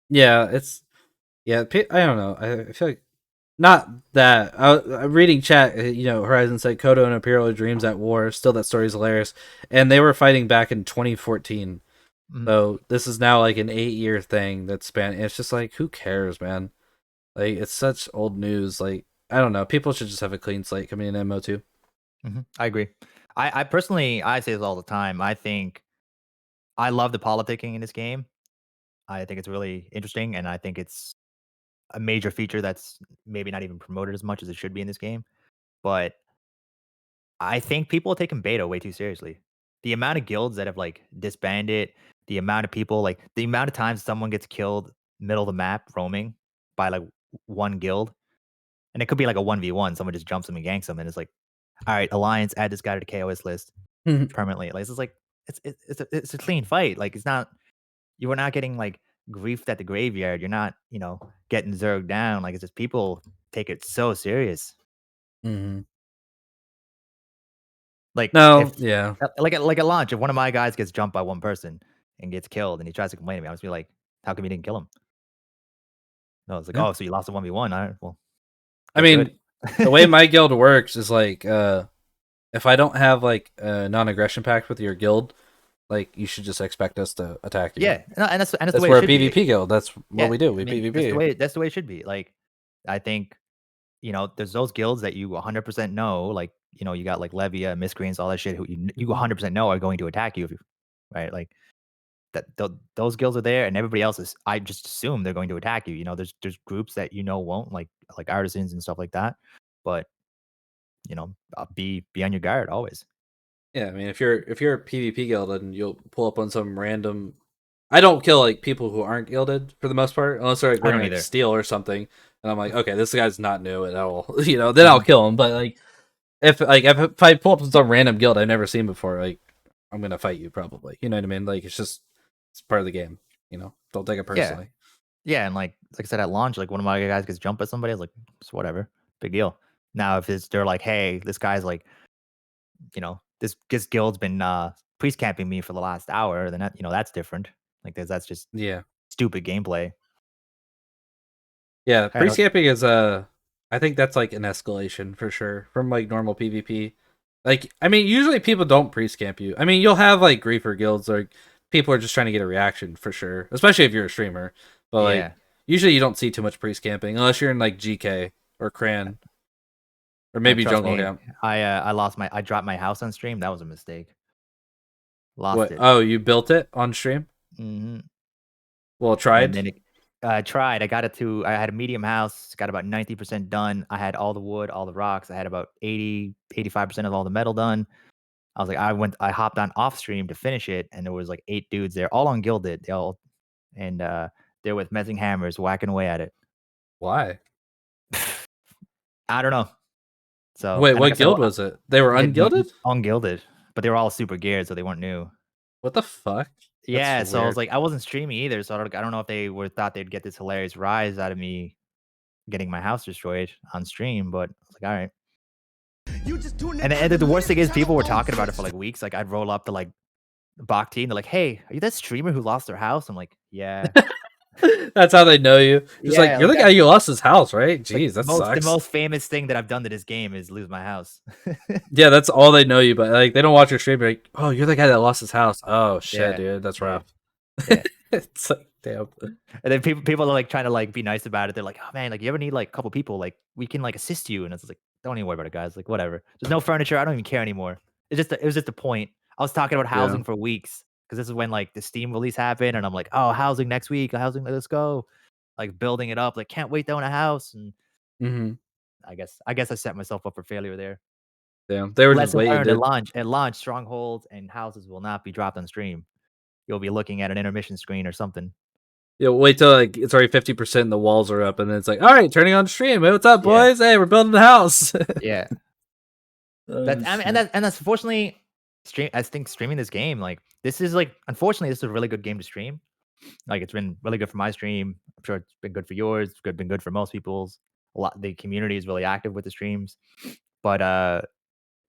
S1: yeah, I don't know. I feel like not that. I'm reading chat. Horizon said Kodo and Imperial Dreams at war. Still, that story's hilarious, and they were fighting back in 2014. So this is now like an 8-year thing that's span. It's just like, who cares, man? Like, it's such old news. Like, I don't know. People should just have a clean slate coming in MO2.
S2: I agree. I personally, I say this all the time. I think I love the politicking in this game. I think it's really interesting, and I think it's a major feature that's maybe not even promoted as much as it should be in this game. But I think people are taking beta way too seriously. The amount of guilds that have like disbanded, the amount of people, like the amount of times someone gets killed middle of the map roaming by like one guild, and it could be like a 1v1. Someone just jumps them and ganks them, and it's like, all right, Alliance, add this guy to the KOS list permanently. Like, it's like it's a clean fight. Like, it's not, you were not getting like griefed at the graveyard. You're not, getting zerged down. Like, it's just people take it so serious.
S1: Mm-hmm.
S2: Like,
S1: No, yeah.
S2: like at launch, if one of my guys gets jumped by one person and gets killed, and he tries to complain to me, I was be like, how come you didn't kill him? No, it's like,
S1: Yeah.
S2: oh, so you lost a 1v1. All right, well,
S1: I
S2: get to
S1: mean,
S2: it.
S1: the way my guild works is like, if I don't have like a non-aggression pact with your guild, like you should just expect us to attack you.
S2: Yeah, no, and that's
S1: That's
S2: the way
S1: we're
S2: it
S1: a
S2: should be.
S1: PvP guild. That's what we do. We
S2: I mean,
S1: PvP.
S2: that's the way it should be. Like, I think, there's those guilds that you 100% know, like, you got like Levia, Miscreants, all that shit, who you 100% know are going to attack you, right? Like, that those guilds are there, and everybody else is. I just assume they're going to attack you. There's groups that won't, like artisans and stuff like that. But be on your guard always.
S1: Yeah, I mean, if you're a PvP guild and you'll pull up on some random, I don't kill like people who aren't gilded for the most part, unless they're like
S2: I don't
S1: wearing like
S2: either.
S1: steel or something, and I'm like, okay, this guy's not new at all. Then I'll kill him. But like, if I pull up on some random guild I've never seen before, like I'm gonna fight you probably. You know what I mean? Like it's part of the game. Don't take it personally.
S2: Yeah, and like I said at launch, like one of my guys gets jumped by somebody, I was like, it's whatever, big deal. Now if they're like, hey, this guy's like, this guild's been priest camping me for the last hour, then that's different. Like, that's just
S1: Yeah.
S2: stupid gameplay.
S1: Yeah,
S2: I don't-
S1: pre-scamping is I think that's like an escalation for sure from like normal PvP. Like, I mean, usually people don't pre-scamp you. I mean, you'll have like griefer guilds, like people are just trying to get a reaction for sure, especially if you're a streamer. But
S2: Yeah.
S1: like, usually you don't see too much pre-scamping unless you're in like GK or Cran or maybe
S2: Trust
S1: Jungle
S2: me,
S1: Camp.
S2: I dropped my house on stream. That was a mistake. Lost
S1: What?
S2: it.
S1: Oh, you built it on stream?
S2: hmm
S1: Well,
S2: And
S1: tried.
S2: then I tried. I had a medium house, got about 90% done. I had all the wood, all the rocks. I had about 85% of all the metal done. I was like, I hopped on off stream to finish it, and there was like 8 dudes there, all ungilded. They all, and they're with messing hammers, whacking away at it.
S1: Why?
S2: I don't know. So
S1: Wait,
S2: and
S1: what
S2: like I said,
S1: guild was it? They were ungilded?
S2: ungilded, but they were all super geared, so they weren't new.
S1: What the fuck? That's
S2: Yeah, so I was
S1: weird.
S2: like, I wasn't streaming either, so I don't know if they thought they'd get this hilarious rise out of me getting my house destroyed on stream, but I was like, all right.
S3: You just tuned
S2: And,
S3: into
S2: the worst thing is, people were
S3: channel
S2: talking about it for
S3: switched.
S2: like weeks. Like, I'd roll up to like Bach team, they're like, "Hey, are you that streamer who lost their house?" I'm like, "Yeah,
S1: That's how they know you. Just like
S2: yeah."
S1: you're
S2: Like
S1: the guy you lost his house, right?
S2: like
S1: Jeez, that
S2: the
S1: sucks.
S2: most famous thing that I've done to this game is lose my house.
S1: Yeah, that's all they know you, but like they don't watch your stream. They're like, oh, you're the guy that lost his house. Oh shit,
S2: Yeah,
S1: dude, that's
S2: yeah,
S1: rough.
S2: yeah.
S1: It's like, damn.
S2: And then people are like trying to like be nice about it. They're like, "Oh man, like you ever need like a couple people, like we can like assist you." And it's like, "Don't even worry about it, guys. Like whatever. There's no furniture. I don't even care anymore." It was just a point. I was talking about
S1: Yeah.
S2: housing for weeks because this is when like the Steam release happened, and I'm like, "Oh, housing next week. Housing, let's go." Like building it up. Like can't wait to own a house. And
S1: Mm-hmm.
S2: I guess I set myself up for failure there.
S1: Damn. They were just
S2: Lesson
S1: waiting,
S2: learned at
S1: dude.
S2: launch. At launch, strongholds and houses will not be dropped on stream. You'll be looking at an intermission screen or something.
S1: Yeah, wait till like it's already 50% and the walls are up, and then it's like, all right, turning on stream. Hey, what's up,
S2: Yeah,
S1: boys? Hey, we're building the house.
S2: yeah.
S1: Oh,
S2: That's I mean, and
S1: shit.
S2: that's unfortunately I think streaming this game, like this is like unfortunately this is a really good game to stream. Like it's been really good for my stream. I'm sure it's been good for yours. It's been good for most people's. A lot the community is really active with the streams. But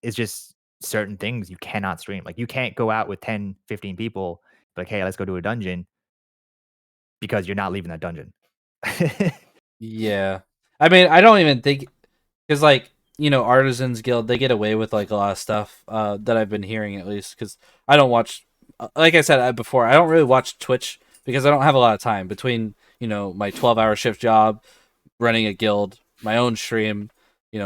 S2: it's just certain things you cannot stream. Like you can't go out with 10, 15 people, like, hey, let's go to a dungeon because you're not leaving that dungeon.
S1: Yeah. I mean, I don't even think because like Artisans Guild, they get away with like a lot of stuff that I've been hearing at least because I don't watch. Like I said before, I don't really watch Twitch because I don't have a lot of time between my 12-hour shift job, running a guild, my own stream,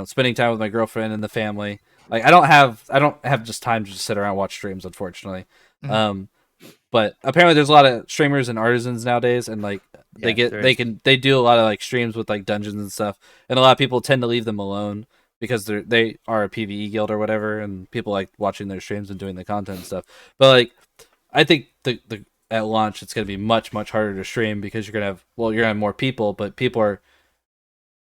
S1: spending time with my girlfriend and the family. Like I don't have just time to just sit around and watch streams, unfortunately.
S2: Mhm.
S1: Um, but apparently there's a lot of streamers and artisans nowadays, and like they
S2: Yeah,
S1: get
S2: there
S1: they
S2: is.
S1: can they do a lot of like streams with like dungeons and stuff, and a lot of people tend to leave them alone because they are a PvE guild or whatever, and people like watching their streams and doing the content and stuff. But like I think the at launch it's gonna be much harder to stream because you're gonna have more people, but people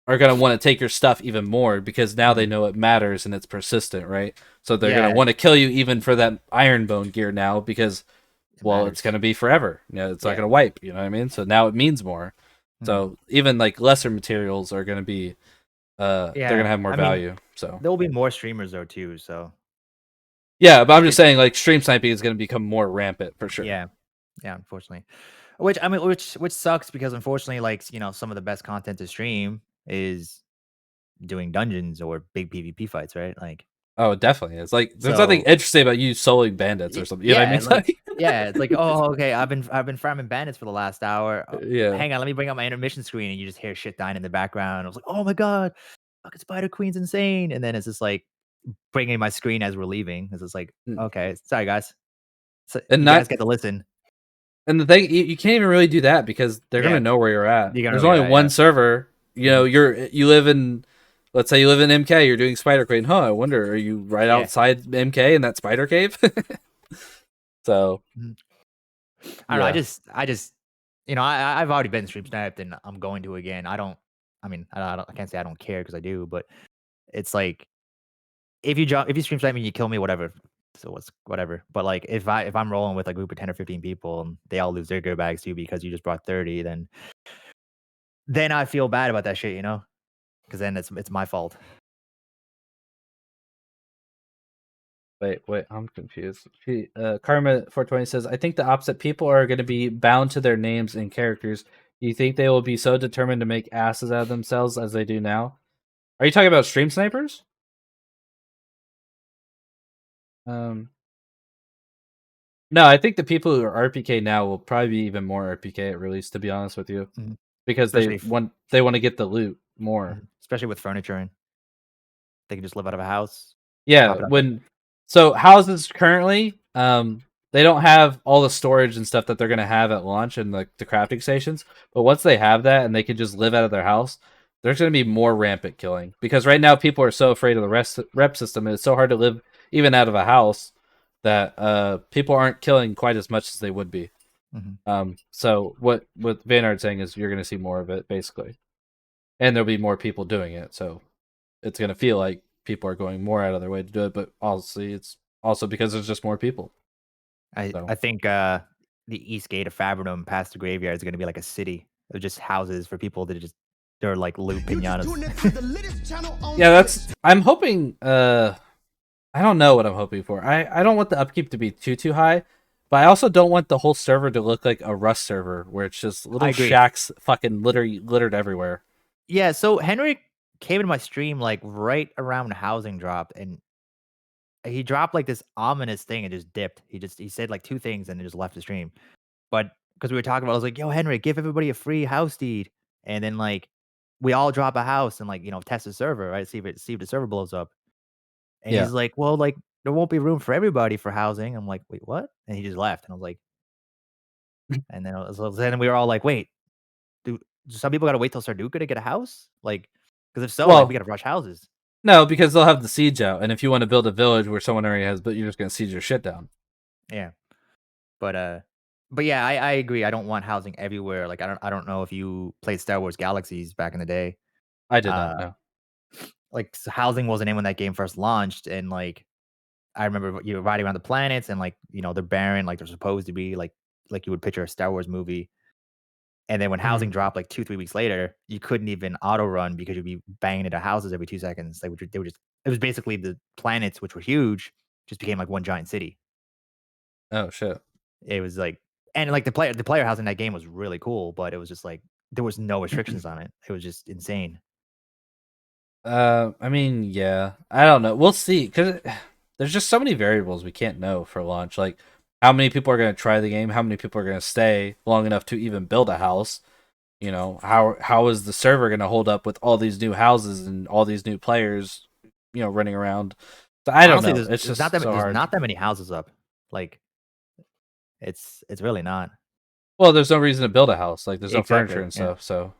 S1: are going to want to take your stuff even more because now they
S2: Mhm.
S1: know it matters and it's persistent, right? So they're going
S2: Yeah,
S1: to want to kill you even for that iron bone gear now because,
S2: it
S1: well, it's going
S2: matters.
S1: to be forever. It's not
S2: Yeah.
S1: going to wipe. You know what I mean? So now it means more.
S2: Mhm.
S1: So even like lesser materials are going to be, they're going
S2: Yeah.
S1: to have more
S2: I mean,
S1: value. So
S2: there will be more streamers though too. So
S1: yeah, but I'm just
S2: it,
S1: saying like stream sniping is going to become more rampant for sure.
S2: yeah, yeah. Unfortunately, which I mean, which sucks because unfortunately, like some of the best content to stream is doing dungeons or big PvP fights, right? Like
S1: Oh, definitely. It's like there's nothing
S2: so.
S1: interesting about you soloing bandits or something. You know what I
S2: Yeah,
S1: mean?
S2: like yeah, it's like, oh, okay. I've been farming bandits for the last hour.
S1: Yeah.
S2: Hang on, let me bring up my intermission screen, and you just hear shit dying in the background. I was like, oh my god, fucking Spider Queen's insane. And then it's just like bringing my screen as we're leaving. It's just like, okay, sorry guys, so
S1: And
S2: you guys
S1: not
S2: get to listen.
S1: And the thing, you can't even really do that because they're gonna
S2: Yeah,
S1: know where you're at.
S2: you're gonna
S1: There's
S2: know where
S1: only
S2: you're at.
S1: one
S2: Yeah.
S1: server.
S2: Mhm.
S1: You live in, let's say you live in MK. You're doing Spider Crane. Huh? I wonder, are you right
S2: Yeah.
S1: outside MK in that spider cave? So
S2: Mhm. I don't know.
S1: yeah,
S2: I just, I've already been stream sniped, and I'm going to again. I don't. I mean, I can't say I don't care because I do, but it's like if you stream snipe me and you kill me, whatever. So what's whatever. But like if I'm rolling with a group of 10 or 15 people and they all lose their gear bags too because you just brought 30, then I feel bad about that shit, because then it's my fault.
S1: wait, I'm confused. Karma 420 says, I think the opposite. People are going to be bound to their names and characters. Do you think they will be so determined to make asses out of themselves as they do now? Are you talking about stream snipers? Um, No, I think the people who are RPK now will probably be even more RPK at release. To be honest with you,
S2: Mhm.
S1: because
S2: Especially if,
S1: they want to get the loot more.
S2: especially with furniture and they can just live out of a house,
S1: Yeah,
S2: pop it up.
S1: so houses currently, they don't have all the storage and stuff that they're gonna have at launch and the crafting stations. But once they have that and they can just live out of their house, there's gonna be more rampant killing because right now people are so afraid of the rep system and it's so hard to live even out of a house that people aren't killing quite as much as they would be.
S2: Mhm.
S1: So what Vanard's saying is you're gonna see more of it basically, and there'll be more people doing it. So it's gonna feel like people are going more out of their way to do it, but obviously it's also because there's just more people.
S2: I think the east gate of Fabrinum past the graveyard is going to be like a city of just houses for people to just they're like loot pinatas.
S1: Yeah, that's. I'm hoping. I don't know what I'm hoping for. I don't want the upkeep to be too high, but I also don't want the whole server to look like a Rust server where it's just little shacks fucking littered everywhere.
S2: Yeah, so Henrik came into my stream like right around housing drop, and he dropped like this ominous thing and just dipped. He said like two things and then just left the stream. But because we were talking about, I was like, "Yo, Henrik, give everybody a free house deed," and then like we all drop a house and like test the server, right? See if the server blows up. And
S1: Yeah.
S2: he's like, "Well, like there won't be room for everybody for housing." I'm like, "Wait, what?" And he just left, and I was like, and then we were all like, "Wait, do some people got to wait till Sarduka to get a house? Like, because if so, like we got to rush houses."
S1: No, because they'll have the siege out, and if you want to build a village where someone already has, but you're just gonna siege your shit down.
S2: Yeah, but yeah, I agree. I don't want housing everywhere. Like, I don't know if you played Star Wars Galaxies back in the day.
S1: I did not know.
S2: Like, housing wasn't in when that game first launched, and like I remember you riding around the planets, and like they're barren, like they're supposed to be, like you would picture a Star Wars movie. And then when housing dropped like 2-3 weeks later, you couldn't even auto run because you'd be banging into houses every 2 seconds. They were just it was basically the planets, which were huge, just became like one giant city.
S1: Oh shit.
S2: It was like, and like the player house in that game was really cool, but it was just like there was no restrictions on it. It was just insane.
S1: I mean, yeah, I don't know. We'll see, because there's just so many variables we can't know for launch. Like, how many people are going to try the game? How many people are going to stay long enough to even build a house? How is the server going to hold up with all these new houses and all these new players, running around? So I don't know. It's just
S2: not that
S1: so
S2: there's
S1: hard.
S2: not that many houses up. Like, it's really not.
S1: Well, there's no reason to build a house. Like, there's no
S2: Exactly,
S1: furniture and
S2: yeah.
S1: stuff. So,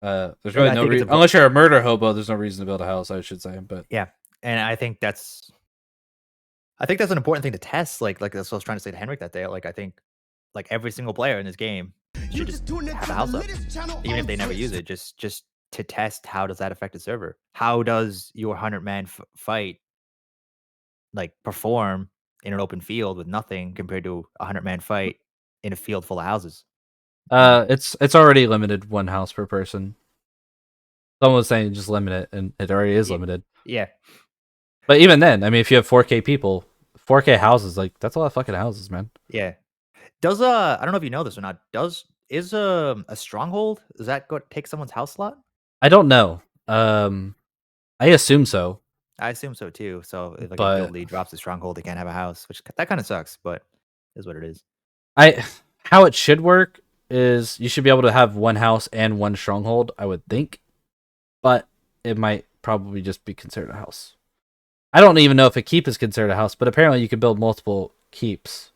S1: there's really
S2: I
S1: no
S2: think it's
S1: reason, unless you're a murder hobo. There's no reason to build a house, I should say. But
S2: yeah, and I think that's an important thing to test. Like that's what I was trying to say to Henrik that day. Like, I think like every single player in this game should just have a house up, even if they never use it. Just to test, how does that affect the server? How does your 100-man fight like perform in an open field with nothing compared to a 100-man fight in a field full of houses?
S1: it's already limited one house per person. Someone was saying just limit it, and it already is limited.
S2: Yeah.
S1: But even then, I mean, if you have 4K people, 4K houses, like that's a lot of fucking houses, man.
S2: Yeah. Does I don't know if you know this or not. Is a stronghold, does that go take someone's house slot?
S1: I don't know. I assume so.
S2: I assume so too. So if like a
S1: But
S2: guild lead drops a stronghold, they can't have a house, which that kind of sucks, but is what it is.
S1: How it should work is you should be able to have one house and one stronghold, I would think. But it might probably just be considered a house. I don't even know if a keep is considered a house, but apparently you can build multiple keeps.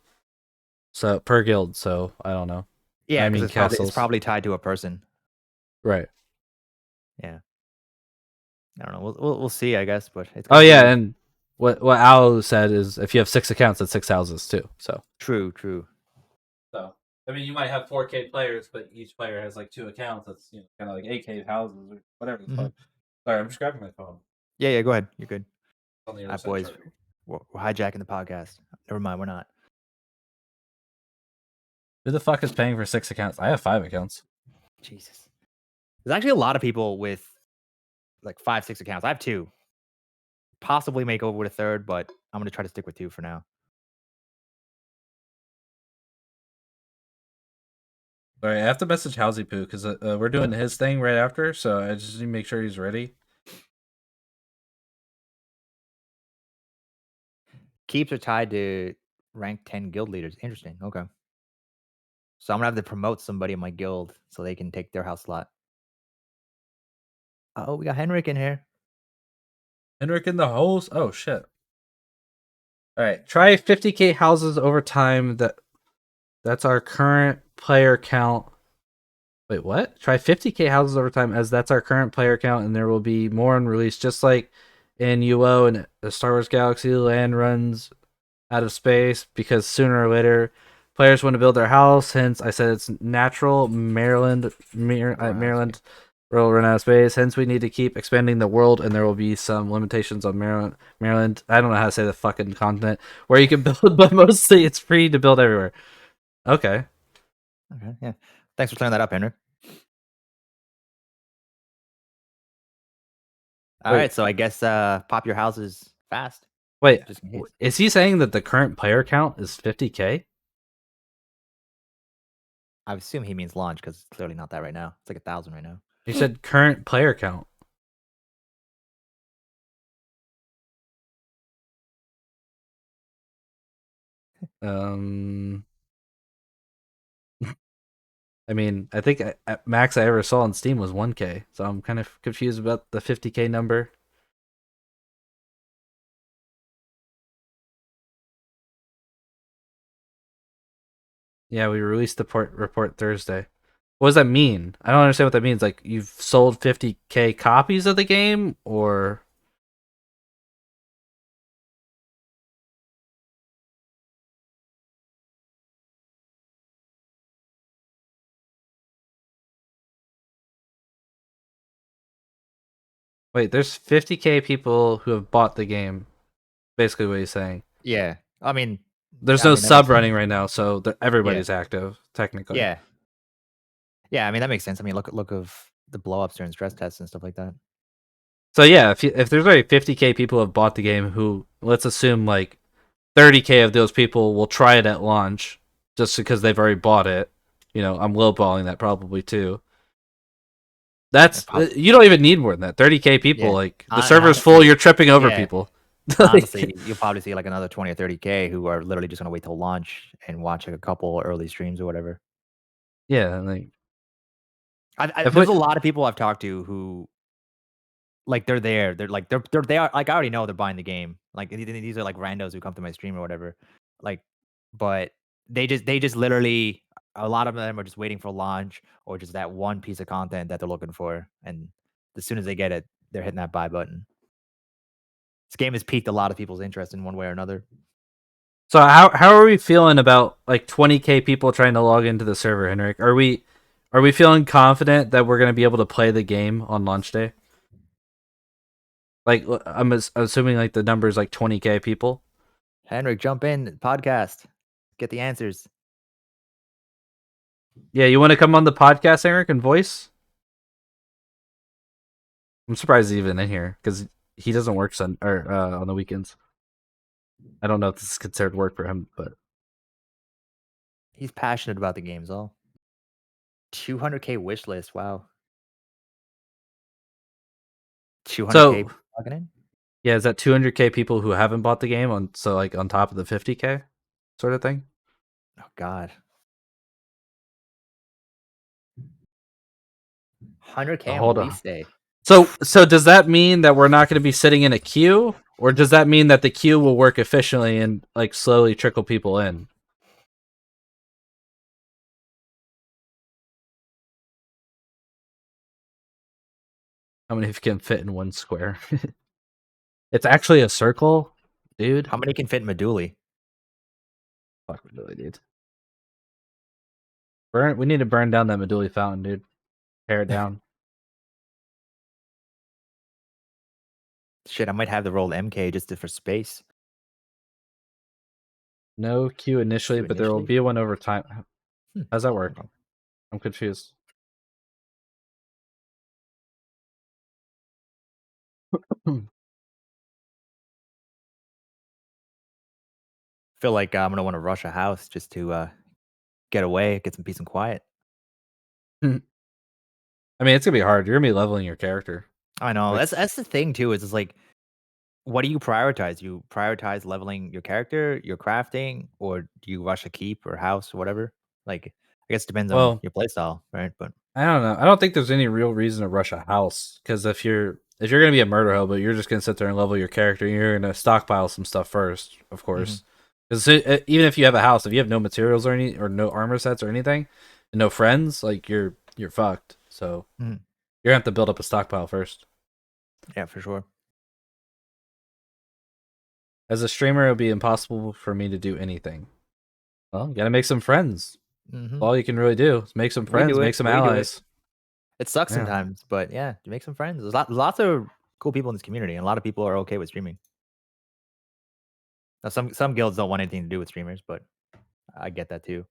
S1: So per guild, so I don't know.
S2: Yeah,
S1: I mean
S2: it's probably tied to a person.
S1: Right.
S2: Yeah. I don't know. We'll see, I guess, but it's
S1: and what Al said is if you have 6 accounts, that's 6 houses too. So
S2: true.
S1: So I mean, you might have 4K players, but each player has like 2 accounts. That's kind of like 8K houses or whatever. Sorry, I'm just grabbing my phone.
S2: Yeah, go ahead. You're good.
S1: On the other side
S2: boys, we're hijacking the podcast. Never mind, we're not.
S1: Who the fuck is paying for 6 accounts? I have 5 accounts.
S2: Jesus. There's actually a lot of people with like 5, 6 accounts. I have 2. Possibly make over with a third, but I'm going to try to stick with 2 for now.
S1: All right, I have to message Howsy Poo because we're doing his thing right after, so I just need to make sure he's ready.
S2: Keeps are tied to rank 10 guild leaders. Interesting. Okay. So I'm going to have to promote somebody in my guild so they can take their house slot. Oh, we got Henrik in here.
S1: Henrik in the holes? Oh, shit. All right, try 50K houses over time. That's our current player count. Wait, what? Try 50K houses over time, as that's our current player count, and there will be more in release, just like in UO and the Star Wars Galaxy. Land runs out of space because sooner or later players want to build their house. Hence, I said it's natural. Maryland World run out of space. Hence, we need to keep expanding the world, and there will be some limitations on Maryland. Maryland. I don't know how to say the fucking continent where you can build, but mostly it's free to build everywhere. Okay.
S2: Okay, yeah. Thanks for clearing that up, Henry. All
S1: Wait.
S2: right, so I guess pop your houses fast.
S1: Wait,
S2: Just in case.
S1: is he saying that the current player count is 50K?
S2: I assume he means launch because it's clearly not that right now. It's like 1,000 right now.
S1: He said current player count. I mean, I think max I ever saw on Steam was 1K, so I'm kind of confused about the 50K number. Yeah, we released the report Thursday. What does that mean? I don't understand what that means. Like, you've sold 50K copies of the game, or... Wait, there's 50K people who have bought the game. Basically what he's saying.
S2: Yeah, I mean,
S1: There's no sub running right now, so everybody's active, technically.
S2: Yeah. Yeah, I mean, that makes sense. I mean, look of the blow-ups during stress tests and stuff like that.
S1: So yeah, if there's already 50K people who have bought the game, who, let's assume like 30K of those people will try it at launch just because they've already bought it. You know, I'm lowballing that probably too. That's you don't even need more than that. 30K people, like the server's full, you're tripping over people.
S2: Honestly, you'll probably see like another 20 or 30K who are literally just gonna wait till launch and watch like a couple early streams or whatever.
S1: Yeah, like
S2: there's a lot of people I've talked to who like they're there. They're like they are like I already know they're buying the game. Like these are like randos who come to my stream or whatever. Like, but they just literally a lot of them are just waiting for launch or just that one piece of content that they're looking for, and as soon as they get it, they're hitting that buy button. This game has piqued a lot of people's interest in one way or another.
S1: So how are we feeling about like 20K people trying to log into the server, Henrik? Are we feeling confident that we're going to be able to play the game on launch day? Like, I'm assuming like the number is like 20K people.
S2: Henrik, jump in podcast, get the answers.
S1: Yeah, you want to come on the podcast, Henrik, and voice? I'm surprised he's even in here because he doesn't work on the weekends. I don't know if this is considered work for him, but
S2: he's passionate about the games. All 200K wish list. Wow. 200K logging in.
S1: Yeah, is that 200K people who haven't bought the game on top of the 50K sort of thing?
S2: Oh God. 100K on release day.
S1: So does that mean that we're not going to be sitting in a queue, or does that mean that the queue will work efficiently and like slowly trickle people in? How many can fit in one square? It's actually a circle, dude.
S2: How many can fit in Meduli?
S1: Fuck Meduli, dude. We need to burn down that Meduli fountain, dude. Tear it down.
S2: Shit, I might have the roll MK just for space.
S1: No queue initially, but there will be one over time. How's that work? I'm confused.
S2: Feel like I'm gonna want to rush a house just to get away, get some peace and quiet.
S1: I mean, it's gonna be hard. You're gonna be leveling your character.
S2: I know. Like, that's the thing too. Is it's like, what do you prioritize? You prioritize leveling your character, your crafting, or do you rush a keep or house or whatever? Like, I guess it depends on your playstyle, right? But
S1: I don't know. I don't think there's any real reason to rush a house, because if you're gonna be a murder hobo, you're just gonna sit there and level your character. And you're gonna stockpile some stuff first, of course. Because even if you have a house, if you have no materials or no armor sets or anything, and no friends, like you're fucked. So you're gonna have to build up a stockpile first.
S2: Yeah, for sure.
S1: As a streamer, it would be impossible for me to do anything. Well, you gotta make some friends. All you can really do is make some friends, make some allies.
S2: It sucks
S1: Yeah.
S2: sometimes, but yeah, you make some friends. There's lots of cool people in this community, and a lot of people are okay with streaming. Now, some guilds don't want anything to do with streamers, but I get that too.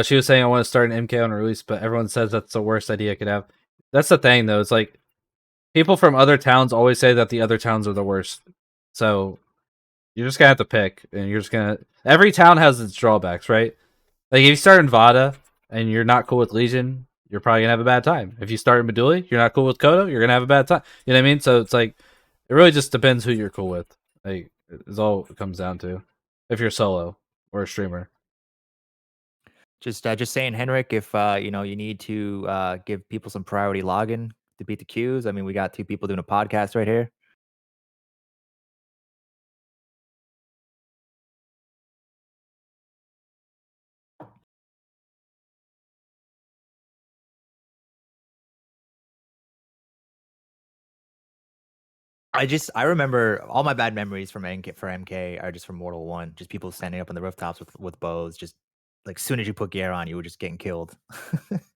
S1: She was saying I want to start an MK on release, but everyone says that's the worst idea I could have. That's the thing, though. It's like people from other towns always say that the other towns are the worst. So you're just gonna have to pick, and you're just gonna. Every town has its drawbacks, right? Like if you start in Vada and you're not cool with Legion, you're probably gonna have a bad time. If you start in Meduli, you're not cool with Kodo, you're gonna have a bad time. You know what I mean? So it's like it really just depends who you're cool with. Like is all it comes down to. If you're solo or a streamer.
S2: Just saying, Henrik, if you need to give people some priority login to beat the queues. I mean, we got 2 people doing a podcast right here. I remember all my bad memories from MK are just from Mortal 1. Just people standing up on the rooftops with bows. Just like as soon as you put gear on, you were just getting killed.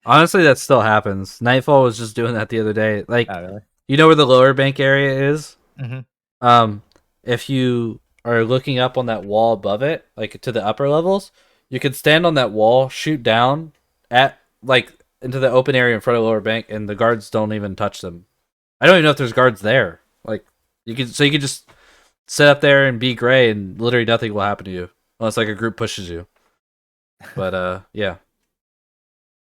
S1: Honestly, that still happens. Nightfall was just doing that the other day. Like,
S2: Oh, really?
S1: you know where the lower bank area is?
S2: Mm-hmm.
S1: If you are looking up on that wall above it, like to the upper levels, you can stand on that wall, shoot down at like into the open area in front of the lower bank, and the guards don't even touch them. I don't even know if there's guards there. Like you can just sit up there and be gray, and literally nothing will happen to you unless like a group pushes you. But yeah.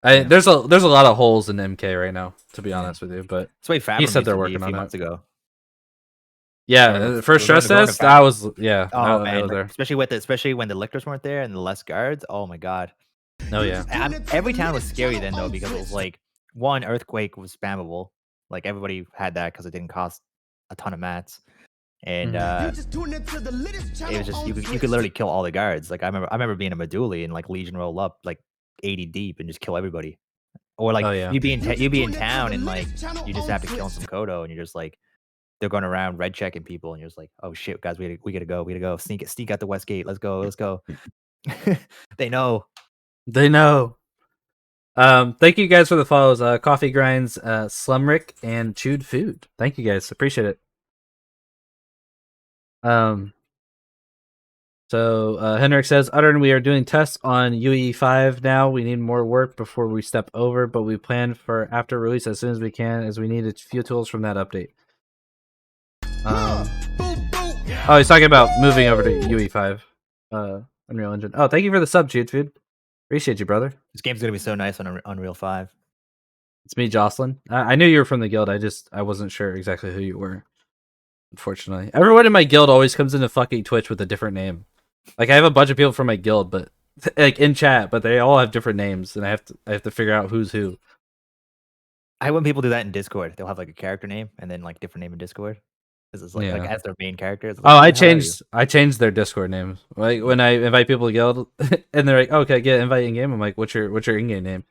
S2: Yeah.
S1: There's a lot of holes in MK right now, to be honest with you. But
S2: That's why Fathom
S1: he said
S2: used
S1: they're
S2: to be
S1: working
S2: a few
S1: on
S2: months
S1: it.
S2: ago.
S1: Yeah, for stress test, that was I
S2: man,
S1: was there.
S2: especially when the lictors weren't there and the less guards. Oh my god.
S1: Oh yeah.
S2: Every town was scary then though, because it was like one, earthquake was spammable. Like everybody had that because it didn't cost a ton of mats. And it was just you could literally kill all the guards. Like I remember being a Meduli and like Legion roll up like 80 deep and just kill everybody. Or like
S1: Oh, yeah.
S2: you'd be in town and like you just have to kill some Kodo and you're just like they're going around red checking people and you're just like, oh shit, guys, we gotta go. Sneak out the west gate. Let's go. They know.
S1: They know. Thank you guys for the follows. Coffee Grinds, Slumrick, and Chewed Food. Thank you guys. Appreciate it. So Henrik says, Uttern, we are doing tests on UE5 now. We need more work before we step over, but we plan for after release as soon as we can, as we need a few tools from that update. Oh, he's talking about moving over to UE5. Unreal Engine. Oh, thank you for the sub, Chewed Food. Appreciate you, brother.
S2: This game's gonna be so nice on Unreal 5.
S1: It's me, Jocelyn. I knew you were from the guild. I wasn't sure exactly who you were. Unfortunately, everyone in my guild always comes into fucking Twitch with a different name. Like I have a bunch of people from my guild, but like in chat, but they all have different names, and I have to figure out who's who.
S2: I hate when people do that in Discord. They'll have like a character name and then like different name in Discord. This is like as their main character. It's like,
S1: oh, I changed their Discord names. Like when I invite people to guild, and they're like, oh, "Okay, get invite in game." I'm like, "What's your in-game name?"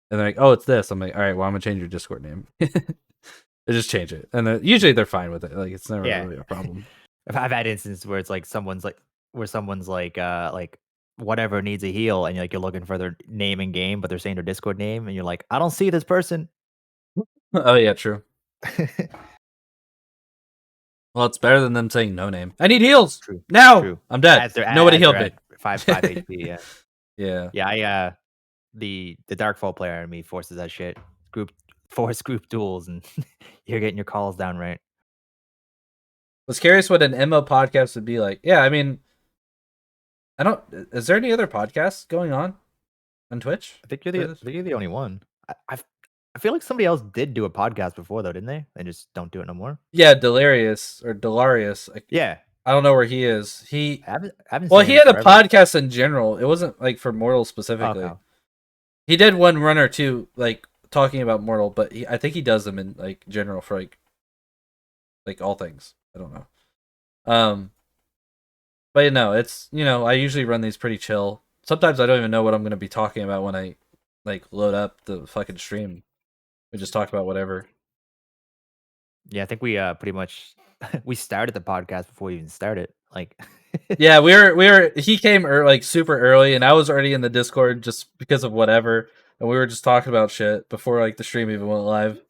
S1: And they're like, "Oh, it's this." I'm like, "All right, well, I'm gonna change your Discord name." They just change it, and usually they're fine with it. Like it's never really a problem.
S2: I've had instances where it's like someone's like whatever needs a heal, and you're looking for their name in game, but they're saying their Discord name, and you're like, I don't see this person.
S1: Oh yeah, true. Well, it's better than them saying no name. I need heals.
S2: True.
S1: Now.
S2: True.
S1: I'm dead. Nobody healed me.
S2: 5 HP. Yeah.
S1: Yeah.
S2: Yeah. The Darkfall player in me forces that shit. Force group duels, and you're getting your calls down right.
S1: Was curious what an MO podcast would be like. Yeah, I mean, is there any other podcasts going on Twitch?
S2: I think you're the only one. I feel like somebody else did do a podcast before though, didn't they? They just don't do it no more.
S1: Yeah, Delarius.
S2: Yeah.
S1: I don't know where he is.
S2: I haven't
S1: well,
S2: seen
S1: he
S2: him
S1: had a
S2: forever.
S1: podcast in general. It wasn't like for Mortal specifically.
S2: Okay.
S1: He did one run or two like talking about Mortal, but I think he does them in like general for like all things. I don't know. But it's I usually run these pretty chill. Sometimes I don't even know what I'm gonna be talking about when I like load up the fucking stream. We just talk about whatever.
S2: Yeah, I think we pretty much we started the podcast before we even started. Like
S1: yeah, we were he came like super early, and I was already in the Discord just because of whatever. and we were just talking about shit before like the stream even went live.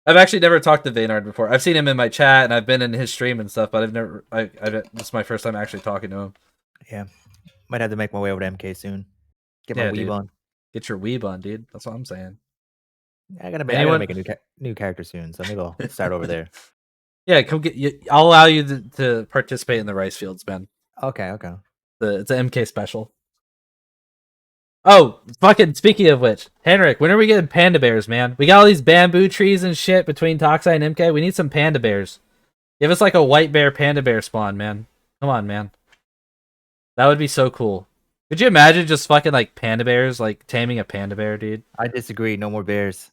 S1: I've actually never talked to Vaynard before. I've seen him in my chat and I've been in his stream and stuff, but I've never. This is my first time actually talking to him.
S2: Yeah, might have to make my way over to MK soon. Get my
S1: Yeah,
S2: weeb
S1: dude.
S2: on.
S1: Get your weeb on, dude. That's what I'm saying.
S2: I gotta make a new character soon, so maybe I'll start over there.
S1: Yeah, come get you. I'll allow you to participate in the rice fields, man.
S2: Okay.
S1: It's an MK special. Oh, fucking speaking of which, Henrik, when are we getting panda bears, man? We got all these bamboo trees and shit between Toxai and MK. We need some panda bears. Give us like a white bear panda bear spawn, man. Come on, man. That would be so cool. Could you imagine just fucking like panda bears, like taming a panda bear, dude?
S2: I disagree. No more bears.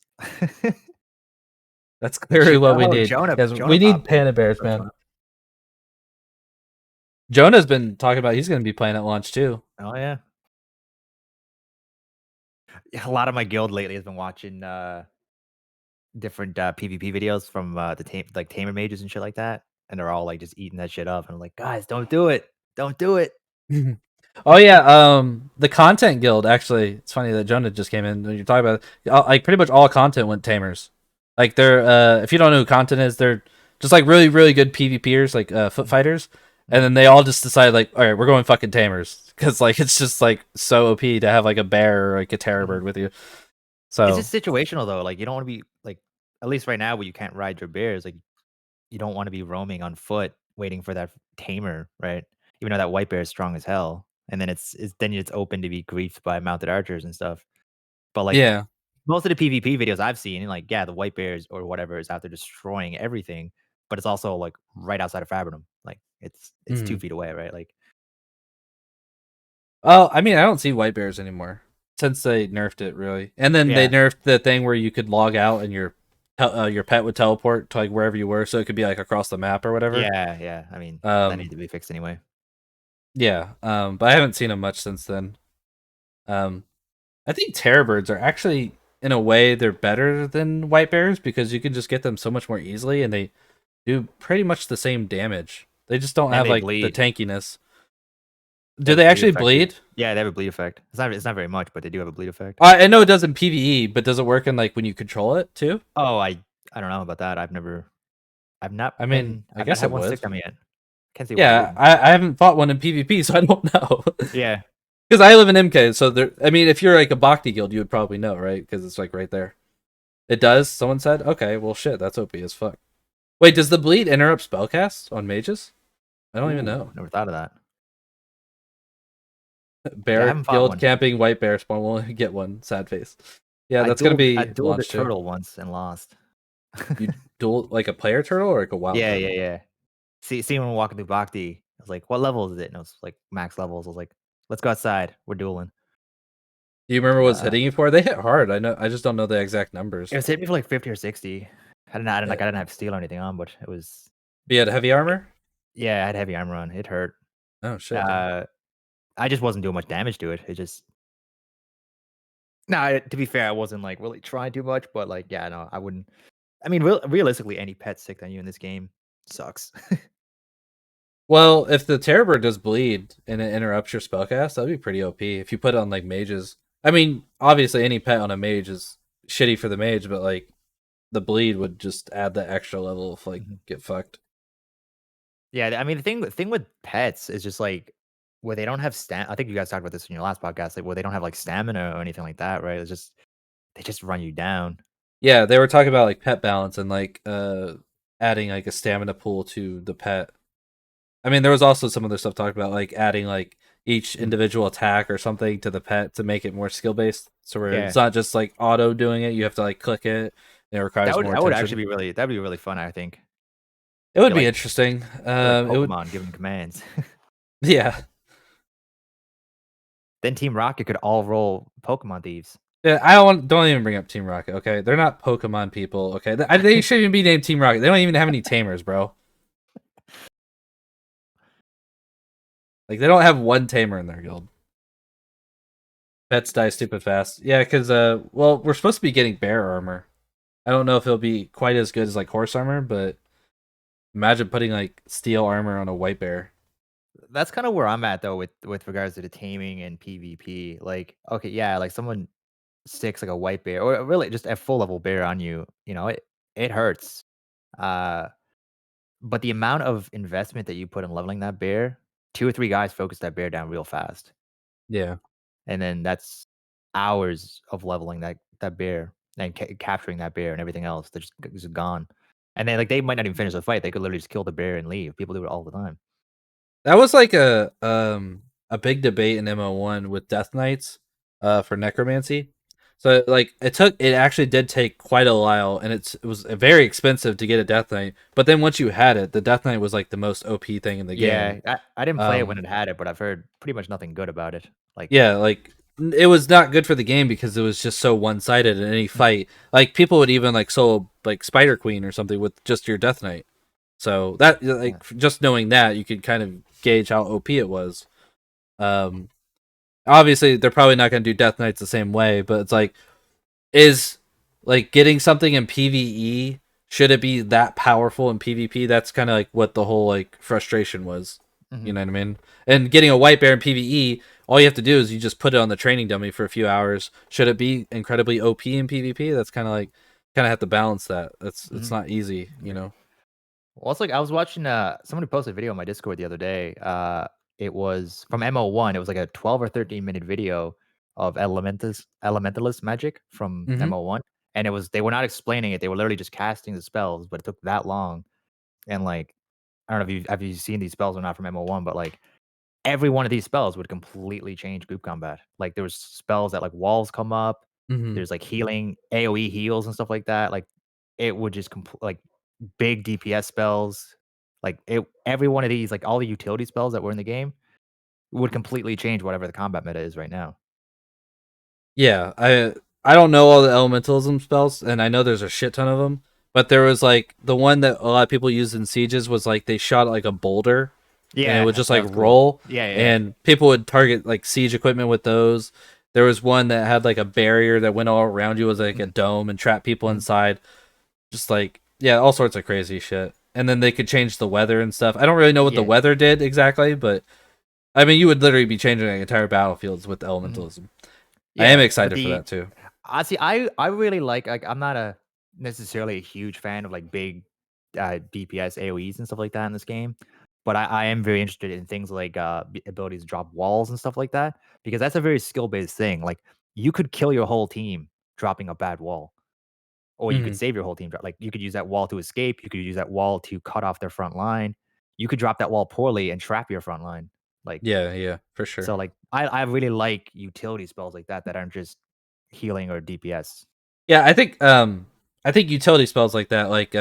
S1: That's clearly what we need.
S2: Jonah
S1: We need
S2: popped
S1: panda bears, man. Jonah's been talking about he's going to be playing at launch too.
S2: Oh yeah. A lot of my guild lately has been watching different PvP videos from the tamer mages and shit like that, and they're all like just eating that shit up. And I'm like, guys, don't do it. Don't do it.
S1: Oh yeah, the content guild actually. It's funny that Jonah just came in. When you're talking about like pretty much all content went tamers. Like they're if you don't know who content is, they're just like really really good PvPers, like foot fighters. And then they all just decided like, all right, we're going fucking tamers because like it's just like so OP to have like a bear or like a terror bird with you. So
S2: it's just situational though. Like you don't want to be like, at least right now where you can't ride your bears, like you don't want to be roaming on foot waiting for that tamer, right? Even though that white bear is strong as hell, and then it's open to be griefed by mounted archers and stuff. But like
S1: yeah,
S2: most of the PvP videos I've seen, like yeah, the white bears or whatever is out there destroying everything, but it's also like right outside of Fabrinum. Like it's 2 feet away, right? Like
S1: oh, I mean, I don't see white bears anymore since they nerfed it really, and then they
S2: yeah,
S1: nerfed the thing where you could log out and your pet would teleport to like wherever you were, so it could be like across the map or whatever.
S2: yeah. I mean, that needs to be fixed anyway.
S1: Yeah, but I haven't seen them much since then. I think terror birds are actually, in a way, they're better than white bears because you can just get them so much more easily, and they do pretty much the same damage. They just don't
S2: And
S1: have
S2: they
S1: like
S2: bleed.
S1: the tankiness. Do they actually bleed?
S2: Yeah, they have a bleed effect. It's not very much, but they do have a bleed effect.
S1: I know it does in PvE, but does it work in like when you control it too?
S2: Oh, I don't know about that. I've not.
S1: I mean, I
S2: I've
S1: guess
S2: not had
S1: it
S2: one
S1: would.
S2: stick to me yet. Can't see why.
S1: Yeah, I haven't fought one in PvP, so I don't know.
S2: Yeah.
S1: Because I live in MK, so there. I mean, if you're like a Bhakti guild, you would probably know, right? Because it's like right there. It does. Someone said, "Okay, well, shit, that's OP as fuck." Wait, does the bleed interrupt spellcasts on mages? I don't even know.
S2: Never thought of that.
S1: Bear guild camping white bear spawn will get one. Sad face. Yeah, that's gonna be.
S2: I dueled a
S1: too.
S2: turtle once and lost.
S1: You duel like a player turtle or like a wild?
S2: Yeah,
S1: turtle?
S2: yeah. See when we're walking through Bhakti, I was like, "What level is it?" And it was like max levels. I was like, "Let's go outside. We're dueling."
S1: Do you remember what's hitting you for? They hit hard. I know. I just don't know the exact numbers.
S2: It was hitting me for like 50 or 60. I didn't have steel or anything on, but it was.
S1: You had heavy armor.
S2: Yeah, I had heavy armor on. It hurt.
S1: Oh shit.
S2: I just wasn't doing much damage to it. It just. No, to be fair, I wasn't like really trying too much, but like, yeah, no, I wouldn't. I mean, realistically, any pet sick on you in this game sucks.
S1: Well, if the Terrorbird does bleed and it interrupts your spellcast, that'd be pretty OP. If you put it on like mages, I mean, obviously any pet on a mage is shitty for the mage, but like the bleed would just add that extra level of like get fucked.
S2: Yeah, I mean, the thing with pets is just like where they don't have I think you guys talked about this in your last podcast, like where they don't have like stamina or anything like that, right? It's just they just run you down.
S1: Yeah, they were talking about like pet balance and like adding like a stamina pool to the pet. I mean, there was also some other stuff talked about like adding like each individual attack or something to the pet to make it more skill based. So where it's not just like auto doing it, you have to like click it. And it requires more attention.
S2: That would actually be that'd be really fun, I think.
S1: It would be interesting.
S2: Pokemon giving commands.
S1: Yeah.
S2: Then Team Rocket could all roll Pokemon thieves.
S1: Yeah, don't even bring up Team Rocket, okay? They're not Pokemon people, okay? They shouldn't even be named Team Rocket. They don't even have any tamers, bro. Like, they don't have one tamer in their guild. Pets die stupid fast. Yeah, because, well, we're supposed to be getting bear armor. I don't know if it'll be quite as good as, like, horse armor, but imagine putting, like, steel armor on a white bear.
S2: That's kind of where I'm at though with regards to the taming and PvP. Like, okay, yeah, like someone sticks like a white bear or really just a full level bear on you, it hurts. Uh, but the amount of investment that you put in leveling that bear, 2 or 3 guys focus that bear down real fast.
S1: Yeah.
S2: And then that's hours of leveling that bear and capturing that bear and everything else that just gone. And then like they might not even finish the fight. They could literally just kill the bear and leave. People do it all the time.
S1: That was like a big debate in MO1 with Death Knights for necromancy. So like it actually did take quite a while, and it was very expensive to get a Death Knight. But then once you had it, the Death Knight was like the most OP thing in the game.
S2: Yeah, I didn't play it when
S1: Um
S2: it had it, but I've heard pretty much nothing good about it. Like,
S1: yeah, like it was not good for the game because it was just so one-sided in any
S2: mm,
S1: fight. Like people would even like solo like Spider Queen or something with just your Death Knight. So that
S2: yeah.
S1: like just knowing that, you could kind of gauge how OP it was. Um Obviously they're probably not going to do Death Knights the same way, but it's like, is like getting something in PvE, should it be that powerful in PvP? That's kind of like what the whole like frustration was. You
S2: Mhm.
S1: know what I mean? And getting a white bear in PvE, all you have to do is you just put it on the training dummy for a few hours. Should it be incredibly OP in PvP? That's kind of like, kind of have to balance that. It's
S2: Mhm.
S1: not easy, you
S2: Agree.
S1: know.
S2: Well, it's like I was watching somebody posted a video on my Discord the other day. It was from MO1. It was like a 12 or 13-minute video of elementalist magic from
S1: Mm-hmm.
S2: MO1. And they were not explaining it. They were literally just casting the spells, but it took that long. And like I don't know if you seen these spells or not from MO1, but like every one of these spells would completely change group combat. Like there was spells that like walls come up.
S1: Mm-hmm.
S2: There's like healing, AoE heals and stuff like that. Like it would just like big DPS spells. Like every one of these, like all the utility spells that were in the game would completely change whatever the combat meta is right now.
S1: Yeah, I don't know all the elementalism spells, and I know there's a shit ton of them. But there was like the one that a lot of people used in sieges was like they shot like a boulder, and it would
S2: Yeah,
S1: just
S2: that
S1: like
S2: was cool.
S1: roll,
S2: Yeah, yeah, yeah.
S1: and people would target like siege equipment with those. There was one that had like a barrier that went all around you, was like a
S2: Mhm,
S1: dome, and trap people
S2: mhm.
S1: inside. Just like, yeah, all sorts of crazy shit. And then they could change the weather and stuff. I don't really know what the
S2: Yeah.
S1: weather did exactly, but I mean, you would literally be changing like entire battlefields with
S2: Mhm.
S1: elementalism. I am
S2: Yeah, but
S1: excited for
S2: the
S1: that too.
S2: I see. I really like. I'm not a necessarily a huge fan of like big DPS AOE's and stuff like that in this game, but I am very interested in things like abilities to drop walls and stuff like that because that's a very skill based thing. Like you could kill your whole team dropping a bad wall, or you could
S1: Hmm.
S2: save your whole team. Like you could use that wall to escape. You could use that wall to cut off their front line. You could drop that wall poorly and trap your front line. Like
S1: Yeah, yeah, for sure.
S2: so, like I really like utility spells like that that aren't just healing or DPS.
S1: Yeah, I think utility spells like that, like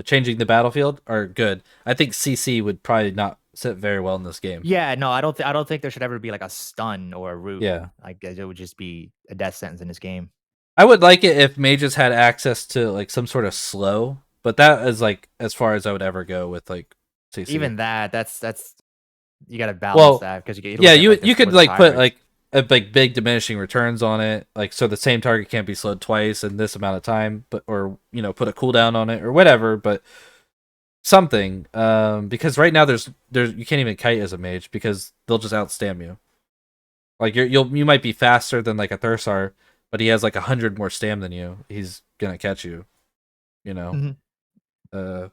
S1: changing the battlefield, are good. I think CC would probably not sit very well in this game.
S2: Yeah, no, I don't think there should ever be like a stun or a root.
S1: Yeah.
S2: I guess it would just be a death sentence in this game.
S1: I would like it if mages had access to like some sort of slow, but that is like as far as I would ever go with like CC.
S2: Even that, that's you got to balance
S1: Well,
S2: that because you
S1: yeah,
S2: look at like
S1: you
S2: this
S1: could
S2: what the
S1: like put
S2: timers.
S1: like a big diminishing returns on it, like so the same target can't be slowed twice in this amount of time, but or put a cooldown on it or whatever, but something. Because right now there's you can't even kite as a mage because they'll just outstam you. Like you might be faster than like a Thursar, but he has like 100 more stam than you. He's gonna catch you. You know.
S2: Mhm.
S1: Uh.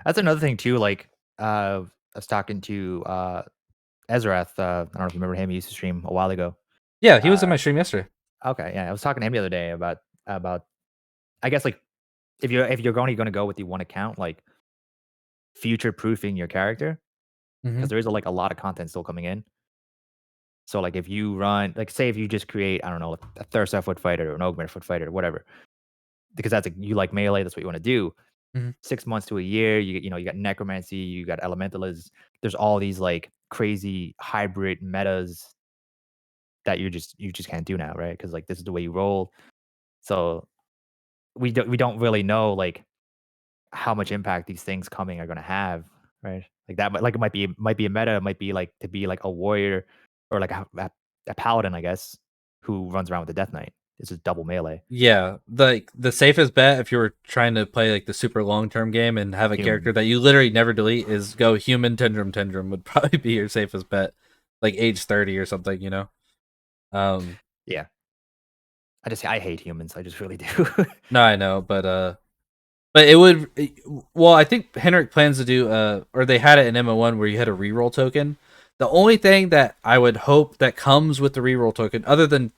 S2: That's another thing too. Like I was talking to Ezrath. I don't know if you remember him. He used to stream a while ago.
S1: Yeah, he was in
S2: Uh,
S1: my stream yesterday.
S2: okay, yeah, I was talking to him the other day about I guess like if you're only going to go with the one account, like future proofing your character
S1: Hmm.
S2: because there is like a lot of content still coming in. So like if you run like say if you just create I don't know a Thursa foot fighter or an Ogmer foot fighter or whatever because that's you like melee that's what you want to do.
S1: Hmm.
S2: 6 months to a year you got necromancy you got elementalism. There's all these like crazy hybrid metas that you just can't do now right because like this is the way you roll. So we don't really know like how much impact these things coming are gonna have, right? Like that like it might be a meta, it might be like to be like a warrior or like a paladin, I guess, who runs around with the Death Knight. it's just double melee.
S1: Yeah, the safest bet if you were trying to play like the super long term game and have a character
S2: Human.
S1: that you literally never delete is go human Tendrum would probably be your safest bet, like age 30 or something, you know.
S2: Yeah. I hate humans. I just really do.
S1: No, I know, but it would. Well, I think Henrik plans to do or they had it in MO1 where you had a reroll token. The only thing that I would hope that comes with the reroll token, other than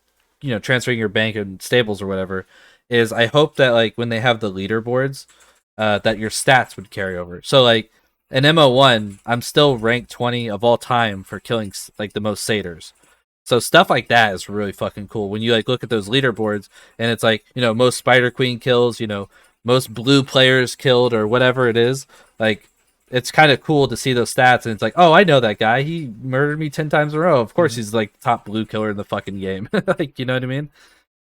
S1: transferring your bank and stables or whatever, is I hope that like when they have the leaderboards, that your stats would carry over. So like in MO1, I'm still ranked 20 of all time for killing like the most satyrs. So stuff like that is really fucking cool. When you like look at those leaderboards and it's like, most Spider Queen kills, most blue players killed or whatever it is, like it's kind of cool to see those stats and it's like, oh, I know that guy. He murdered me 10 times in a row. Of course he's like top blue killer in the fucking game. Like, you know what I mean?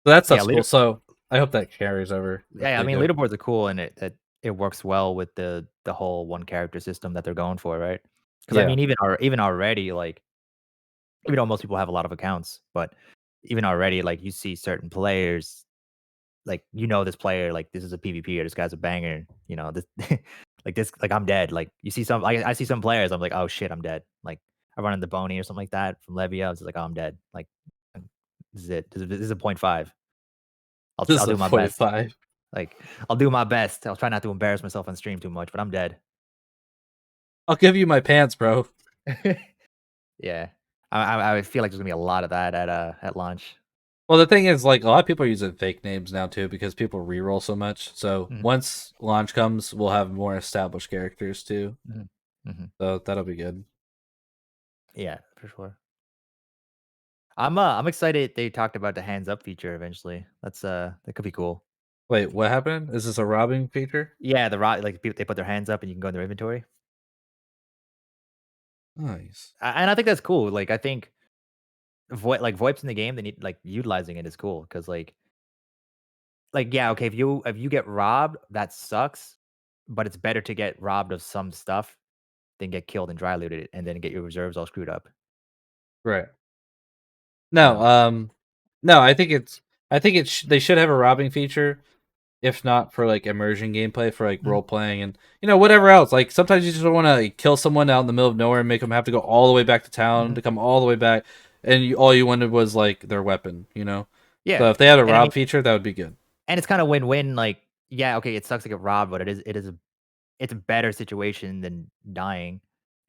S1: So that
S2: Yeah,
S1: stuff's cool. So I hope that carries over.
S2: yeah, I mean, leaderboards are cool, and it works well with the whole one character system that they're going for, right? Because I
S1: Yeah.
S2: mean, even already, like, even though most people have a lot of accounts, but even already, like, you see certain players, like, this player, like, this is a PvP or this guy's a banger, this like, I'm dead. Like, you see I see some players, I'm like, "Oh, shit, I'm dead." Like, I run into Boney or something like that from Levia, I was just like, "Oh, I'm dead." Like, this is it. This is a point 5.
S1: This
S2: I'll
S1: is a
S2: do my
S1: point
S2: best.
S1: five.
S2: Like, I'll do my best. I'll try not to embarrass myself on stream too much, but I'm dead.
S1: I'll give you my pants, bro.
S2: Yeah. I feel like there's gonna be a lot of that at launch.
S1: Well, the thing is, like, a lot of people are using fake names now too because people reroll so much. So
S2: Mhm,
S1: once launch comes, we'll have more established characters too.
S2: mhm, mhm.
S1: So that'll be good.
S2: Yeah, for sure. I'm excited they talked about the hands up feature eventually. That could be cool.
S1: Wait, what happened? Is this a robbing feature?
S2: Yeah, like people they put their hands up and you can go in their inventory.
S1: Nice.
S2: And I think that's cool. Like I think VoIPs in the game, they need like utilizing it is cool because yeah, okay, if you get robbed, that sucks, but it's better to get robbed of some stuff than get killed and dry looted and then get your reserves all screwed up.
S1: Right.
S2: You
S1: No,
S2: know?
S1: no, I think they should have a robbing feature, if not for like immersion gameplay, for like
S2: Mhm,
S1: role playing and whatever else. Like sometimes you just want to kill someone out in the middle of nowhere and make them have to go all the way back to town
S2: mhm.
S1: to come all the way back, and all you wanted was like their weapon.
S2: Yeah,
S1: So if they had a
S2: and I
S1: rob
S2: mean,
S1: feature, that would be good.
S2: and it's kinda win-win, like, yeah, okay, it sucks to get robbed, but it's a better situation than dying,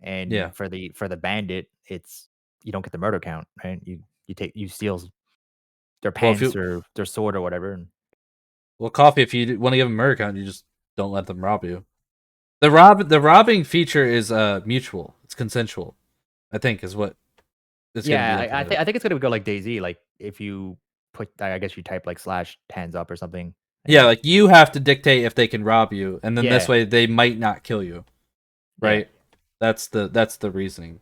S2: and
S1: Yeah.
S2: for the bandit, it's you don't get the murder count, right? You steal their
S1: Well, if
S2: pants
S1: you
S2: or their sword or whatever, and
S1: well, coffee, if you want to give them murder count, you just don't let them rob you. The robbing feature is mutual. It's consensual. I think is what it's going to be
S2: yeah,
S1: implemented.
S2: I think it's gonna go like DayZ, like, if you put I guess you type, like, slash hands up or something,
S1: Yeah,
S2: and
S1: like you have to dictate if they can rob you, and then this
S2: yeah,
S1: way they might not kill you,
S2: yeah.
S1: right? That's the reasoning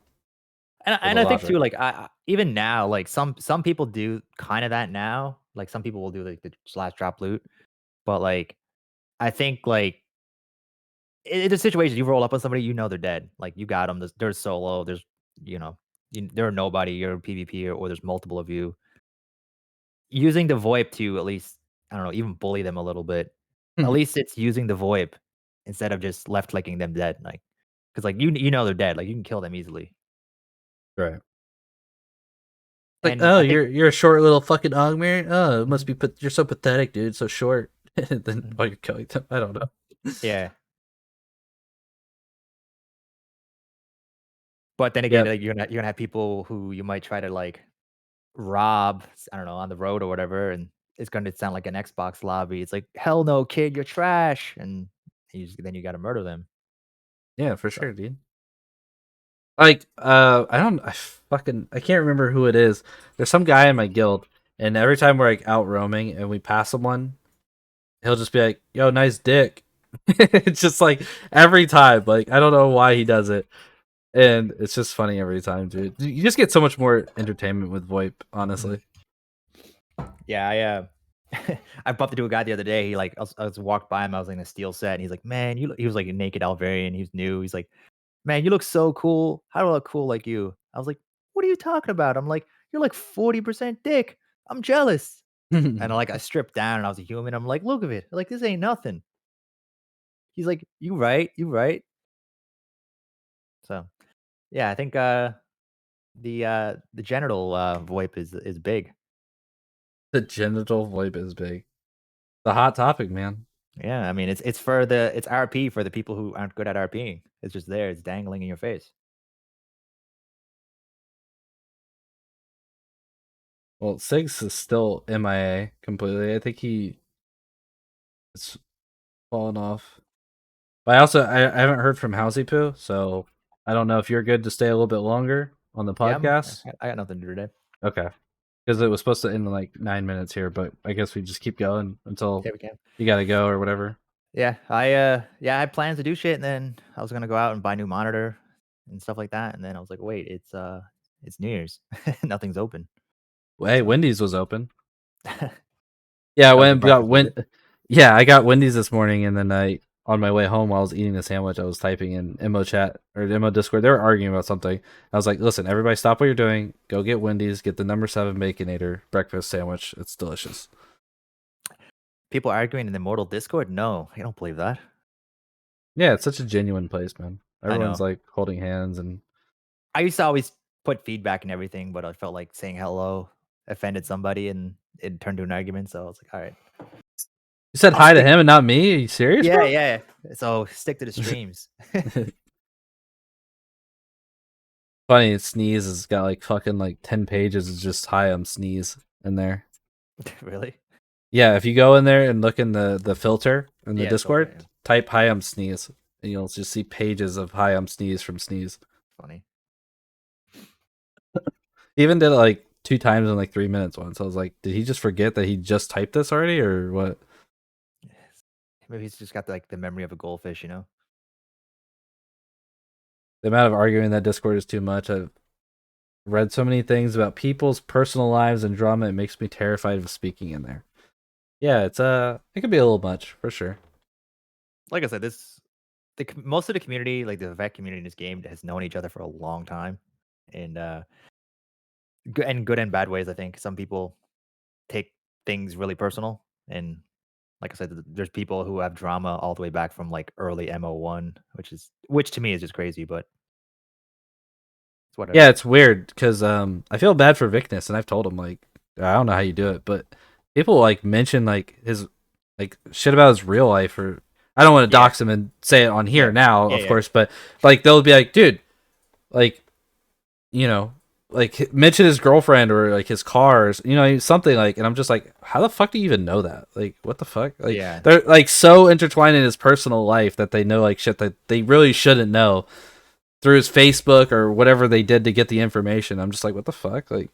S1: or
S2: And
S1: the
S2: I think too,
S1: logic.
S2: like even now, like some people do kind of that now. Like some people will do like the slash drop loot, but like I think like in a situation you roll up on somebody, they're dead. Like you got them. There's solo. There's you know there are nobody. You're a PvP or there's multiple of you. Using the VoIP to at least I don't know even bully them a little bit. At least it's using the VoIP instead of just left clicking them dead. Like because like they're dead. Like you can kill them easily.
S1: Right. Like,
S2: And
S1: oh,
S2: I think.
S1: you're a short little fucking Ogmere. Oh, it must
S2: Mhm,
S1: be. You're so pathetic, dude. So short. Then
S2: mhm.
S1: while you're killing them, I don't know.
S2: Yeah. But then again,
S1: Yep.
S2: like, you're gonna have people who you might try to, like, rob, I don't know, on the road or whatever, and it's gonna sound like an Xbox lobby. It's like, "Hell no, kid, you're trash," and then you gotta murder them.
S1: Yeah, for
S2: So
S1: sure, dude. Like, I don't, I can't remember who it is. There's some guy in my guild, and every time we're like out roaming and we pass someone, he'll just be like, "Yo, nice dick." It's just like every time. Like I don't know why he does it, and it's just funny every time, dude. You just get so much more entertainment with VoIP,
S2: mhm.
S1: honestly.
S2: Yeah, I bumped into a guy the other day, he, like I was walked by him, I was in a steel set, and he's like, "Man, you look" he was, like, a naked Alvarian, he was new, he's like, "Man, you look so cool. How do I look cool like you?" I was like, "What are you talking about?" I'm like, "You're like 40% dick. I'm jealous." And I stripped down and I was a human. I'm like, look at it. Like, this ain't nothing. He's like, you right, you right. So yeah, I think the genital VoIP is big.
S1: The genital VoIP is big. The hot topic, man.
S2: Yeah, I mean it's RP for the people who aren't good at RPing. It's just there, it's dangling in your face.
S1: Well, Sigs is still MIA completely. I think it's fallen off. But I haven't heard from Housey Poo, so I don't know if you're good to stay a little bit longer on the
S2: Yeah,
S1: podcast.
S2: I got nothing to do today.
S1: Okay. Because it was supposed to end in like 9 minutes here, but I guess we just keep going until
S2: Yeah, we can.
S1: you gotta go or whatever.
S2: Yeah, I had plans to do shit, and then I was gonna go out and buy a new monitor and stuff like that, and then I was like, wait, it's New Year's, nothing's open.
S1: Well, hey,
S2: So
S1: Wendy's was open. Yeah, I
S2: that was
S1: went
S2: your
S1: and got
S2: breakfast, was it?
S1: Yeah, I got Wendy's this morning, and then on my way home while I was eating the sandwich, I was typing in MO chat or MO Discord. They were arguing about something. I was like, "Listen, everybody, stop what you're doing. Go get Wendy's. Get the number 7 Baconator breakfast sandwich. It's delicious."
S2: People arguing in the Mortal Discord? No, I don't believe that.
S1: Yeah, it's such a genuine place, man.
S2: I
S1: Everyone's
S2: know.
S1: like holding hands, and
S2: I used to always put feedback and everything, but I felt like saying hello offended somebody, and it turned to an argument. So I was like, all right,
S1: you said
S2: I'll
S1: hi to
S2: stick.
S1: him and not me. Are you serious,
S2: Yeah,
S1: bro?
S2: yeah. So stick to the streams.
S1: Funny, Sneeze has got like fucking like 10 pages of just hi, I'm Sneeze in there.
S2: Really?
S1: Yeah, if you go in there and look in the filter in the
S2: Yeah, the filter,
S1: Discord,
S2: yeah.
S1: type hi, I'm Sneeze, and you'll just see pages of hi, I'm Sneeze from Sneeze.
S2: Funny.
S1: He even did it like 2 times in like 3 minutes once. I was like, did he just forget that he just typed this already or what?
S2: Maybe he's just got like the memory of a goldfish, you know?
S1: The amount of arguing in that Discord is too much. I've read so many things about people's personal lives and drama. It makes me terrified of speaking in there. Yeah, it could be a little much for sure.
S2: Like I said, most of the community, like the vet community in this game, has known each other for a long time, and good and bad ways. I think some people take things really personal, and like I said, there's people who have drama all the way back from like early MO1, which to me is just crazy, but it's
S1: Yeah,
S2: whatever.
S1: it's weird because I feel bad for Vicness, and I've told him like I don't know how you do it, but people like mention like his like shit about his real life, or I don't want to
S2: Yeah,
S1: dox him and say it on here
S2: yeah,
S1: now,
S2: yeah,
S1: of
S2: yeah.
S1: course, but like they'll be like, dude, like you know, like mention his girlfriend or like his cars, something like, and I'm just like, how the fuck do you even know that? Like, what the fuck? Like,
S2: Yeah.
S1: they're like so intertwined in his personal life that they know like shit that they really shouldn't know through his Facebook or whatever they did to get the information. I'm just like, what the fuck? Like,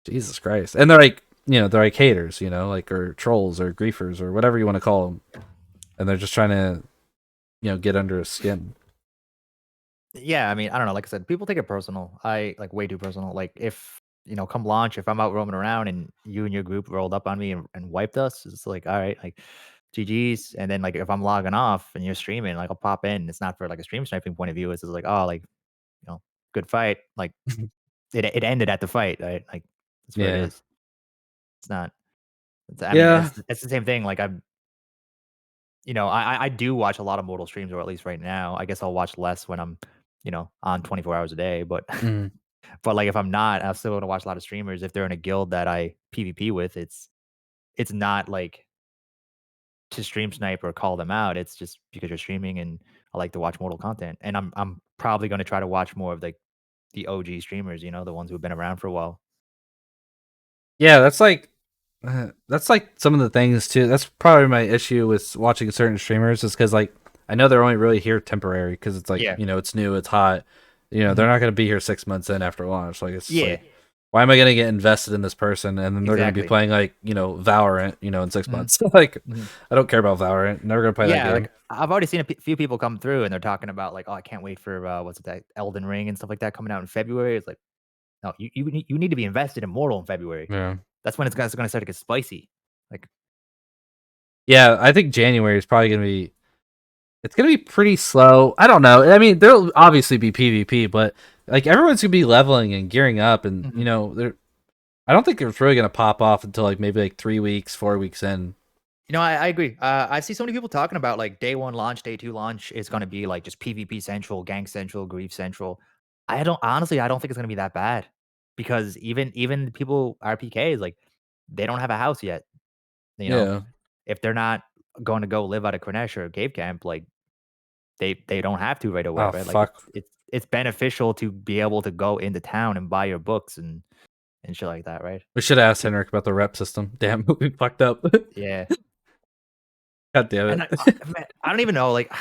S1: Jesus Christ. And they're like, they're like haters, like, or trolls or griefers or whatever you want to call them. And they're just trying to, get under his skin.
S2: Yeah, I mean, I don't know. Like I said, people take it personal. I like way too personal. Like if come launch, if I'm out roaming around and you and your group rolled up on me and wiped us, it's like, all right, like GG's. And then like if I'm logging off and you're streaming, like I'll pop in. It's not for like a stream sniping point of view. It's just like, oh, like good fight. Like it ended at the fight, right? Like that's where it
S1: Yeah.
S2: is. It's not. I mean,
S1: Yeah.
S2: it's the same thing. Like I do watch a lot of Mortal streams, or at least right now. I guess I'll watch less when I'm on 24 hours a day, but
S1: Mm.
S2: but like if I'm not, I'm still gonna watch a lot of streamers. If they're in a guild that I PvP with, it's not like to stream snipe or call them out. It's just because you're streaming and I like to watch Mortal content. And I'm probably gonna try to watch more of like the OG streamers, the ones who've been around for a while.
S1: Yeah, that's like some of the things too. That's probably my issue with watching certain streamers is because like I know they're only really here temporary because it's like
S2: Yeah.
S1: it's new, it's hot. They're
S2: Mhm.
S1: not gonna be here 6 months in after launch. Like it's just
S2: Yeah.
S1: like, why am I gonna get invested in this person and then they're gonna be
S2: Exactly.
S1: playing like Valorant in 6
S2: Mhm.
S1: months? Like
S2: Mhm.
S1: I don't care about Valorant. Never gonna play that
S2: Yeah,
S1: game.
S2: like I've already seen few people come through and they're talking about like, oh, I can't wait for what's it that Elden Ring and stuff like that coming out in February. It's like, no, you need to be invested in Mortal in February.
S1: Yeah.
S2: That's when it's going to start to get spicy. Like,
S1: Yeah, I think January is probably gonna be. It's gonna be pretty slow. I don't know. I mean, there'll obviously be PvP, but like everyone's gonna be leveling and gearing up, and
S2: Mhm.
S1: they're I don't think it's really gonna pop off until like maybe like 3 weeks, 4 weeks in.
S2: You know, I agree. I see so many people talking about like day one launch, day two launch is going to be like just PvP central, gang central, grief central. I don't honestly, I don't think it's going to be that bad because even people RPKs like they don't have a house yet. You know,
S1: Yeah.
S2: if they're not going to go live out of Cornesh or Cave Camp, like they don't have to right away,
S1: Oh
S2: right? Like
S1: fuck.
S2: it's beneficial to be able to go into town and buy your books and shit like that, right?
S1: We should ask Henrik about the rep system. Damn, we fucked up.
S2: Yeah,
S1: God damn
S2: and
S1: it.
S2: man, I don't even know like.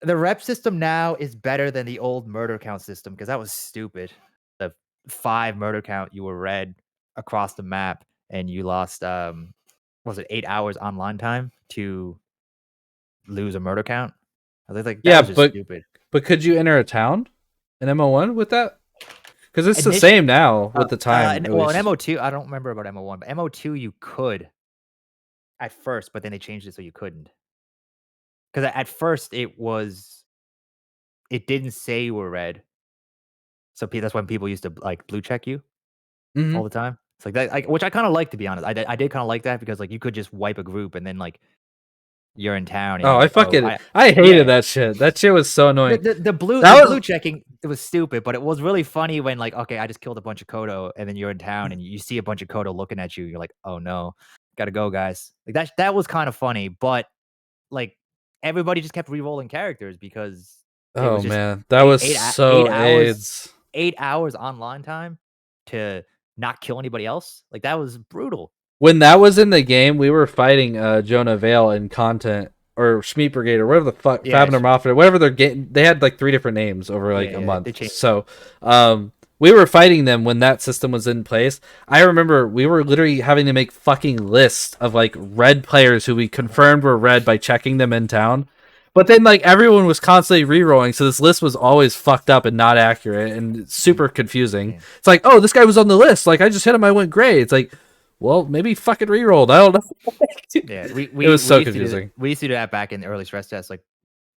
S2: The rep system now is better than the old murder count system because that was stupid. The 5 murder count you were read across the map and you lost was it 8 hours online time to lose a murder count? I was like that
S1: Yeah,
S2: was just
S1: but
S2: stupid.
S1: could you enter a town in MO1 with that? Because it's the
S2: Init-
S1: same now with the time. At
S2: well, in
S1: least.
S2: MO2, I don't remember about MO1, but MO2 you could at first, but then they changed it so you couldn't. Because at first it didn't say you were red, so that's when people used to like blue check you all
S1: Mhm.
S2: the time. It's like that, which I kind of like to be honest. I did kind of like that because like you could just wipe a group and then like you're in town and
S1: Oh,
S2: you're
S1: I
S2: like, oh,
S1: fucking I hated
S2: yeah.
S1: that shit. That shit was so annoying.
S2: The
S1: That
S2: blue
S1: was
S2: checking it was stupid, but it was really funny when like okay, I just killed a bunch of Kodo and then you're in town and you see a bunch of Kodo looking at you. You're like, oh no, gotta go, guys. Like that was kind of funny, but like everybody just kept re-rolling characters because it was
S1: oh
S2: just
S1: man, that was so
S2: 8 hours
S1: AIDS.
S2: 8 hours online time to not kill anybody else. Like that was brutal.
S1: When that was in the game, we were fighting Jonah Vale in content or Schmeat Brigade or whatever the fuck
S2: Yeah,
S1: Fabner Mafia, whatever they're getting. They had like 3 different names over like a
S2: yeah, they
S1: month.
S2: changed.
S1: So we were fighting them when that system was in place. I remember we were literally having to make fucking lists of like red players who we confirmed were red by checking them in town. But then like everyone was constantly re-rolling, so this list was always fucked up and not accurate and super confusing.
S2: Yeah.
S1: It's like, oh, this guy was on the list. Like I just hit him, I went gray. It's like, well, maybe fucking re-rolled. I don't know.
S2: Yeah,
S1: It was so
S2: used to
S1: confusing.
S2: we used to do that back in the early stress tests. Like,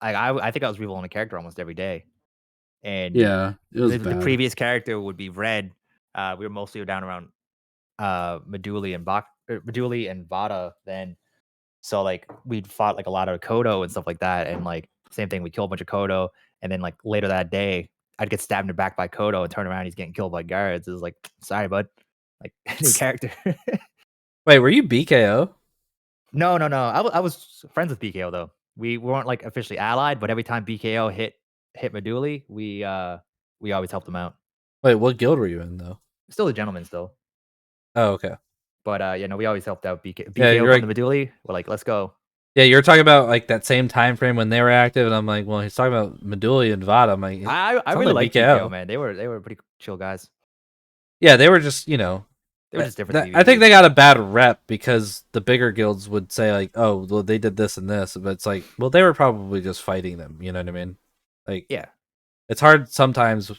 S2: I think I was re-rolling a character almost every day, and
S1: Yeah, it was
S2: the
S1: bad.
S2: previous character would be red. We were mostly down around Meduli and Vada then. So like we'd fought like a lot of Kodo and stuff like that, and like same thing, we kill a bunch of Kodo, and then like later that day, I'd get stabbed in the back by Kodo and turn around, he's getting killed by guards. It was like, sorry, bud, like new character.
S1: Wait, were you BKO?
S2: No. I was friends with BKO though. We weren't like officially allied, but every time BKO hit Meduli, we always helped him out.
S1: Wait, what guild were you in though?
S2: Still a gentleman still.
S1: Oh, okay.
S2: But yeah, no, we always helped out
S1: Yeah,
S2: BKO
S1: you're
S2: from
S1: like,
S2: the Meduli. We're like, let's go.
S1: yeah, you're talking about like that same time frame when they were active, and I'm like, well, he's talking about Meduli and Vada. I'm like, it
S2: I
S1: sounds
S2: really
S1: like
S2: liked BKO,
S1: BKO.
S2: man. They were pretty chill guys.
S1: Yeah, they were just,
S2: They were just different than
S1: I think
S2: PvP.
S1: they got a bad rep because the bigger guilds would say like, oh, well, they did this and this, but it's like, well, they were probably just fighting them. You know what I mean? Like,
S2: Yeah.
S1: it's hard sometimes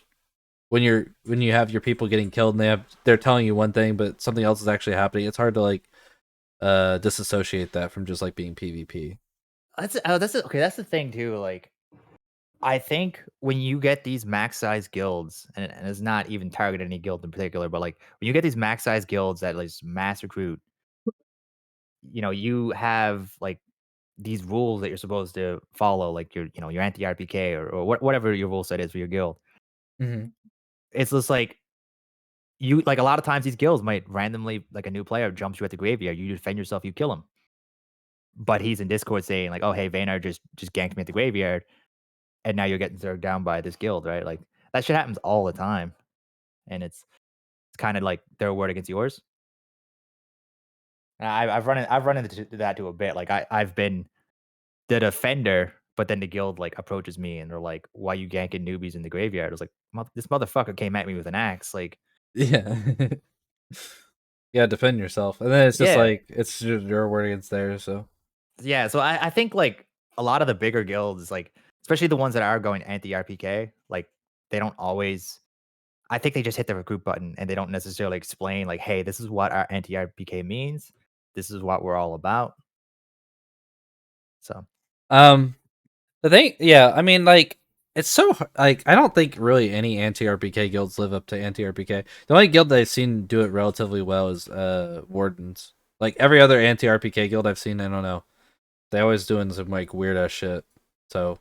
S1: when you have your people getting killed and they're telling you one thing, but something else is actually happening. It's hard to like disassociate that from just like being PvP.
S2: Okay. That's the thing too. Like, I think when you get these max size guilds, and it's not even targeted any guild in particular, but like when you get these max size guilds that like mass recruit, you have like these rules that you're supposed to follow, like your anti RPK or whatever your rule set is for your guild.
S1: Mm-hmm.
S2: It's just like you like a lot of times these guilds might randomly like a new player jumps you at the graveyard, you defend yourself, you kill him. But he's in Discord saying like, "Oh hey, Vayner just ganked me at the graveyard," and now you're getting zerged down by this guild, right? Like that shit happens all the time, and it's kind of like their word against yours. And I've run into that to a bit. Like I've been the defender, but then the guild like approaches me and they're like, "Why you ganking newbies in the graveyard?" I was like, "This motherfucker came at me with an axe." Like,
S1: Yeah. Yeah, defend yourself. And then it's just
S2: yeah,
S1: like it's just your word against theirs, so
S2: yeah. So I think like a lot of the bigger guilds, like especially the ones that are going anti RPK, like they don't always. I think they just hit the recruit button and they don't necessarily explain like, "Hey, this is what our anti RPK means. This is what we're all about." So
S1: the thing, yeah, I mean, like It's so like I don't think really any anti-RPK guilds live up to anti-RPK. The only guild that I've seen do it relatively well is Wardens. Like every other anti-RPK guild I've seen, I don't know. They always doing some like weird ass shit. So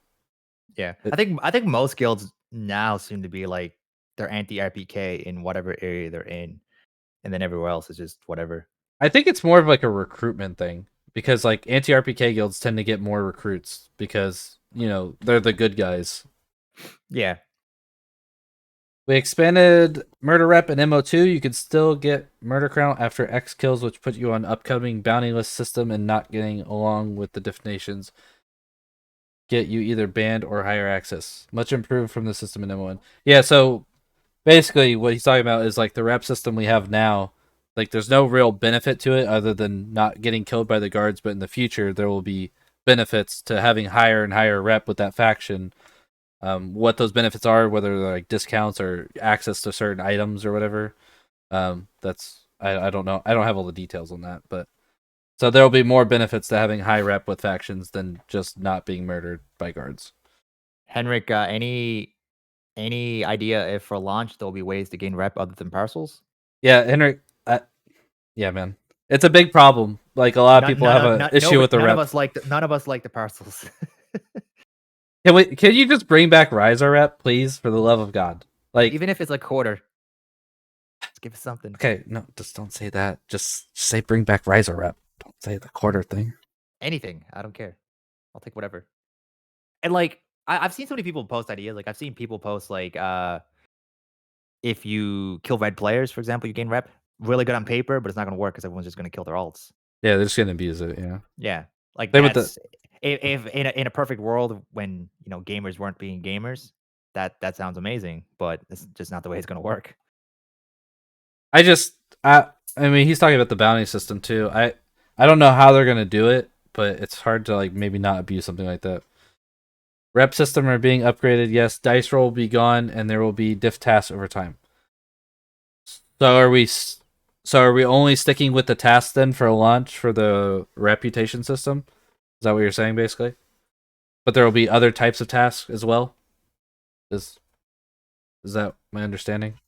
S2: Yeah,
S1: it,
S2: I think most guilds now seem to be like they're anti RPK in whatever area they're in, and then everywhere else is just whatever.
S1: I think it's more of like a recruitment thing because like anti-RPK guilds tend to get more recruits because they're the good guys.
S2: Yeah,
S1: We expanded Murder Rep and MO2. You can still get Murder Crown after X kills, which put you on upcoming bounty list system and not getting along with the definitions. Get you either banned or higher access. Much improved from the system in MO1. Yeah, so basically what he's talking about is like the rep system we have now. Like there's no real benefit to it other than not getting killed by the guards, but in the future there will be benefits to having higher and higher rep with that faction. What those benefits are, whether they're like discounts or access to certain items or whatever. That's I don't know. I don't have all the details on that, but so there will be more benefits to having high rep with factions than just not being murdered by guards.
S2: Henrik, any idea if for launch there'll be ways to gain rep other than parcels?
S1: Yeah, Henrik. Yeah, man, it's a big problem. Like a lot of people have a issue with the
S2: None of
S1: rep.
S2: us like none of us like the parcels.
S1: Can you just bring back Riser rep, please, for the love of God? Like,
S2: Even if it's like quarter, just give us something.
S1: okay, no, just don't say that. Just say bring back Riser rep. Don't say the quarter thing.
S2: Anything, I don't care. I'll take whatever. And like I've seen so many people post ideas. Like I've seen people post like if you kill red players, for example, you gain rep. Really good on paper, but it's not going to work because everyone's just going to kill their alts.
S1: Yeah, they're just gonna abuse it. Yeah,
S2: Yeah, like
S1: same with the.
S2: that's if in a perfect world when gamers weren't being gamers, that sounds amazing, but it's just not the way it's going to work.
S1: I just, I mean, he's talking about the bounty system too. I don't know how they're gonna do it, but it's hard to like maybe not abuse something like that. Rep system are being upgraded. Yes, dice roll will be gone, and there will be diff tasks over time. So are we? So are we only sticking with the tasks then for launch for the reputation system? Is that what you're saying, basically? But there will be other types of tasks as well. Is is that my understanding?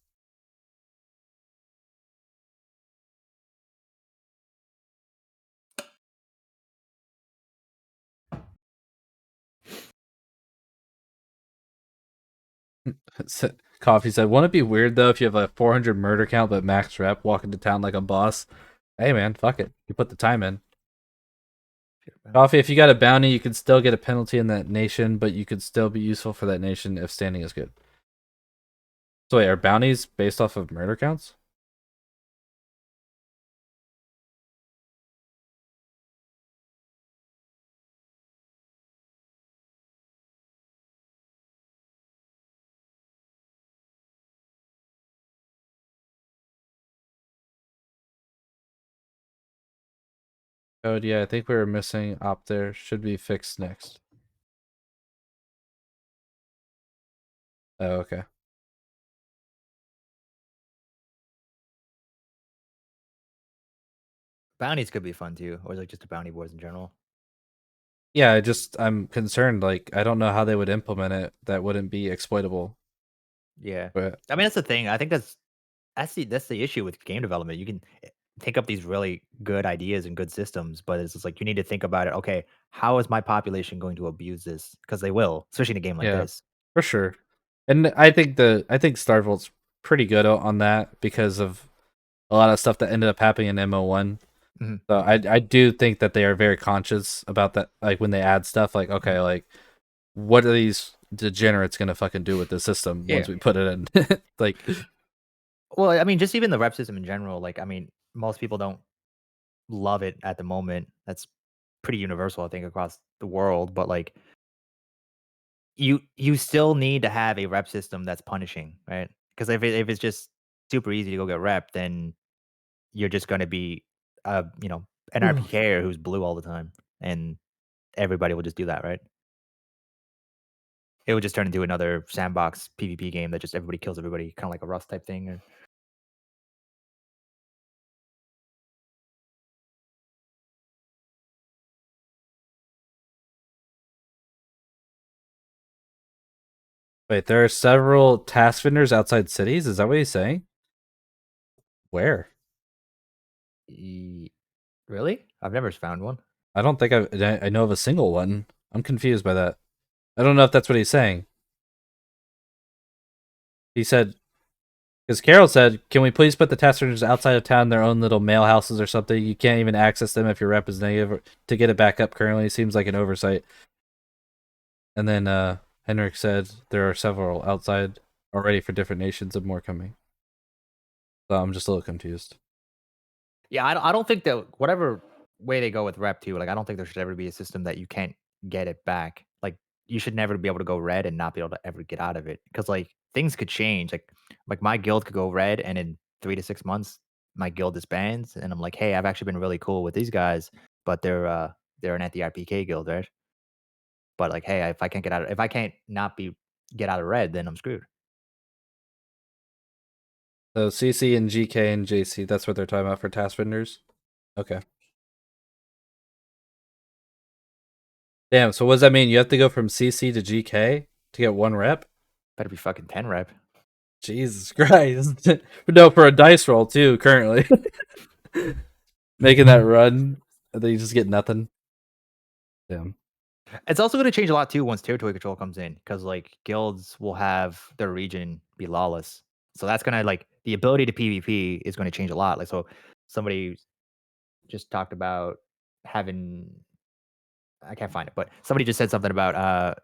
S1: Coffee said, "Won't it be weird though if you have a 400 murder count but max rep, walk into town like a boss? Hey man, fuck it. You put the time in. Coffee, if you got a bounty, you could still get a penalty in that nation, but you could still be useful for that nation if standing is good. So wait, are bounties based off of murder counts? Oh yeah, I think we were missing op there. Should be fixed next. Oh, okay.
S2: Bounties could be fun too, or like just the bounty boards in general.
S1: Yeah, I'm concerned. Like I don't know how they would implement it that wouldn't be exploitable.
S2: Yeah,
S1: But
S2: I mean that's the thing. I think that's the issue with game development. You can think up these really good ideas and good systems, but it's just like you need to think about it. Okay, how is my population going to abuse this? Because they will, especially in a game like
S1: yeah,
S2: this.
S1: for sure. And I think Starvolt's pretty good on that because of a lot of stuff that ended up happening in MO1.
S2: Mhm.
S1: So I do think that they are very conscious about that. Like when they add stuff, like okay,
S2: Mhm.
S1: like what are these degenerates gonna fucking do with this system once
S2: Yeah.
S1: we put it in? Like,
S2: Well, I mean, just even the rep system in general. Like, I mean, most people don't love it at the moment. That's pretty universal, I think, across the world. But like, you still need to have a rep system that's punishing, right? Because if it's just super easy to go get rep, then you're just going to be, you know, an RPKer who's blue all the time, and everybody will just do that, right? It would just turn into another sandbox PvP game that just everybody kills everybody, kind of like a Rust type thing. Or
S1: Wait, there are several task vendors outside cities. Is that what he's saying? Where?
S2: Really? I've never found one.
S1: I don't think I know of a single one. I'm confused by that. I don't know if that's what he's saying. He said, because Carol said, "Can we please put the task vendors outside of town in their own little mail houses or something? You can't even access them if your rep is negative to get it back up currently. It seems like an oversight." And then Henrik said there are several outside already for different nations and more coming. So I'm just a little confused.
S2: Yeah, I don't think that whatever way they go with rep too, like I don't think there should ever be a system that you can't get it back. Like you should never be able to go red and not be able to ever get out of it because like things could change. Like my guild could go red and in 3 to 6 months my guild disbands and I'm like, hey, I've actually been really cool with these guys, but they're an anti-RPK guild, right? But like, hey, if I can't get out, if I can't not be get out of red, then I'm screwed.
S1: So CC and GK and JC, that's what they're talking about for task vendors? Okay. Damn, so what does that mean? You have to go from CC to GK to get one rep?
S2: Better be fucking 10 rep.
S1: Jesus Christ. No, for a dice roll too, currently. Making that run, and then you just get nothing. Damn.
S2: It's also going to change a lot too once territory control comes in, because like guilds will have their region be lawless. So that's gonna like the ability to PvP is going to change a lot. Like so, somebody just talked about having I can't find it, but somebody just said something about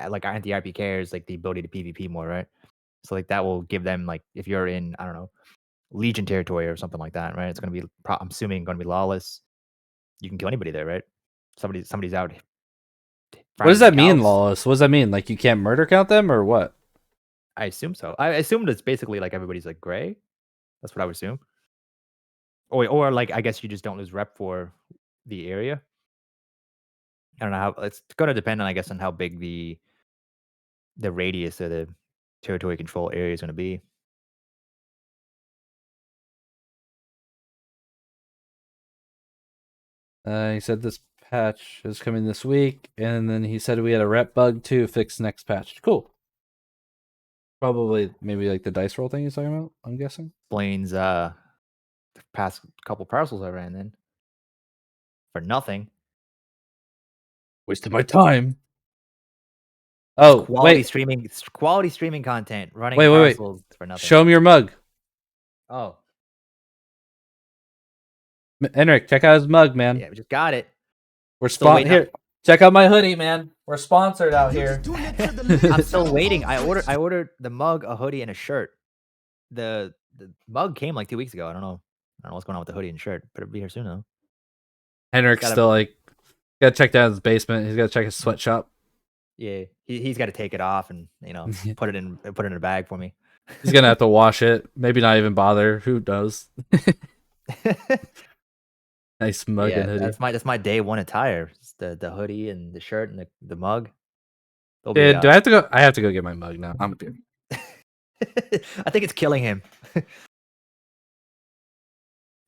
S2: like anti-RPKers like the ability to PvP more, right? So like that will give them like if you're in I don't know Legion territory or something like that, right? It's going to be I'm assuming going to be lawless. You can kill anybody there, right? Somebody's out
S1: What does
S2: farming
S1: that mean,
S2: cows.
S1: lawless? What does that mean? Like you can't murder count them or what?
S2: I assume so. I assumed it's basically like everybody's like gray. That's what I would assume. Or like I guess you just don't lose rep for the area. I don't know how it's gonna depend on I guess on how big the radius of the territory control area is gonna be.
S1: He said this patch is coming this week, and then he said we had a rep bug too fixed next patch. Cool. Probably maybe like the dice roll thing he's talking about, I'm guessing.
S2: Explains the past couple parcels I ran in for nothing.
S1: Wasted my time.
S2: It's
S1: Oh, wait.
S2: quality streaming content running
S1: Wait.
S2: parcels for nothing.
S1: Show him your mug.
S2: Oh,
S1: Henrik, check out his mug, man.
S2: yeah, we just got it.
S1: We're
S2: Still waiting
S1: here. Check out my hoodie, man. We're sponsored out here.
S2: I'm still waiting. I ordered the mug, a hoodie, and a shirt. The mug came like 2 weeks ago. I don't know what's going on with the hoodie and shirt, but it'll be here soon though.
S1: Henrik's
S2: Gotta-
S1: still like gotta check down his basement. He's gotta check his sweatshop.
S2: Yeah, he's got to take it off and put it in a bag for me.
S1: He's gonna have to wash it. Maybe not even bother. Who knows? Nice mug
S2: Yeah,
S1: and hoodie.
S2: that's my day one attire. It's the hoodie and the shirt and the mug. They'll
S1: Dude,
S2: be,
S1: do I have to go? I have to go get my mug now. I'm good.
S2: I think it's killing him. It's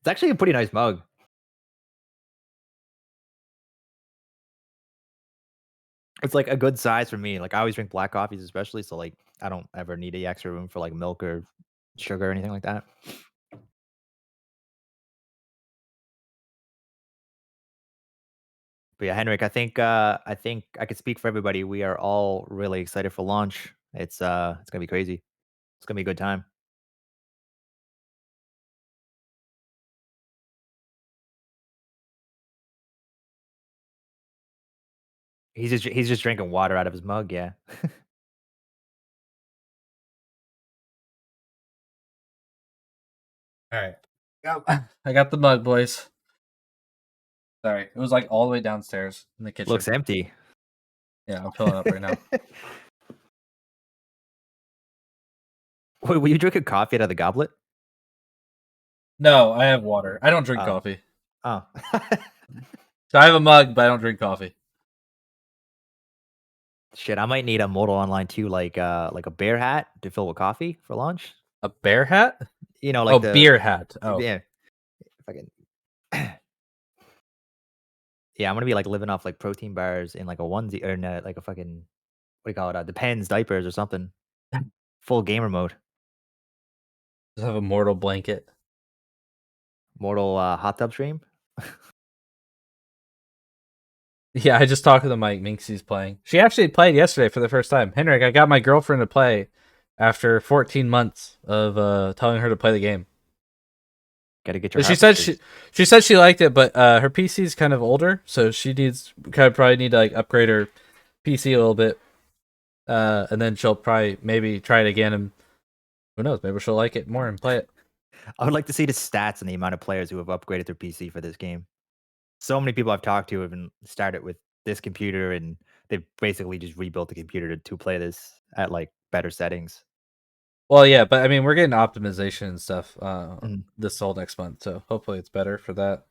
S2: actually a pretty nice mug. It's like a good size for me. Like I always drink black coffees, especially, so like I don't ever need any extra room for like milk or sugar or anything like that. But yeah, Henrik, I think I could speak for everybody. We are all really excited for launch. It's gonna be crazy. It's gonna be a good time. He's just drinking water out of his mug. Yeah.
S1: All right. I got the mug, boys. Sorry, it was like all the way downstairs in the kitchen.
S2: Looks empty.
S1: Yeah, I'm filling up right now.
S2: Wait, were you drinking coffee out of the goblet?
S1: No, I have water. I don't drink
S2: Oh.
S1: coffee.
S2: Oh.
S1: So I have a mug, but I don't drink coffee.
S2: Shit, I might need a Modal Online too, like a bear hat to fill with coffee for lunch.
S1: A bear hat?
S2: Like
S1: beer hat. Oh,
S2: yeah. If I can. Yeah, I'm gonna be like living off like protein bars in like a onesie or in like a fucking do you call it? Depends diapers or something. Full gamer mode.
S1: Just have a mortal blanket.
S2: Mortal hot tub stream.
S1: Yeah, I just talked to the mic. Minxie's playing. She actually played yesterday for the first time. Henrik, I got my girlfriend to play after 14 months of telling her to play the game.
S2: Got to get your.
S1: She said she said she liked it, but her PC's kind of older, so she probably need to like upgrade her PC a little bit, and then she'll probably maybe try it again, and who knows, maybe she'll like it more and play it.
S2: I would like to see the stats and the amount of players who have upgraded their PC for this game. So many people I've talked to have been started with this computer, and they've basically just rebuilt the computer to play this at like better settings.
S1: Well, yeah, but I mean, we're getting optimization and stuff
S2: Mhm.
S1: this whole next month, so hopefully it's better for that.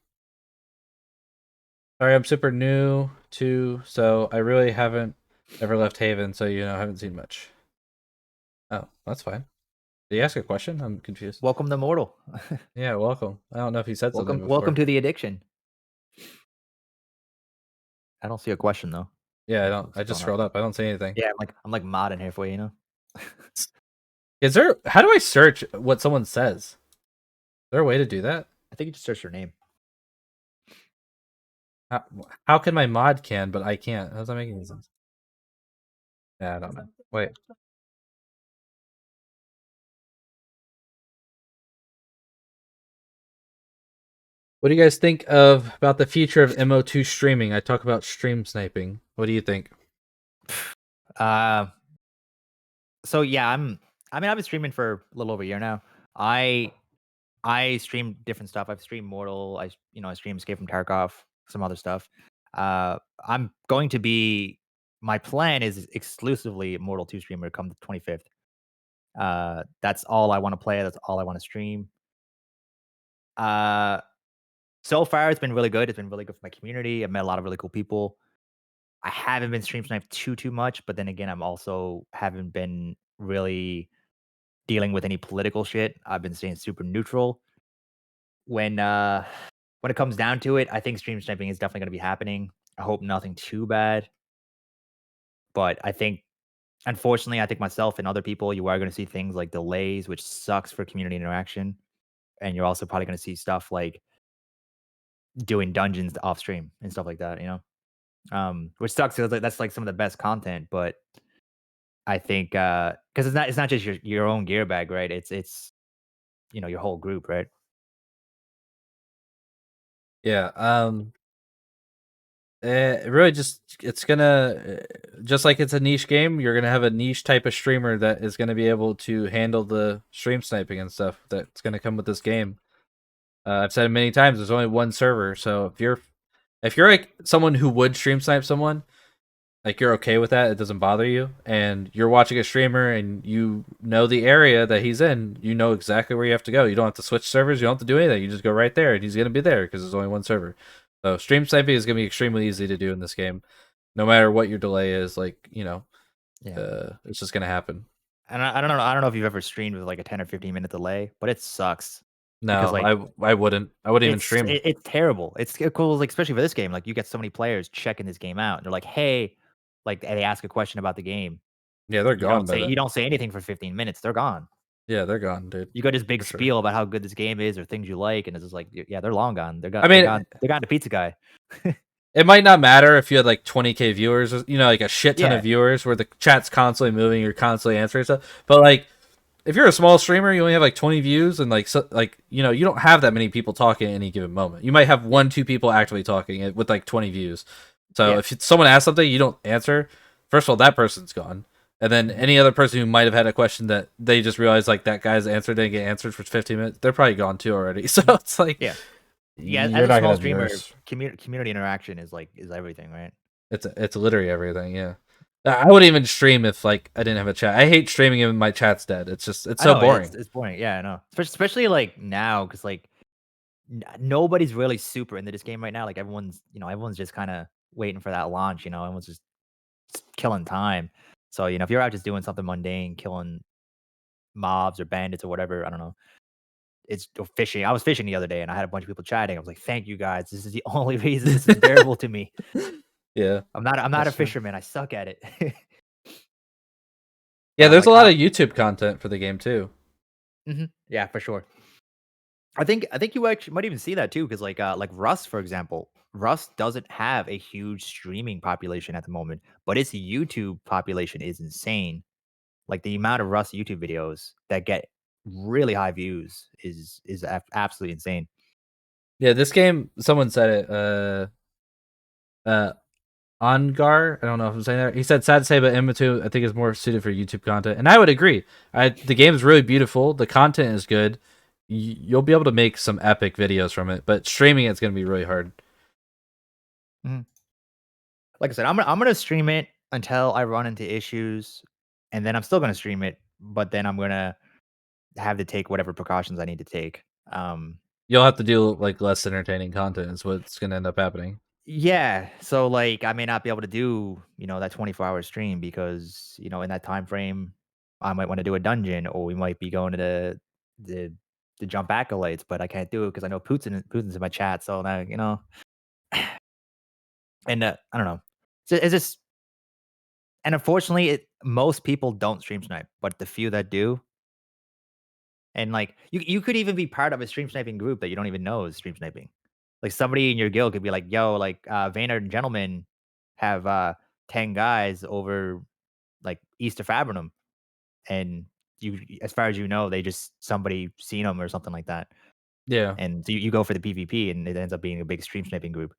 S1: Sorry, I'm super new too, so I really haven't ever left Haven, so I haven't seen much. Oh, that's fine. Did you ask a question? I'm confused.
S2: Welcome to Mortal.
S1: Yeah, welcome. I don't know if you said something before.
S2: Welcome to the addiction. I don't see a question though.
S1: Yeah, I
S2: What's
S1: don't. I
S2: going
S1: just
S2: on?
S1: scrolled up. I don't see anything.
S2: Yeah, I'm like modding here for you,
S1: Is there? How do I search what someone says? Is there a way to do that?
S2: I think you just search your name.
S1: How can my mod can, but I can't? How does that make any sense? Yeah, I don't know. Wait. What do you guys think about the future of MO2 streaming? I talk about stream sniping. What do you think?
S2: So yeah, I've been streaming for a little over a year now. I stream different stuff. I've streamed Mortal. I stream Escape from Tarkov, some other stuff. I'm going to be. My plan is exclusively Mortal 2 streamer come the 25th. That's all I want to play. That's all I want to stream. So far it's been really good. It's been really good for my community. I've met a lot of really cool people. I haven't been stream sniped too much, but then again, I'm also haven't been really dealing with any political shit. I've been staying super neutral. When it comes down to it, I think stream sniping is definitely going to be happening. I hope nothing too bad, but I think, unfortunately, I think myself and other people, you are going to see things like delays, which sucks for community interaction, and you're also probably going to see stuff like doing dungeons off stream and stuff like that. Which sucks because that's like some of the best content, but I think because it's not just your own gear bag, right? It's your whole group, right?
S1: Yeah. It really it's gonna just like it's a niche game. You're gonna have a niche type of streamer that is gonna be able to handle the stream sniping and stuff that's gonna come with this game. I've said it many times. There's only one server, so if you're like someone who would stream snipe someone, like you're okay with that, it doesn't bother you, and you're watching a streamer and you know the area that he's in, you know exactly where you have to go. You don't have to switch servers, you don't have to do anything. You just go right there, and he's gonna be there because there's only one server. So stream sniping is gonna be extremely easy to do in this game, no matter what your delay is. It's just gonna happen.
S2: And I don't know if you've ever streamed with like a 10 or 15-minute delay, but it sucks.
S1: No,
S2: Because, like,
S1: I wouldn't even stream.
S2: It's terrible. It's cool, like especially for this game. Like you get so many players checking this game out, and they're like, "Hey," like they ask a question about the game.
S1: Yeah, they're gone by
S2: You
S1: then.
S2: don't say anything for 15 minutes. They're gone.
S1: Yeah, they're gone, dude.
S2: You got this big
S1: For sure.
S2: spiel about how good this game is or things you like, and it's just like, yeah, they're long gone. They're gone.
S1: I mean,
S2: they're gone to Pizza Guy.
S1: it might not matter if you had like 20K viewers, like a shit ton
S2: Yeah.
S1: of viewers where the chat's constantly moving, you're constantly answering stuff. But like, if you're a small streamer, you only have like 20 views, and you don't have that many people talking at any given moment. You might have 1-2 people actively talking with like 20 views. So
S2: Yeah.
S1: if someone asks something, you don't answer. First of all, that person's gone. And then any other person who might have had a question that they just realized like that guy's answer didn't get answered for 15 minutes, they're probably gone too already. So it's like,
S2: Yeah,
S1: you're
S2: as
S1: not
S2: a small
S1: gonna
S2: streamer,
S1: viewers.
S2: community interaction is everything, right?
S1: It's literally everything. Yeah, I wouldn't even stream if like I didn't have a chat. I hate streaming if my chat's dead. It's
S2: I
S1: so
S2: know,
S1: boring.
S2: It's boring. Yeah, I know. Especially like now, because like nobody's really super into this game right now. Like everyone's just kind of waiting for that launch. Everyone's just killing time. So if you're out just doing something mundane, killing mobs or bandits or whatever, I don't know. It's fishing. I was fishing the other day, and I had a bunch of people chatting. I was like, "Thank you guys. This is the only reason this is bearable to me."
S1: Yeah,
S2: I'm not a
S1: that's true.
S2: fisherman. I suck at it.
S1: Yeah, there's
S2: Like
S1: a lot of YouTube content for the game too.
S2: yeah, for sure. I think you actually might even see that too, because like Rust, for example, Rust doesn't have a huge streaming population at the moment, but its YouTube population is insane. Like the amount of Rust YouTube videos that get really high views is absolutely insane.
S1: Yeah, this game, someone said it. Uh, Ongar, I don't know if I'm saying that. He said, "Sad to say, but M2 I think is more suited for YouTube content," and I would agree. The game is really beautiful. The content is good. You'll be able to make some epic videos from it, but streaming it's going to be really hard.
S2: Mhm. Like I said, I'm gonna stream it until I run into issues, and then I'm still gonna stream it, but then I'm gonna have to take whatever precautions I need to take.
S1: You'll have to do like less entertaining content. Is what's going to end up happening.
S2: Yeah, so like I may not be able to do, that 24-hour stream because, in that time frame I might want to do a dungeon or we might be going to the the jump acolytes, but I can't do it because I know Putin's in my chat. So now, and I don't know. So it's just and unfortunately most people don't stream snipe, but the few that do, and like you could even be part of a stream sniping group that you don't even know is stream sniping. Like somebody in your guild could be like, "Yo, like Vayner gentlemen have 10 guys over like east of Fabrinum," and as far as you know, they just somebody seen them or something like that,
S1: Yeah.
S2: and so you go for the PvP, and it ends up being a big stream sniping group.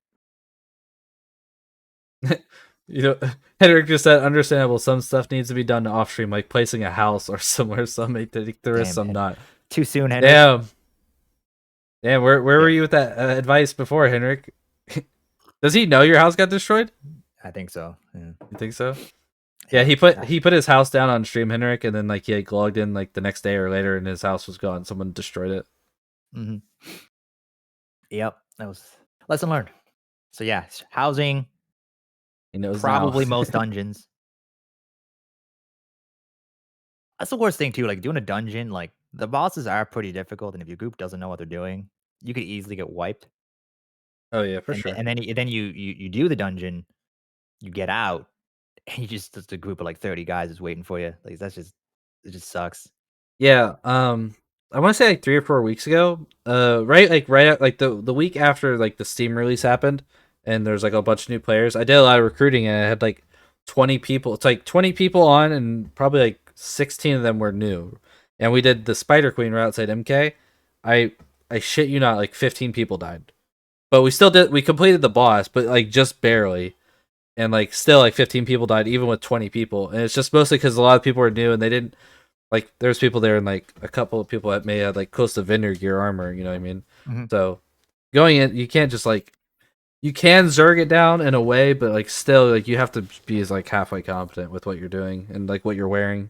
S1: You know, Henrik just said, understandable. Some stuff needs to be done off stream, like placing a house or somewhere. Some may take the risk,
S2: Damn,
S1: some not.
S2: too soon, Henrik.
S1: Damn. Damn, where
S2: Yeah,
S1: were you with that advice before, Henrik? Does he know your house got destroyed?
S2: I think so. Yeah,
S1: You think so? Yeah,
S2: yeah.
S1: he put his house down on stream, Henrik, and then like he like, logged in like the next day or later, and his house was gone. Someone destroyed it.
S2: Hmm. Yep, that was lesson learned. So yeah, housing,
S1: He knows now.
S2: probably most dungeons. That's the worst thing too. Like doing a dungeon, like the bosses are pretty difficult, and if your group doesn't know what they're doing, you could easily get wiped.
S1: Oh yeah, for
S2: And
S1: sure.
S2: then you do the dungeon, you get out, and you just a group of like 30 guys is waiting for you. Like it just sucks.
S1: Yeah, I want to say like 3 or 4 weeks ago, right, like right at, like the week after like the Steam release happened, and there's like a bunch of new players. I did a lot of recruiting, and I had like 20 people. It's like 20 people on, and probably like 16 of them were new. And we did the Spider Queen route outside MK. I I shit you not, like 15 people died, but we still did. We completed the boss, but like just barely. And like still like 15 people died even with 20 people, and it's just mostly because a lot of people were new and they didn't like there's people there and like a couple of people that may have like close to vendor gear armor, you know what I mean?
S2: Mhm.
S1: So going in, you can't just like you can zerg it down in a way, but like still like you have to be as like halfway competent with what you're doing and like what you're wearing.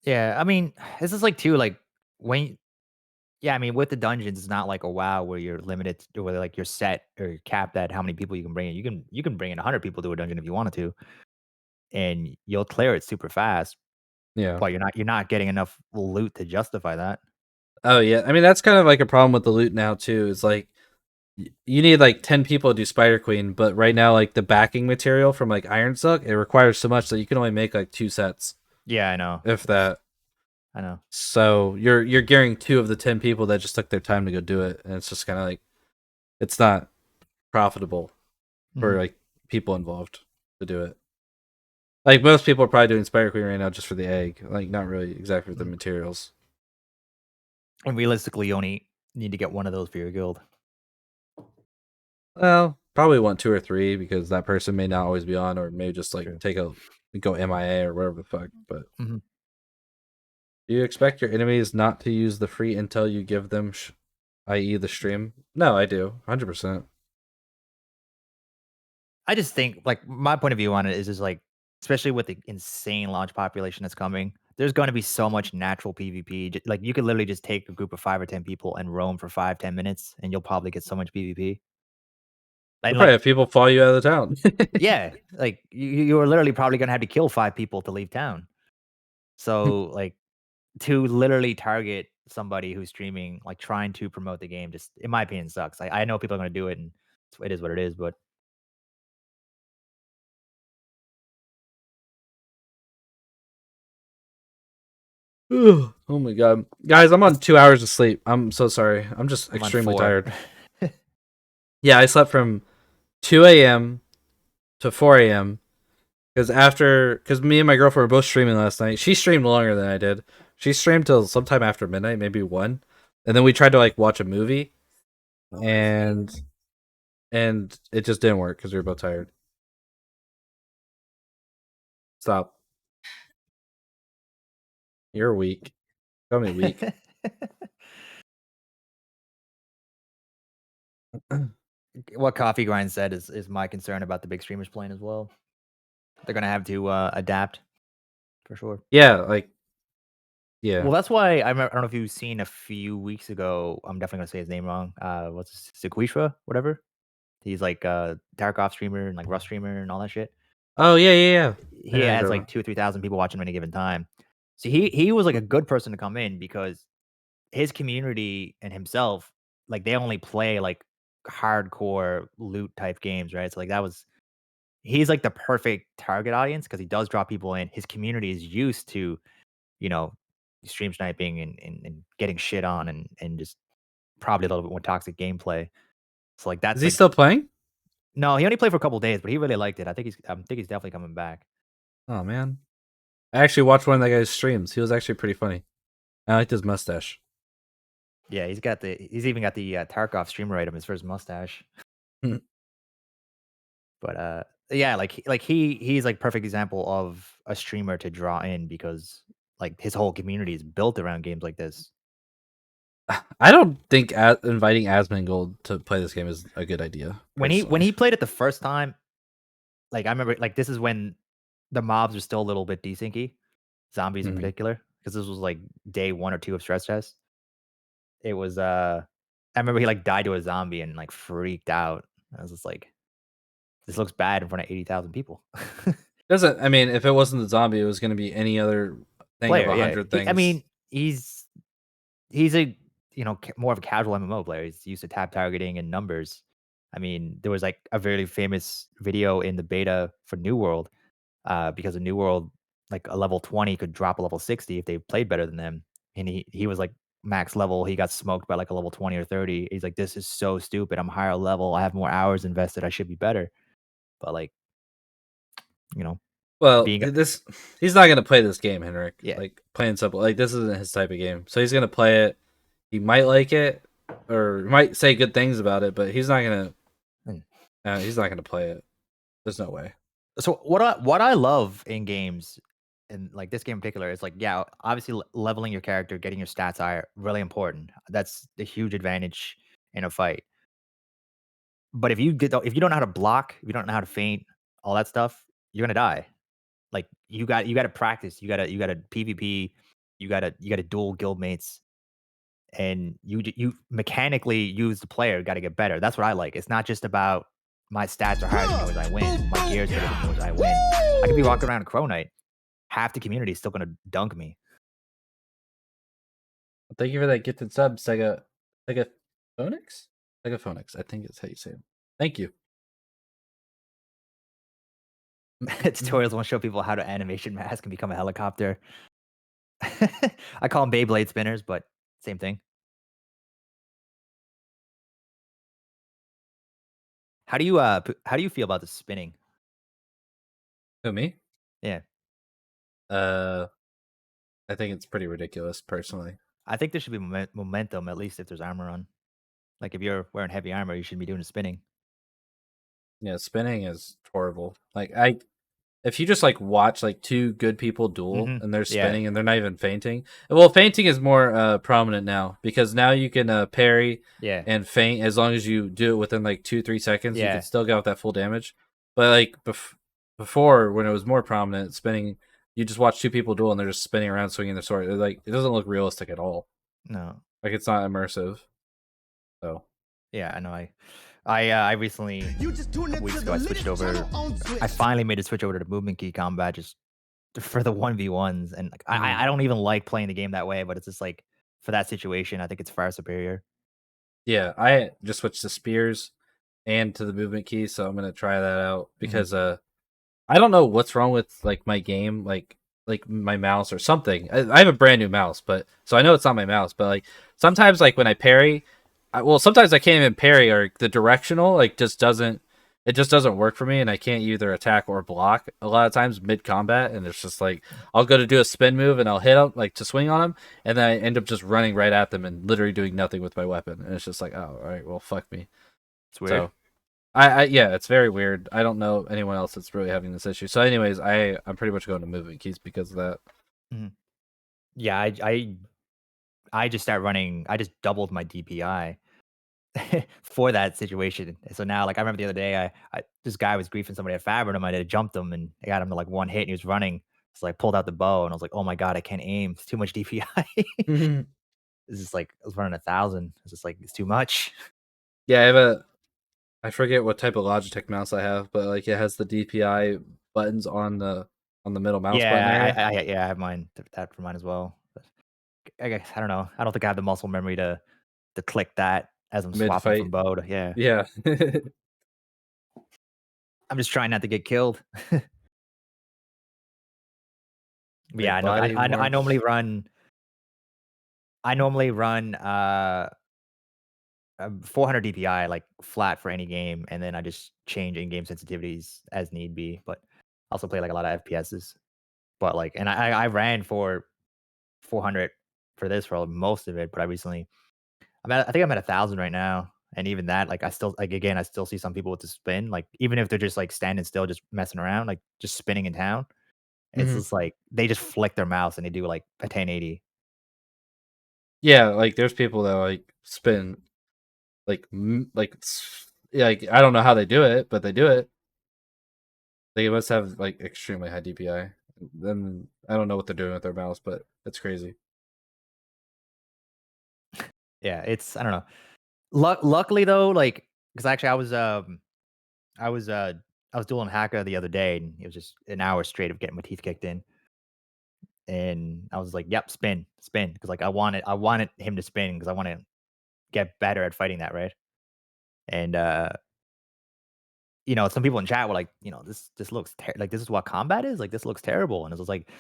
S2: Yeah, I mean, this is like too like when yeah, I mean, with the dungeons, it's not like a WoW where you're limited to where like you're set or you're capped at how many people you can bring in. You can bring in 100 people to a dungeon if you wanted to, and you'll clear it super fast.
S1: Yeah.
S2: But you're not getting enough loot to justify that.
S1: Oh yeah. I mean that's kind of like a problem with the loot now too. It's like you need like 10 people to do Spider Queen, but right now like the backing material from like Iron Silk, it requires so much that you can only make like 2 sets,
S2: Yeah, I know.
S1: if that.
S2: I know.
S1: So you're gearing 2 of the 10 people that just took their time to go do it, and it's just kind of like it's not profitable for
S2: Mhm.
S1: like people involved to do it. Like most people are probably doing Spider Queen right now just for the egg, like not really exactly for the
S2: Mhm.
S1: materials.
S2: And realistically, you only need to get one of those for your guild.
S1: Well, probably want 2 or 3 because that person may not always be on, or maybe just like
S2: True.
S1: take a go MIA or whatever the fuck. But
S2: Mhm.
S1: do you expect your enemies not to use the free intel you give them, i.e., the stream? No, I do, 100%.
S2: I just think, like, my point of view on it is like, especially with the insane launch population that's coming, there's going to be so much natural PvP. Like, you could literally just take a group of 5 or 10 people and roam for 5-10 minutes, and you'll probably get so much PvP.
S1: You'll
S2: And
S1: probably
S2: like,
S1: have people follow you out of the town.
S2: yeah, like you are literally probably going to have to kill 5 people to leave town. So, like, to literally target somebody who's streaming, like trying to promote the game, just in my opinion, sucks. I know people are going to do it, and it is what it is, but
S1: Oh my god, guys, I'm on 2 hours of sleep. I'm so sorry. I'm just
S2: I'm on
S1: extremely
S2: 4.
S1: tired. Yeah, I slept from 2 a.m. to 4 a.m. because me and my girlfriend were both streaming last night. She streamed longer than I did. She streamed till sometime after midnight, maybe 1, and then we tried to like watch a movie, and it just didn't work because we were both tired. Stop. You're weak. Call me weak.
S2: What Coffee Grind said is my concern about the big streamers playing as well. They're gonna have to adapt for sure.
S1: Yeah, like yeah.
S2: Well, that's why I don't know if you've seen a few weeks ago. I'm definitely gonna say his name wrong. What's Sequisha, whatever. He's like Tarkov streamer and like Rust streamer and all that shit.
S1: Oh yeah.
S2: He has like 2 or 3,000 people watching him at any given time. So he was like a good person to come in because his community and himself, like they only play like hardcore loot type games, right? So like he's like the perfect target audience because he does draw people in. His community is used to, you know, stream sniping and getting shit on and just probably a little bit more toxic gameplay. So like
S1: Is
S2: that's
S1: he
S2: like
S1: still playing?
S2: no, he only played for a couple days, but he really liked it. I think he's definitely coming back.
S1: Oh man, I actually watched one of that guy's streams. He was actually pretty funny. I liked his mustache.
S2: Yeah, he's even got the Tarkov streamer item, his first mustache.
S1: Hmm.
S2: But yeah, he's like perfect example of a streamer to draw in because like his whole community is built around games like this.
S1: I don't think inviting Asmongold to play this game is a good idea.
S2: When he played it the first time, like I remember like this is when the mobs were still a little bit desyncy, zombies in
S1: Mhm.
S2: particular, because this was like day 1 or 2 of stress test. It was I remember he like died to a zombie and like freaked out. I was just like, this looks bad in front of 80,000 people.
S1: Doesn't I mean if it wasn't the zombie, it was going to be any other thing of
S2: Player, yeah.
S1: 100
S2: I
S1: things.
S2: mean, he's a more of a casual MMO player. He's used to tab targeting and numbers. I mean, there was like a very famous video in the beta for New World, because a New World like a level 20 could drop a level 60 if they played better than them, and he was like max level. He got smoked by like a level 20 or 30. He's like, this is so stupid. I'm higher level. I have more hours invested. I should be better. But like, you know,
S1: Well,
S2: being
S1: he's not going to play this game, Henrik.
S2: yeah,
S1: Like plain simple. Like this isn't his type of game. So he's going to play it. He might like it or might say good things about it, but he's not going
S2: mm.
S1: to he's not going to play it. There's no way.
S2: So what I love in games, and like this game in particular, is like yeah, obviously leveling your character, getting your stats higher, really important. That's the huge advantage in a fight. But if you don't know how to block, if you don't know how to feint, all that stuff, you're gonna die. Like you got to practice. You got to PvP. You got to duel guildmates, and you mechanically use the player. Got to get better. That's what I like. It's not just about my stats are higher than yours, I win. My gear's better than yours, I win. I could be walking around Crow Knight. Half the community is still gonna dunk me.
S1: Thank you for that gifted sub, Sega Phonix? Sega Phonix, I think it's how you say it. Thank you.
S2: Tutorials want to show people how to animation mask and become a helicopter. I call them Beyblade spinners, but same thing. How do you feel about the spinning?
S1: Who me?
S2: Yeah,
S1: Uh I think it's pretty ridiculous personally.
S2: I think there should be momentum at least if there's armor on. Like if you're wearing heavy armor, you shouldn't be doing the spinning.
S1: Yeah, spinning is horrible. Like if you just like watch like two good people duel
S2: Mhm.
S1: and they're
S2: Yeah.
S1: spinning and they're not even fainting. Well, fainting is more prominent now because now you can parry
S2: Yeah.
S1: and feint as long as you do it within like 2-3 seconds. You can
S2: Yeah.
S1: still get out that full damage. But like before, when it was more prominent, spinning, you just watch two people duel and they're just spinning around swinging their sword. Like it doesn't look realistic at all.
S2: No.
S1: Like it's not immersive. So
S2: Yeah, I know. I recently
S3: You just tuned
S2: couple weeks
S3: into
S2: ago I
S3: the
S2: switched
S3: latest
S2: over.
S3: channel on Twitch.
S2: I finally made a switch over to the movement key combat just for the 1v1s, and like,
S1: Mhm.
S2: I don't even like playing the game that way, but it's just like for that situation, I think it's far superior.
S1: yeah, I just switched to spears and to the movement key, so I'm gonna try that out
S2: Mhm.
S1: because I don't know what's wrong with like my game. Like like my mouse or something. I have a brand new mouse, but so I know it's not my mouse. But like sometimes, like when I parry, sometimes I can't even parry, or the directional like just doesn't. It just doesn't work for me, and I can't either attack or block a lot of times mid combat. And it's just like I'll go to do a spin move, and I'll hit them like to swing on them, and then I end up just running right at them and literally doing nothing with my weapon. And it's just like, oh, all right, well, fuck me.
S2: It's weird.
S1: So yeah, it's very weird. I don't know anyone else that's really having this issue. So, anyways, I'm pretty much going to moving keys because of that.
S2: Mhm. Yeah, I just start running. I just doubled my DPI for that situation. So now, like I remember the other day, I this guy was griefing somebody. I fabried him. I did jumped him and I got him to like one hit. And he was running. So I pulled out the bow and I was like, oh my god, I can't aim. It's too much DPI. It's just like I was running 1,000. It's just like it's too much.
S1: Yeah, I forget what type of Logitech mouse I have, but like it has the DPI buttons on the middle mouse button
S2: Yeah,
S1: area.
S2: yeah, I have mine that for mine as well. But I guess I don't know. I don't think I have the muscle memory to click that as I'm
S1: Mid
S2: swapping from
S1: fight.
S2: bow to yeah.
S1: Yeah.
S2: I'm just trying not to get killed. But yeah,
S1: Like
S2: I know.
S1: body
S2: I
S1: more.
S2: normally run. I normally run 400 DPI like flat for any game, and then I just change in-game sensitivities as need be. But I also play like a lot of FPSs. But like, and I ran for 400 for this for most of it. But I think I'm at 1,000 right now, and even that, like, I still like again, I still see some people with the spin, like even if they're just like standing still, just messing around, like just spinning in town. It's
S1: Mhm.
S2: just like they just flick their mouse and they do like a 1080.
S1: Yeah, like there's people that like spin yeah, like I don't know how they do it, but they do it. They must have like extremely high DPI. Then I don't know what they're doing with their mouse, but it's crazy.
S2: Yeah, it's I don't know. Luckily though, like because actually I was uh I was dueling Haka the other day, and it was just an hour straight of getting my teeth kicked in, and I was like, "Yep, spin," because like I wanted him to spin because I want to get better at fighting that, right? And some people in chat were like, this looks like this is what combat is like. This looks terrible, and it was like,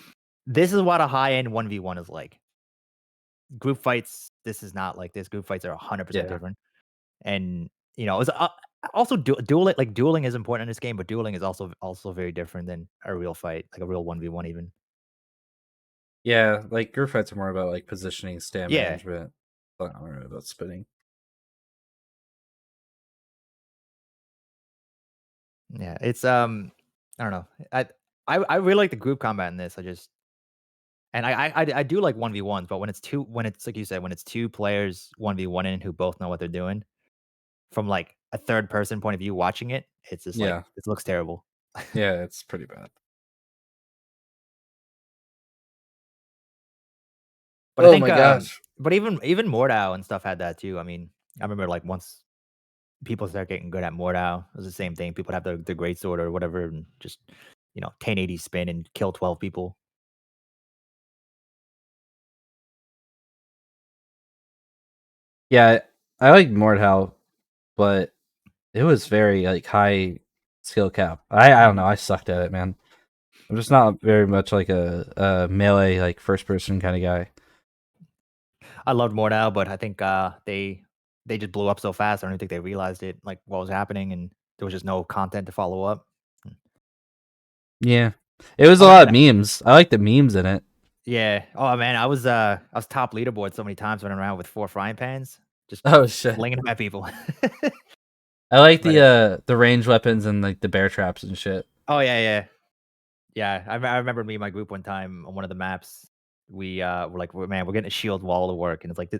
S2: this is what a high end 1v1 is like. Group fights, this is not like this. Group fights are 100%
S1: Yeah.
S2: different, and it's also dueling is important in this game, but dueling is also very different than a real fight, like a real 1v1 even.
S1: Yeah, like group fights are more about like positioning, stand
S2: Yeah,
S1: management. But I don't know about spinning.
S2: yeah. It's I don't know. I really like the group combat in this. And I do like 1v1s, but when it's like you said, when it's two players 1v1 in who both know what they're doing, from like a third person point of view watching it, it's just like
S1: Yeah.
S2: it looks terrible.
S1: Yeah, it's pretty bad.
S2: But I
S1: Oh
S2: think
S1: my gosh.
S2: but even Mordau and stuff had that too. I mean, I remember like once people start getting good at Mordau, it was the same thing. People have the great sword or whatever and just 1080 spin and kill 12 people.
S1: Yeah, I like Mordhau, but it was very like high skill cap. I don't
S2: Mhm.
S1: know. I sucked at it, man. I'm just not very much like a melee like first person kind of guy.
S2: I loved Mordau, but I think they just blew up so fast. I don't even think they realized it, like what was happening, and there was just no content to follow up. Mm.
S1: Yeah, it was a
S2: Oh
S1: lot
S2: man,
S1: of memes. I like the memes in it.
S2: yeah. Oh man, I was top leaderboard so many times running around with 4 frying pans, just
S1: Oh shit.
S2: flinging them at people.
S1: I like
S2: But
S1: the range weapons and like the bear traps and shit.
S2: oh yeah, yeah, yeah. I remember me and my group one time on one of the maps. We were like, Man, we're getting a shield wall to work," and it's like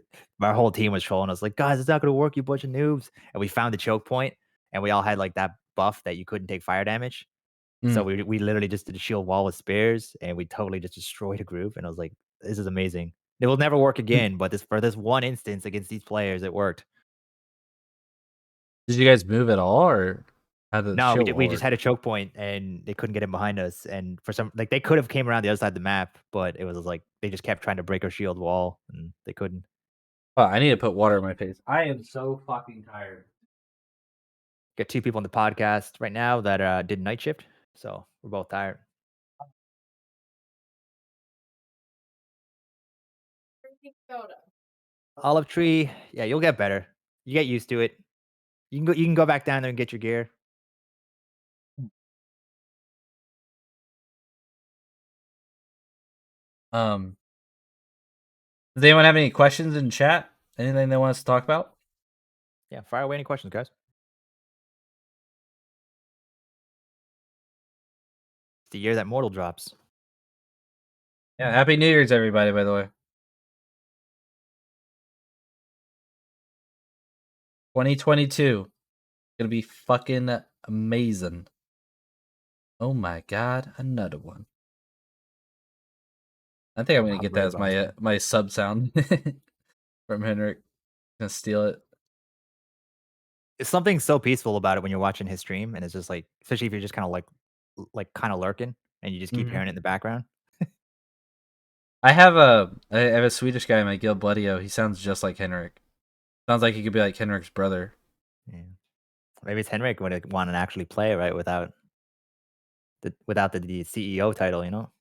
S2: our whole team was trolling us, like, "Guys, it's not gonna work, you bunch of noobs." And we found the choke point, and we all had like that buff that you couldn't take fire damage. So
S1: Mm.
S2: we literally just did a shield wall with spears, and we totally just destroyed a group. And I was like, "This is amazing. It will never work again, but this one instance against these players, it worked."
S1: Did you guys move at all, or how did the
S2: No, we
S1: shield
S2: did.
S1: wall
S2: We just
S1: work?
S2: had a choke point, and they couldn't get in behind us. And for some, like they could have came around the other side of the map, but it was like they just kept trying to break our shield wall, and they couldn't.
S1: Oh, I need to put water in my face. I am so fucking tired.
S2: Got two people on the podcast right now that did night shift, so we're both tired. Olive tree, yeah, you'll get better. You get used to it. You can go back down there and get your gear.
S1: Um, does anyone have any questions in chat? Anything they want us to talk about?
S2: Yeah, fire away any questions, guys. It's the year that Mortal drops.
S1: Yeah, Happy New Year's, everybody, by the way. 2022. Gonna be fucking amazing. Oh my god, another one. I think I'm gonna get that as my my sub sound from Henrik. Gonna steal it.
S2: It's something so peaceful about it when you're watching his stream, and it's just like, especially if you're just kind of like kind of lurking, and you just keep
S1: Mhm.
S2: hearing it in the background.
S1: I have a Swedish guy in my guild, Bloodio. He sounds just like Henrik. Sounds like he could be like Henrik's brother.
S2: Yeah. Maybe it's Henrik would want to actually play right without the CEO title, you know?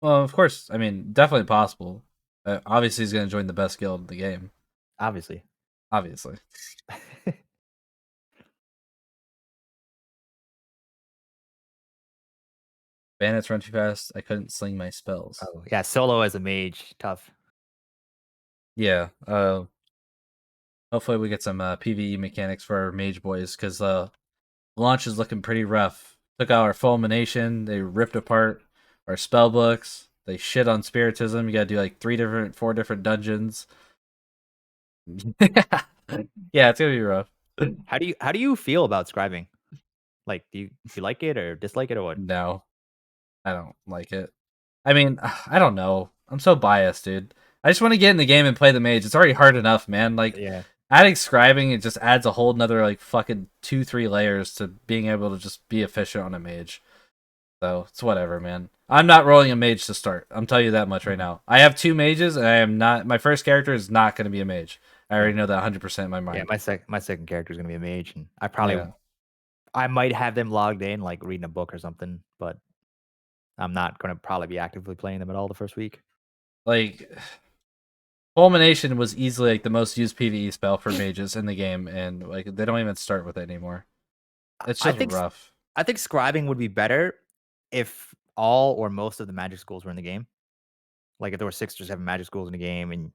S1: Well, of course. I mean, definitely possible. Obviously, he's gonna join the best guild in the game.
S2: Obviously.
S1: Obviously. Bandits run too fast. I couldn't sling my spells.
S2: Oh yeah, solo as a mage, tough.
S1: Yeah. Hopefully we get some PVE mechanics for our mage boys because launch is looking pretty rough. Took out our fulmination. They ripped apart our spell books. They shit on spiritism. You gotta do like 4 different dungeons. Yeah, it's gonna be rough.
S2: How do you feel about scribing? Like, do you like it or dislike it or what?
S1: No, I don't like it. I mean, I don't know. I'm so biased, dude. I just want to get in the game and play the mage. It's already hard enough, man. Like
S2: Yeah.
S1: adding scribing, it just adds a whole nother like fucking 2-3 layers to being able to just be efficient on a mage. So it's whatever, man. I'm not rolling a mage to start. I'm telling you that much right now. I have 2 mages, and I am not. My first character is not going to be a mage. I already know that 100% in my
S2: Yeah,
S1: mind.
S2: my second character is gonna be a mage, and
S1: Yeah.
S2: I might have them logged in, like reading a book or something, but I'm not gonna probably be actively playing them at all the first week.
S1: Like Fulmination was easily like the most used PvE spell for mages in the game, and like they don't even start with it anymore. It's
S2: I
S1: just
S2: think
S1: rough.
S2: I think scribing would be better if all or most of the magic schools were in the game. Like if there were 6 or 7 magic schools in the game, and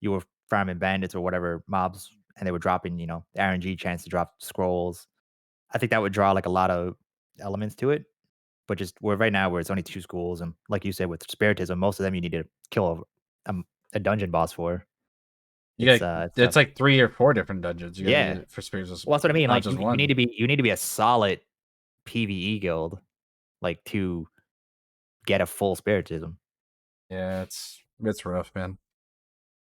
S2: you were farming bandits or whatever mobs, and they were dropping RNG chance to drop scrolls. I think that would draw like a lot of elements to it. But just where right now, where it's only 2 schools, and like you said with spiritism, most of them you need to kill a dungeon boss for.
S1: You
S2: It's
S1: it's
S2: tough.
S1: like 3 or 4 different dungeons you got to
S2: Yeah.
S1: do for spirits,
S2: Well, that's what I mean.
S1: not
S2: Like
S1: just
S2: you need
S1: one.
S2: to be a solid PvE guild, like to get a full spiritism.
S1: Yeah, it's rough, man.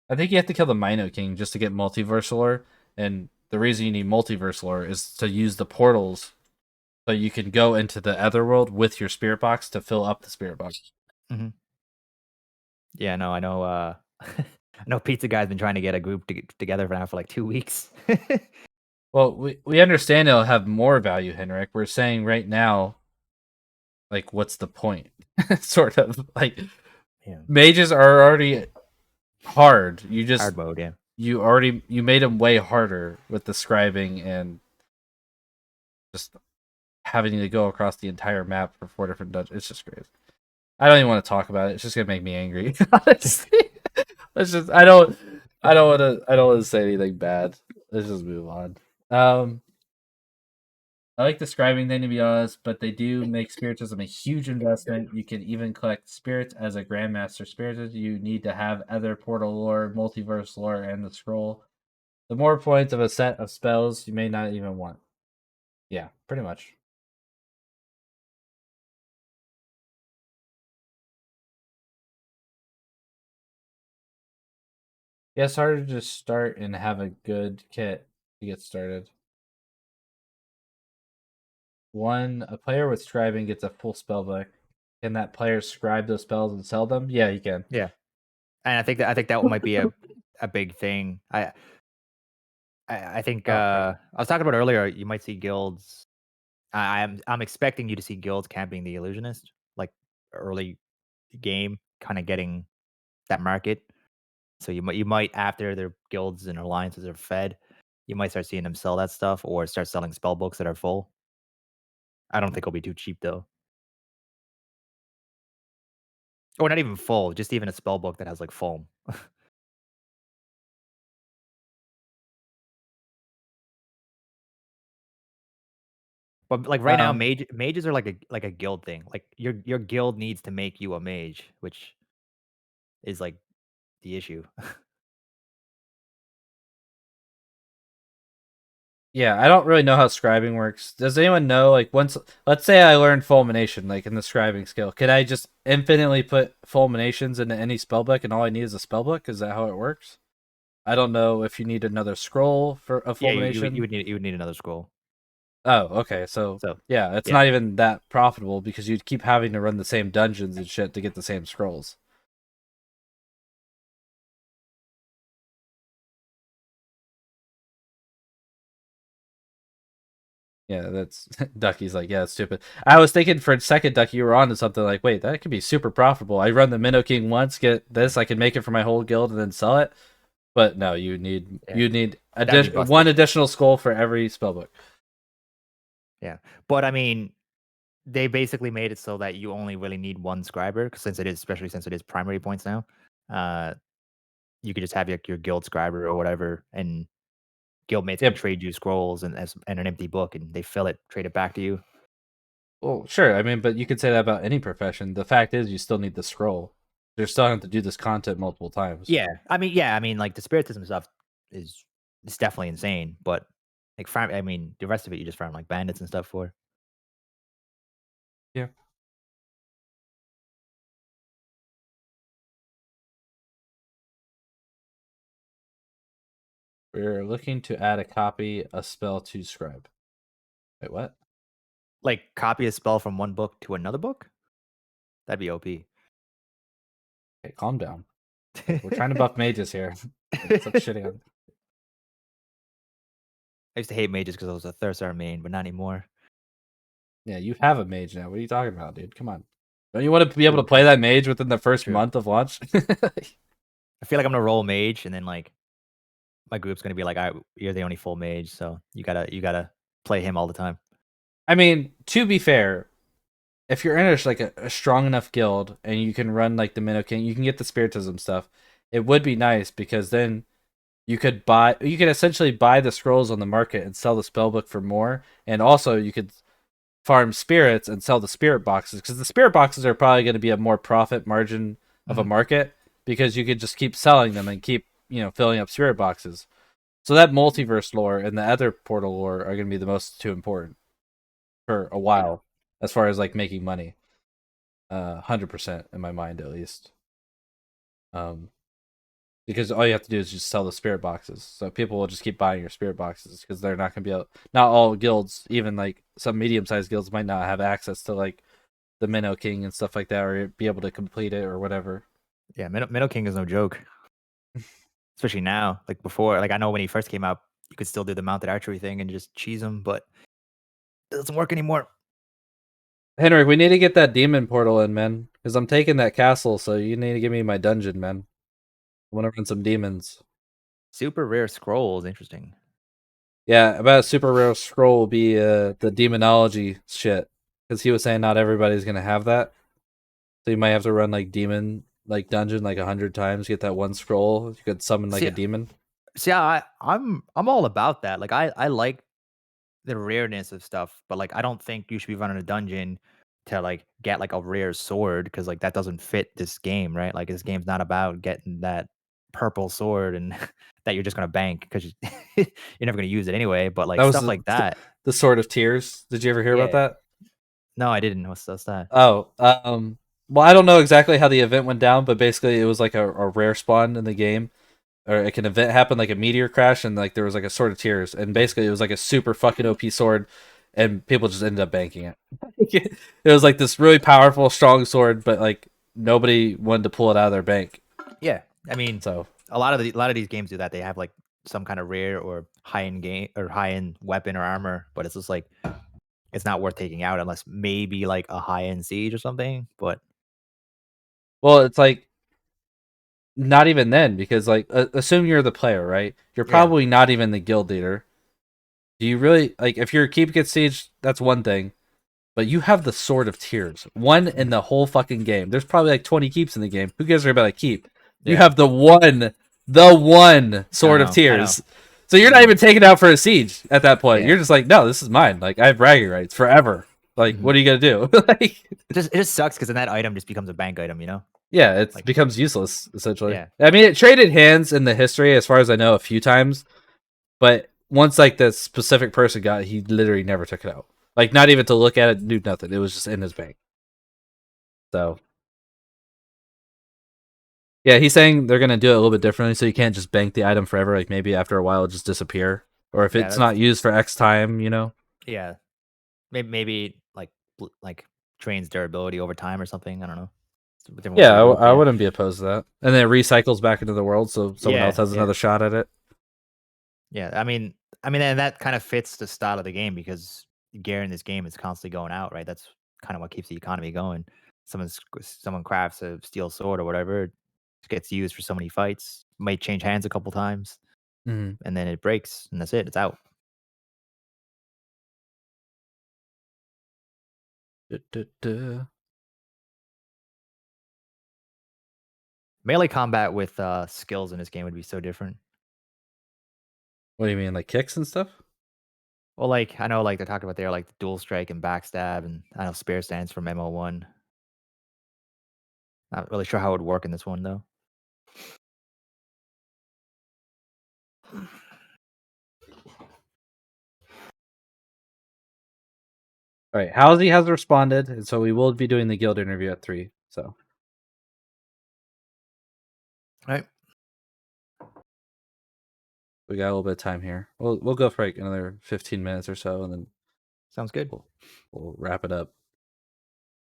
S1: I think you have to kill the Mino King just to get multiverse lore, and the reason you need multiverse lore is to use the portals so you can go into the other world with your spirit box to fill up the spirit box.
S2: Mhm. Yeah, no, I know. I know Pizza Guy's been trying to get a group together for now for like 2 weeks.
S1: Well, we understand it'll have more value, Henrik. We're saying right now, like, what's the point? Sort of like
S2: Yeah,
S1: mages are already hard.
S2: hard mode. Yeah,
S1: You made them way harder with the scribing and just having to go across the entire map for 4 different dungeons. It's just crazy. I don't even want to talk about it. It's just gonna make me angry. Honestly, let's just. I don't want to say anything bad. Let's just move on. I like describing them to be honest, but they do make spiritism a huge investment. You can even collect spirits as a grandmaster spiritist. You need to have other portal lore, multiverse lore, and the scroll. The more points of a set of spells you may not even want. Yeah, pretty much. Yeah, it's harder to start and have a good kit to get started. A player with scribing gets a full spell book. Can that player scribe those spells and sell them? Yeah, you can.
S2: yeah. And I think that might be a big thing. I think
S1: Oh, right.
S2: I was talking about earlier. You might see guilds. I'm expecting you to see guilds camping the illusionist, like early game, kind of getting that market. So you might after their guilds and alliances are fed, you might start seeing them sell that stuff or start selling spell books that are full. I don't think it'll be too cheap though. Or not even full, just even a spell book that has like foam. But like right now,
S1: Um,
S2: mages are like a guild thing. Like your guild needs to make you a mage, which is like the issue.
S1: yeah, I don't really know how scribing works. Does anyone know, like, once, let's say I learned fulmination, like in the scribing skill, can I just infinitely put fulminations into any spellbook and all I need is a spellbook? Is that how it works? I don't know if you need another scroll for a
S2: Yeah, you
S1: fulmination.
S2: would need another scroll.
S1: Oh, okay. So
S2: So
S1: yeah, it's
S2: yeah,
S1: not even that profitable because you'd keep having to run the same dungeons and shit to get the same scrolls. Yeah, that's Ducky's like, yeah, it's stupid. I was thinking for a second, Ducky, you were on to something like, wait, that could be super profitable. I run the Minnow King once, get this, I can make it for my whole guild and then sell it. But no,
S2: yeah,
S1: you need
S2: that'd be
S1: one
S2: busted.
S1: additional skull for every spellbook.
S2: Yeah, but I mean, they basically made it so that you only really need one scriber, 'cause since it is, especially since it is primary points now. Uh, you could just have your guild scriber or whatever, and guildmates can
S1: Yep.
S2: trade you scrolls and an empty book, and they fill it, trade it back to you.
S1: Well, sure. I mean, but you could say that about any profession. The fact is, you still need the scroll. You're still having to do this content multiple times.
S2: Yeah, I mean, like the spiritism stuff is it's definitely insane, but like farm, I mean, the rest of it you just farm like bandits and stuff for.
S1: Yeah. We're looking to add a copy a spell to scribe. Wait, what?
S2: Like copy a spell from one book to another book? That'd be OP.
S1: Okay, calm down. We're trying to buff mages here. Stop shitting on.
S2: I used to hate mages because I was a Thursar main, but not anymore.
S1: Yeah, you have a mage now. What are you talking about, dude? Come on. Don't you want to be able to
S2: True,
S1: play that mage within the first
S2: true.
S1: month of launch?
S2: I feel like I'm gonna roll mage, and then like my group's gonna be like, "I you're the only full mage, so you gotta play him all the time."
S1: I mean, to be fair, if you're in a strong enough guild and you can run like the Minnow King, you can get the Spiritism stuff. It would be nice because then you could essentially buy the scrolls on the market and sell the spellbook for more, and also you could farm spirits and sell the spirit boxes because the spirit boxes are probably going to be a more profit margin of a
S2: Mhm.
S1: market because you could just keep selling them and keep filling up spirit boxes. So that multiverse lore and the other portal lore are going to be the most two important for a while as far as like making money. 100% in my mind at least. Um, because all you have to do is just sell the spirit boxes. So people will just keep buying your spirit boxes because they're not going to be able. Not all guilds, even like some medium-sized guilds, might not have access to like the Minnow King and stuff like that, or be able to complete it or whatever.
S2: Yeah, Minnow King is no joke, especially now. Like before, like I know when he first came out, you could still do the mounted archery thing and just cheese him, but it doesn't work anymore.
S1: Henrik, we need to get that demon portal in, man, because I'm taking that castle. So you need to give me my dungeon, man. I want to run some demons.
S2: Super rare scrolls, interesting.
S1: Yeah, about a super rare scroll will be the demonology shit, because he was saying not everybody's gonna have that. So you might have to run like demon like dungeon like 100 times to get that one scroll. You could summon like
S2: See,
S1: a demon.
S2: I'm all about that. Like I like the rareness of stuff, but like I don't think you should be running a dungeon to like get like a rare sword because like that doesn't fit this game, right? Like this game's not about getting that purple sword and that you're just gonna bank because you're never gonna use it anyway. But like
S1: That was
S2: stuff like that,
S1: the Sword of Tears. Did you ever hear about
S2: yeah.
S1: that?
S2: No, I didn't. What's that?
S1: Oh, well, I don't know exactly how the event went down, but basically it was like a rare spawn in the game, or like an event happened, like a meteor crash, and like there was like a Sword of Tears, and basically it was like a super fucking OP sword, and people just ended up banking it. It was like this really powerful, strong sword, but like nobody wanted to pull it out of their bank.
S2: Yeah, I mean,
S1: So
S2: a lot of these games do that. They have like some kind of rare or high end game or high end weapon or armor, but it's just like it's not worth taking out unless maybe like a high end siege or something. But
S1: well, it's like not even then, because like assume you're the player, right? You're
S2: Yeah.
S1: probably not even the guild leader. Do you really like if your keep gets sieged? That's one thing, but you have the Sword of Tears, one in the whole fucking game. There's probably like 20 keeps in the game. Who gives a about a keep? You
S2: Yeah.
S1: have the one Sword of
S2: I know.
S1: Tears. So you're
S2: I
S1: not
S2: know.
S1: even taking out for a siege at that point.
S2: Yeah.
S1: You're just like, no, this is mine. Like I have bragging rights forever. Like,
S2: Mhm.
S1: what are you gonna do? Like,
S2: It just sucks because then that item just becomes a bank item, you know?
S1: yeah, it
S2: Like,
S1: becomes useless essentially.
S2: yeah.
S1: I mean, it traded hands in the history, as far as I know, a few times. But once like the specific person got it, he literally never took it out. Like not even to look at it, do nothing. It was just in his bank. So yeah, he's saying they're gonna do it a little bit differently, so you can't just bank the item forever. Like maybe after a while, it'll just disappear, or if
S2: Yeah,
S1: it's not used for X time, you know.
S2: yeah. Maybe like trains durability over time or something. I don't know. It's a different way
S1: Yeah,
S2: to do it.
S1: I
S2: Yeah.
S1: wouldn't be opposed to that. And then it recycles back into the world, so someone else
S2: Yeah.
S1: has
S2: Yeah.
S1: another shot at it.
S2: Yeah. And that kind of fits the style of the game because gear in this game is constantly going out, right? That's kind of what keeps the economy going. Someone crafts a steel sword or whatever, it gets used for so many fights, might change hands a couple times,
S1: Mm.
S2: and then it breaks, and that's it. It's out.
S1: Duh, duh, duh.
S2: Melee combat with skills in this game would be so different.
S1: What do you mean, like kicks and stuff?
S2: Well, like I know, like they're talking about there, like the dual strike and backstab, and I know spear stance from MO1. Not really sure how it would work in this one though.
S1: All right, Halsey has responded, and so we will be doing the guild interview at 3. So
S2: All right.
S1: we got a little bit of time here. We'll go for like another 15 minutes or so, and then
S2: Sounds good.
S1: we'll wrap it up.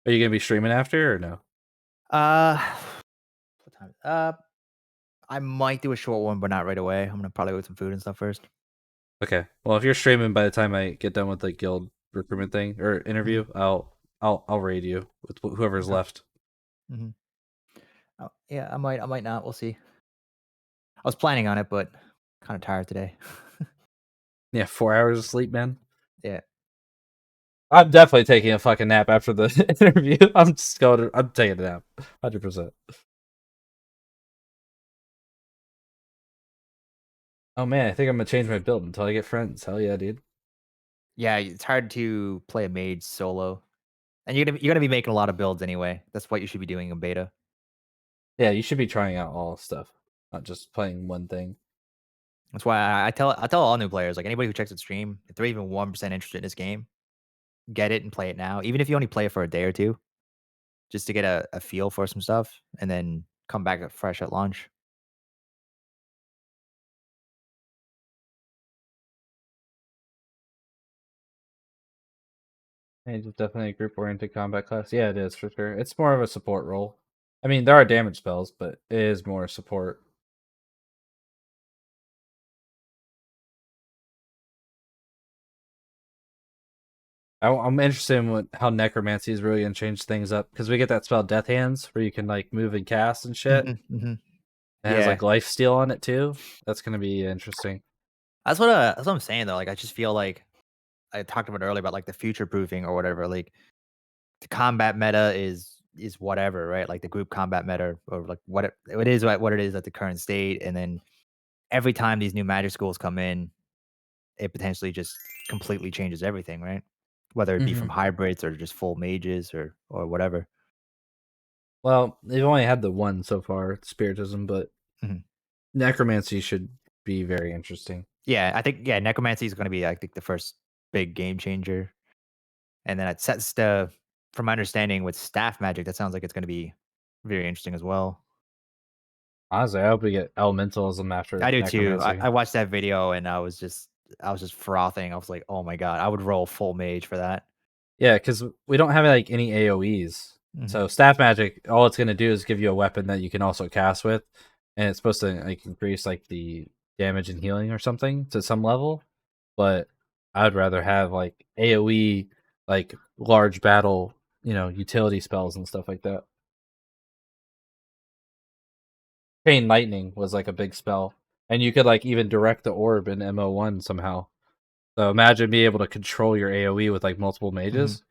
S1: Are you gonna be streaming after or no?
S2: Uh, what time? I might do a short one, but not right away. I'm gonna probably go with some food and stuff first.
S1: Okay. Well, if you're streaming by the time I get done with the guild recruitment thing or interview, I'll raid you with whoever's
S2: Okay.
S1: left.
S2: Mm-hmm. Oh, yeah, I might not. We'll see. I was planning on it, but kind of tired today.
S1: Yeah, 4 hours of sleep, man.
S2: Yeah.
S1: I'm definitely taking a fucking nap after the interview. I'm taking a nap, 100%. Oh man, I think I'm gonna change my build until I get friends. Hell yeah, dude.
S2: Yeah, it's hard to play a mage solo, and you're gonna be making a lot of builds anyway. That's what you should be doing in beta.
S1: Yeah, you should be trying out all stuff, not just playing one thing.
S2: That's why I tell all new players, like anybody who checks the stream, if they're even 1% interested in this game, get it and play it now. Even if you only play it for a day or two, just to get a feel for some stuff, and then come back fresh at launch.
S1: It's definitely a group-oriented combat class. Yeah, it is for sure. It's more of a support role. I mean, there are damage spells, but it is more support. I'm interested in how necromancy is really gonna change things up because we get that spell Death Hands where you can like move and cast and shit.
S2: Mm-hmm.
S1: It has like life steal on it too. That's gonna be interesting.
S2: That's what I'm saying though. Like I just feel like I talked about earlier about like the future proofing or whatever. Like the combat meta is whatever, right? Like the group combat meta or like it is what it is at the current state, and then every time these new magic schools come in, it potentially just completely changes everything, right? Whether it be from
S1: Mm-hmm.
S2: hybrids or just full mages or whatever.
S1: Well, they've only had the one so far, Spiritism, but
S2: Mhm.
S1: necromancy should be very interesting.
S2: Yeah, I think necromancy is going to be I think the first big game changer, and then it sets the from my understanding with staff magic, that sounds like it's going to be very interesting as well.
S1: Honestly, I hope we get elementalism after
S2: I do too.
S1: necromancy.
S2: I watched that video and I was just frothing. I was like, oh my god, I would roll full mage for that.
S1: Yeah, because we don't have like any AoEs.
S2: Mhm.
S1: So staff magic, all it's gonna do is give you a weapon that you can also cast with, and it's supposed to like increase like the damage and healing or something to some level. But I'd rather have like AoE, like large battle, utility spells and stuff like that. Chain Lightning was like a big spell, and you could like even direct the orb in MO1 somehow. So imagine being able to control your AOE with like multiple mages.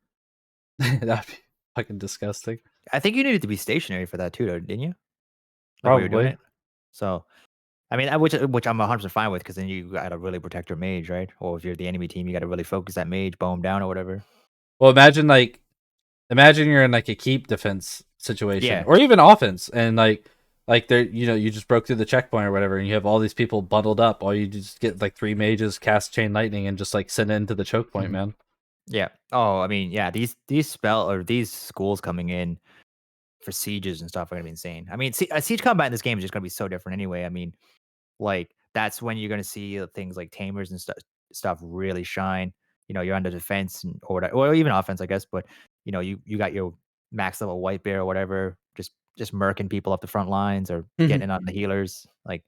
S1: That'd be fucking disgusting.
S2: I think you needed to be stationary for that too, though, didn't you? Like when you were doing
S1: Probably.
S2: it. So, I mean, which I'm 100% fine with, because then you got to really protect your mage, right? Or if you're the enemy team, you got to really focus that mage, bow him down or whatever.
S1: Well, imagine you're in like a keep defense situation
S2: Yeah.
S1: or even offense, and like there, you just broke through the checkpoint or whatever, and you have all these people bundled up. All you just get like 3 mages, cast Chain Lightning, and just like send it into the choke point,
S2: Mhm.
S1: man.
S2: Yeah. Oh, I mean, yeah. These schools coming in for sieges and stuff are gonna be insane. I mean, siege combat in this game is just gonna be so different anyway. I mean, like that's when you're gonna see things like tamers and stuff really shine. You're under defense or even offense, I guess. But you got your max level white bear or whatever, just murking people up the front lines or getting in on the healers. Like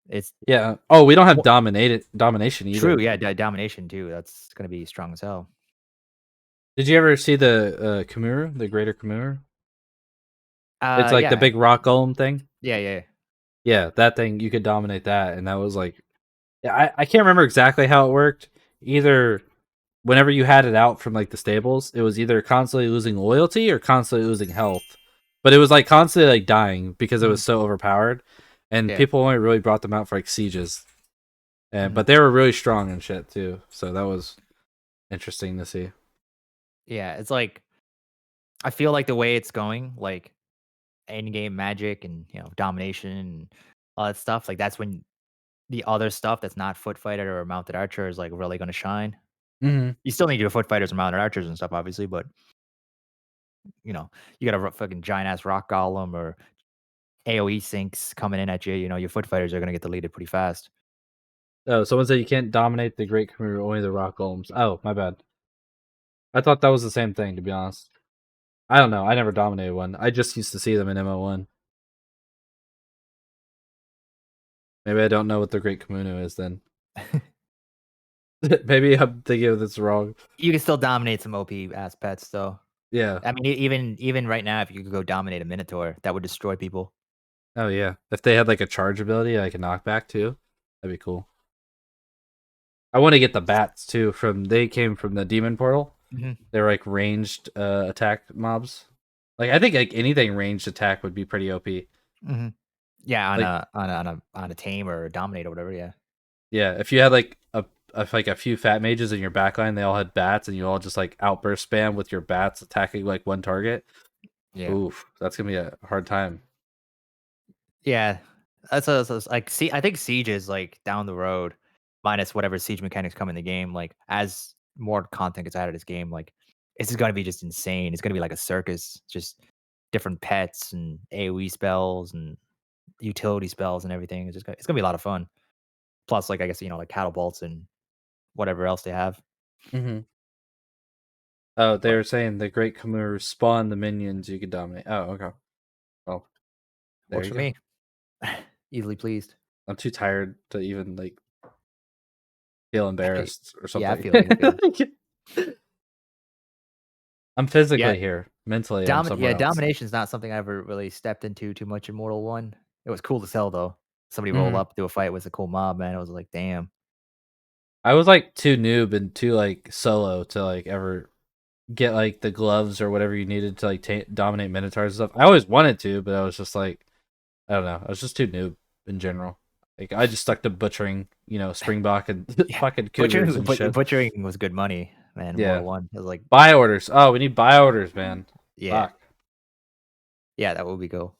S2: it's
S1: Yeah. Oh, we don't have
S2: wha-
S1: domination
S2: true.
S1: either.
S2: Yeah, domination too. That's gonna be strong as hell.
S1: Did you ever see the Kamuru, the Greater Kamuru? It's like the
S2: Yeah,
S1: big rock golem thing.
S2: yeah.
S1: Yeah, that thing, you could dominate that, and that was like, yeah, I can't remember exactly how it worked. Either whenever you had it out from like the stables, it was either constantly losing loyalty or constantly losing health. But it was like constantly like dying because it
S2: Mhm.
S1: was so overpowered, and
S2: Yeah.
S1: people only really brought them out for like sieges. And
S2: Mhm.
S1: but they were really strong and shit too, so that was interesting to see.
S2: Yeah, it's like I feel like the way it's going, like end game magic and domination and all that stuff, like that's when the other stuff that's not foot fighter or mounted archer is like really gonna shine.
S1: Hmm.
S2: You still need your foot fighters and mounted archers and stuff, obviously, but you got a fucking giant ass rock golem or AoE sinks coming in at you. Your foot fighters are gonna get deleted pretty fast.
S1: Oh, someone said you can't dominate the Great Khmer, only the rock golems. Oh, my bad. I thought that was the same thing, to be honest. I don't know. I never dominated one. I just used to see them in MO1. Maybe I don't know what the Great Kimono is then. Maybe I'm thinking of this wrong.
S2: You can still dominate some OP ass pets, though.
S1: Yeah.
S2: I mean, even right now, if you could go dominate a Minotaur, that would destroy people.
S1: Oh yeah. If they had like a charge ability, like a knockback too, that'd be cool. I want to get the bats too. They came from the demon portal.
S2: Mhm.
S1: They're like ranged attack mobs. Like I think like anything ranged attack would be pretty OP.
S2: Mhm. Yeah, on
S1: Like
S2: a tame or a dominate or whatever. Yeah.
S1: yeah, if you had like a few fat mages in your backline, they all had bats, and you all just like outburst spam with your bats attacking like one target.
S2: Yeah.
S1: Oof, that's gonna be a hard time.
S2: Yeah. Like, see, I think Siege is like down the road, minus whatever Siege mechanics come in the game. Like, as more content gets added to this game, like, this is going to be just insane. It's going to be like a circus, just different pets and AoE spells and utility spells and everything. It's gonna be a lot of fun. Plus, like, I guess, like cattle bolts and whatever else they have.
S1: Mm-hmm. Oh, they
S2: But
S1: were saying the Great Khmer spawn the minions you could dominate. Oh, okay. Well, there
S2: works
S1: you
S2: for
S1: go.
S2: me. Easily pleased.
S1: I'm too tired to even like feel embarrassed or
S2: Yeah, I
S1: something.
S2: feel you. I feel you.
S1: I'm
S2: Yeah,
S1: physically here. Mentally, I'm somewhere else.
S2: domination's not something I ever really stepped into too much in Mortal 1. It was cool to sell though. Somebody roll
S1: Mhm.
S2: up, do a fight with a cool mob, man. I was like, damn.
S1: I was like too noob and too like solo to like ever get like the gloves or whatever you needed to like dominate minotaurs and stuff. I always wanted to, but I was just like, I don't know. I was just too noob in general. Like I just stuck to butchering, springbok and
S2: Yeah.
S1: fucking cougars and shit.
S2: Butchering was good money, man, in
S1: Yeah.
S2: Mortal 1. It was like,
S1: Buy orders. Oh, we need buy orders, man.
S2: yeah.
S1: Fuck.
S2: Yeah, that would be cool.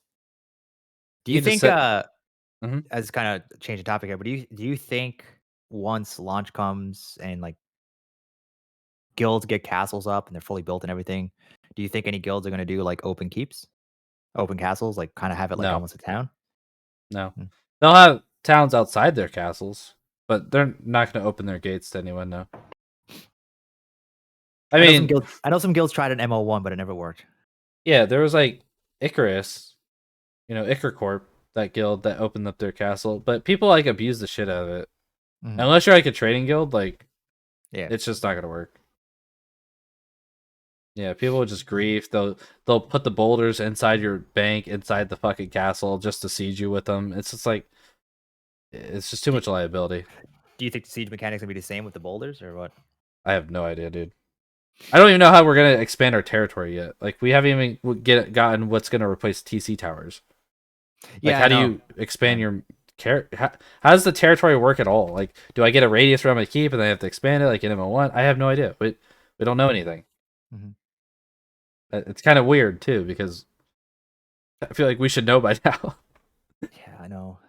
S2: Do
S1: You
S2: you
S1: can just
S2: think
S1: sit. Mhm.
S2: as kind of change the topic here, but do you think once launch comes and like guilds get castles up and they're fully built and everything, do you think any guilds are going to do like open keeps, open castles, like kind of have it like
S1: No,
S2: almost a town?
S1: no.
S2: Hmm.
S1: They'll have towns outside their castles, but they're not going to open their gates to anyone. No. I mean,
S2: I know some guilds tried an MO1, but it never worked.
S1: yeah, there was like Icarus, Icar Corp, that guild that opened up their castle, but people like abuse the shit out of it.
S2: Mhm.
S1: Unless you're like a trading guild, like
S2: Yeah.
S1: it's just not gonna work. Yeah, people would just grief. They'll put the boulders inside your bank, inside the fucking castle, just to siege you with them. It's just like it's just too
S2: Do,
S1: much liability.
S2: do you think the siege mechanics gonna be the same with the boulders or what?
S1: I have no idea, dude. I don't even know how we're gonna expand our territory yet. Like we haven't even gotten what's gonna replace TC towers. Like
S2: Yeah,
S1: how
S2: I
S1: do
S2: know.
S1: you expand your how does the territory work at all? Like, do I get a radius around my keep and then I have to expand it like in ML1? I have no idea. We don't know anything.
S2: Hmm.
S1: It's kind of weird too because I feel like we should know by now.
S2: Yeah, I know.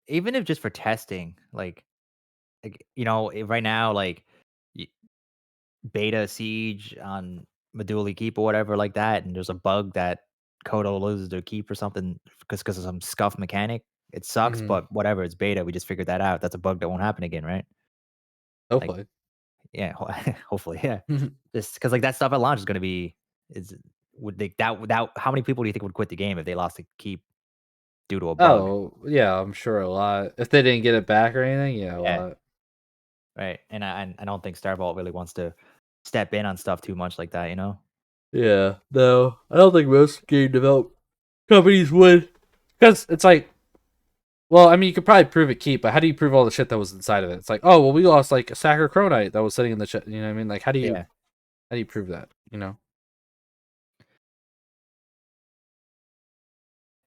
S2: Even if just for testing, right now, y- beta siege on Meduli Keep or whatever like that, and there's a bug that Kodo loses their keep or something because of some scuff mechanic. It sucks,
S1: Hmm.
S2: but whatever. It's beta. We just figured that out. That's a bug that won't happen again, right? Like,
S1: Hopefully.
S2: yeah, hopefully, yeah. Just because like that stuff at launch is gonna be is would they that without how many people do you think would quit the game if they lost a keep due to a bug?
S1: Oh yeah, I'm sure a lot. If they didn't get it back or anything, yeah, a
S2: Yeah,
S1: lot.
S2: right. And I don't think Starvault really wants to step in on stuff too much like that, you know?
S1: Yeah, no, I don't think most game develop companies would, because it's like, well, I mean, you could probably prove it keep, but how do you prove all the shit that was inside of it? It's like, oh, well, we lost like a Sacker Chronite that was sitting in the shit. You know what I mean? Like,
S2: Yeah.
S1: how do you prove that? You know?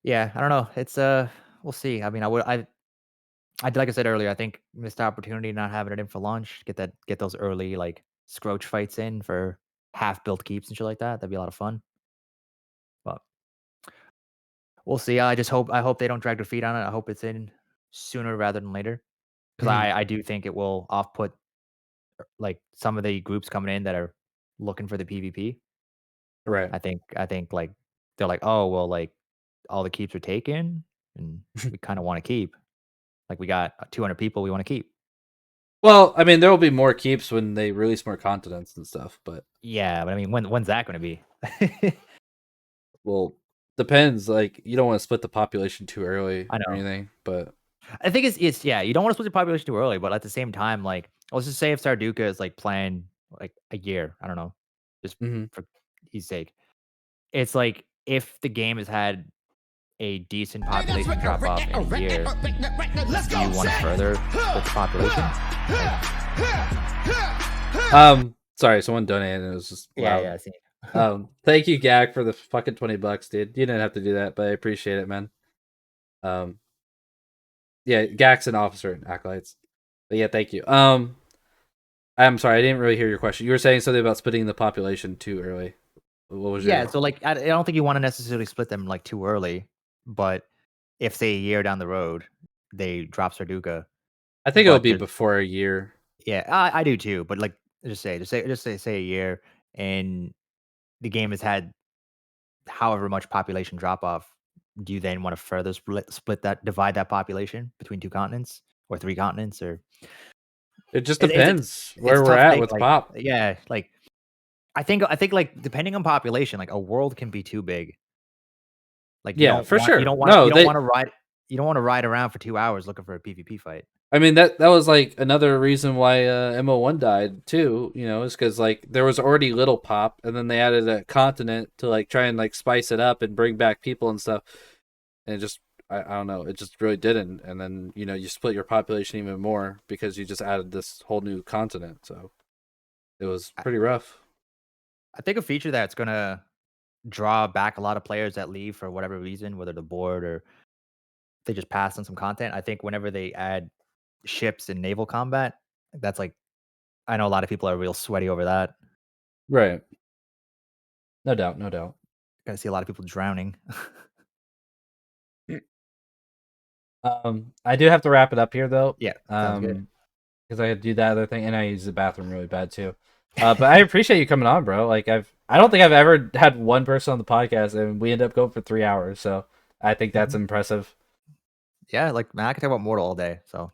S2: Yeah, I don't know. It's we'll see. I mean, I like I said earlier, I think missed opportunity not having it in for launch. Get those early like scroach fights in for half built keeps and shit like that. That'd be a lot of fun. But we'll see. I hope they don't drag their feet on it. I hope it's in sooner rather than later. Because
S1: Mhm.
S2: I do think it will off put like some of the groups coming in that are looking for the PvP.
S1: Right.
S2: I think like they're like, oh well, like all the keeps are taken, and we kind of want to keep. Like we got 200 people we want to keep.
S1: Well, I mean, there will be more keeps when they release more continents and stuff, but
S2: Yeah, but I mean, when's that going to be?
S1: well, depends. Like, you don't want to split the population too early
S2: I
S1: or
S2: know.
S1: anything, but
S2: I think it's yeah. You don't want to split the population too early, but at the same time, like let's just say if Sarduka is like playing like a year, I don't know, just
S1: mhm.
S2: for his sake, it's like if the game has had a decent population drop off in a year,
S3: Let's
S2: do
S3: go,
S2: you want to
S3: Jack.
S2: further split the population? Like,
S1: Sorry, someone donated and it was just
S2: yeah,
S1: loud.
S2: yeah, I see.
S1: Thank you, Gag, for the fucking $20, dude. You didn't have to do that, but I appreciate it, man. Um, yeah, Gag's an officer in Acolytes. But yeah, thank you. I'm sorry, I didn't really hear your question. You were saying something about splitting the population too early. What was
S2: Yeah,
S1: your?
S2: so like I don't think you want to necessarily split them like too early, but if say a year down the road they drop Sarduka,
S1: I think it would
S2: but
S1: be
S2: there's
S1: before a year.
S2: yeah, I do too, but like just say a year and the game has had however much population drop off, do you then want to further split that divide that population between two continents or three continents or
S1: It just
S2: it's a
S1: depends
S2: it's
S1: where
S2: a
S1: we're
S2: tough
S1: at
S2: thing
S1: with
S2: like
S1: pop.
S2: yeah, like I think like depending on population, like a world can be too big. Like you
S1: Yeah,
S2: don't
S1: for
S2: want
S1: sure. No, they.
S2: you don't want to ride around for 2 hours looking for a PvP fight.
S1: I mean that was like another reason why MO1 died too. You know, is because like there was already little pop, and then they added a continent to like try and like spice it up and bring back people and stuff. And it just I don't know, it just really didn't. And then you split your population even more because you just added this whole new continent. So it was
S2: I,
S1: pretty rough.
S2: I think a feature that's gonna draw back a lot of players that leave for whatever reason, whether they're bored or they just pass on some content. I think whenever they add ships and naval combat, that's like I know a lot of people are real sweaty over that.
S1: Right. No doubt, no doubt.
S2: Gonna see a lot of people drowning.
S1: I do have to wrap it up here though.
S2: Yeah, sounds good.
S1: Because I had to do that other thing and I use the bathroom really bad too. But I appreciate you coming on, bro. Like I don't think I've ever had one person on the podcast and we end up going for 3 hours. So I think that's
S2: Mhm.
S1: impressive.
S2: Yeah, like man, I could talk about Mortal all day. So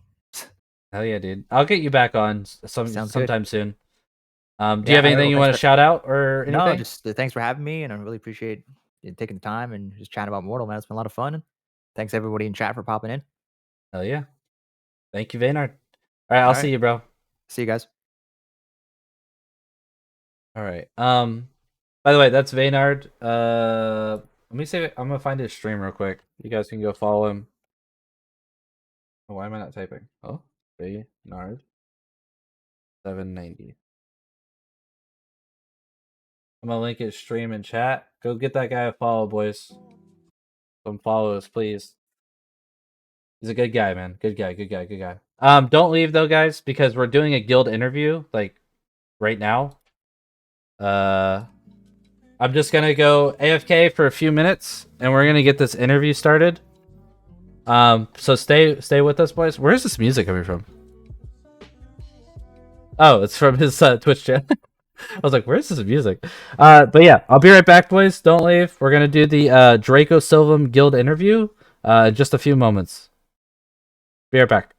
S1: Hell yeah, dude. I'll get you back on
S2: sounds good.
S1: sometime soon. Do you
S2: Yeah,
S1: have
S2: all right.
S1: anything
S2: Well,
S1: you
S2: thanks
S1: want to
S2: for
S1: shout out or
S2: no,
S1: anything?
S2: just thanks for having me, and I really appreciate you taking the time and just chatting about Mortal. Man, it's been a lot of fun. Thanks everybody in chat for popping in.
S1: Hell yeah. Thank you, Vaynard. All right,
S2: All
S1: I'll
S2: right,
S1: see you, bro.
S2: see you guys.
S1: All right. By the way, that's Vaynard. Let me see. I'm gonna find his stream real quick. You guys can go follow him. Oh, why am I not typing? Oh, Vaynard 790. I'm gonna link his stream in chat. Go get that guy a follow, boys. Some follows, please. He's a good guy, man. Good guy. Good guy. Good guy. Don't leave though, guys, because we're doing a guild interview like right now. I'm just gonna go AFK for a few minutes, and we're gonna get this interview started. So stay with us, boys. Where is this music coming from? Oh, it's from his Twitch channel. I was like, where's this music? But yeah, I'll be right back, boys. Don't leave. We're gonna do the Draco Silvam guild interview in just a few moments. Be right back.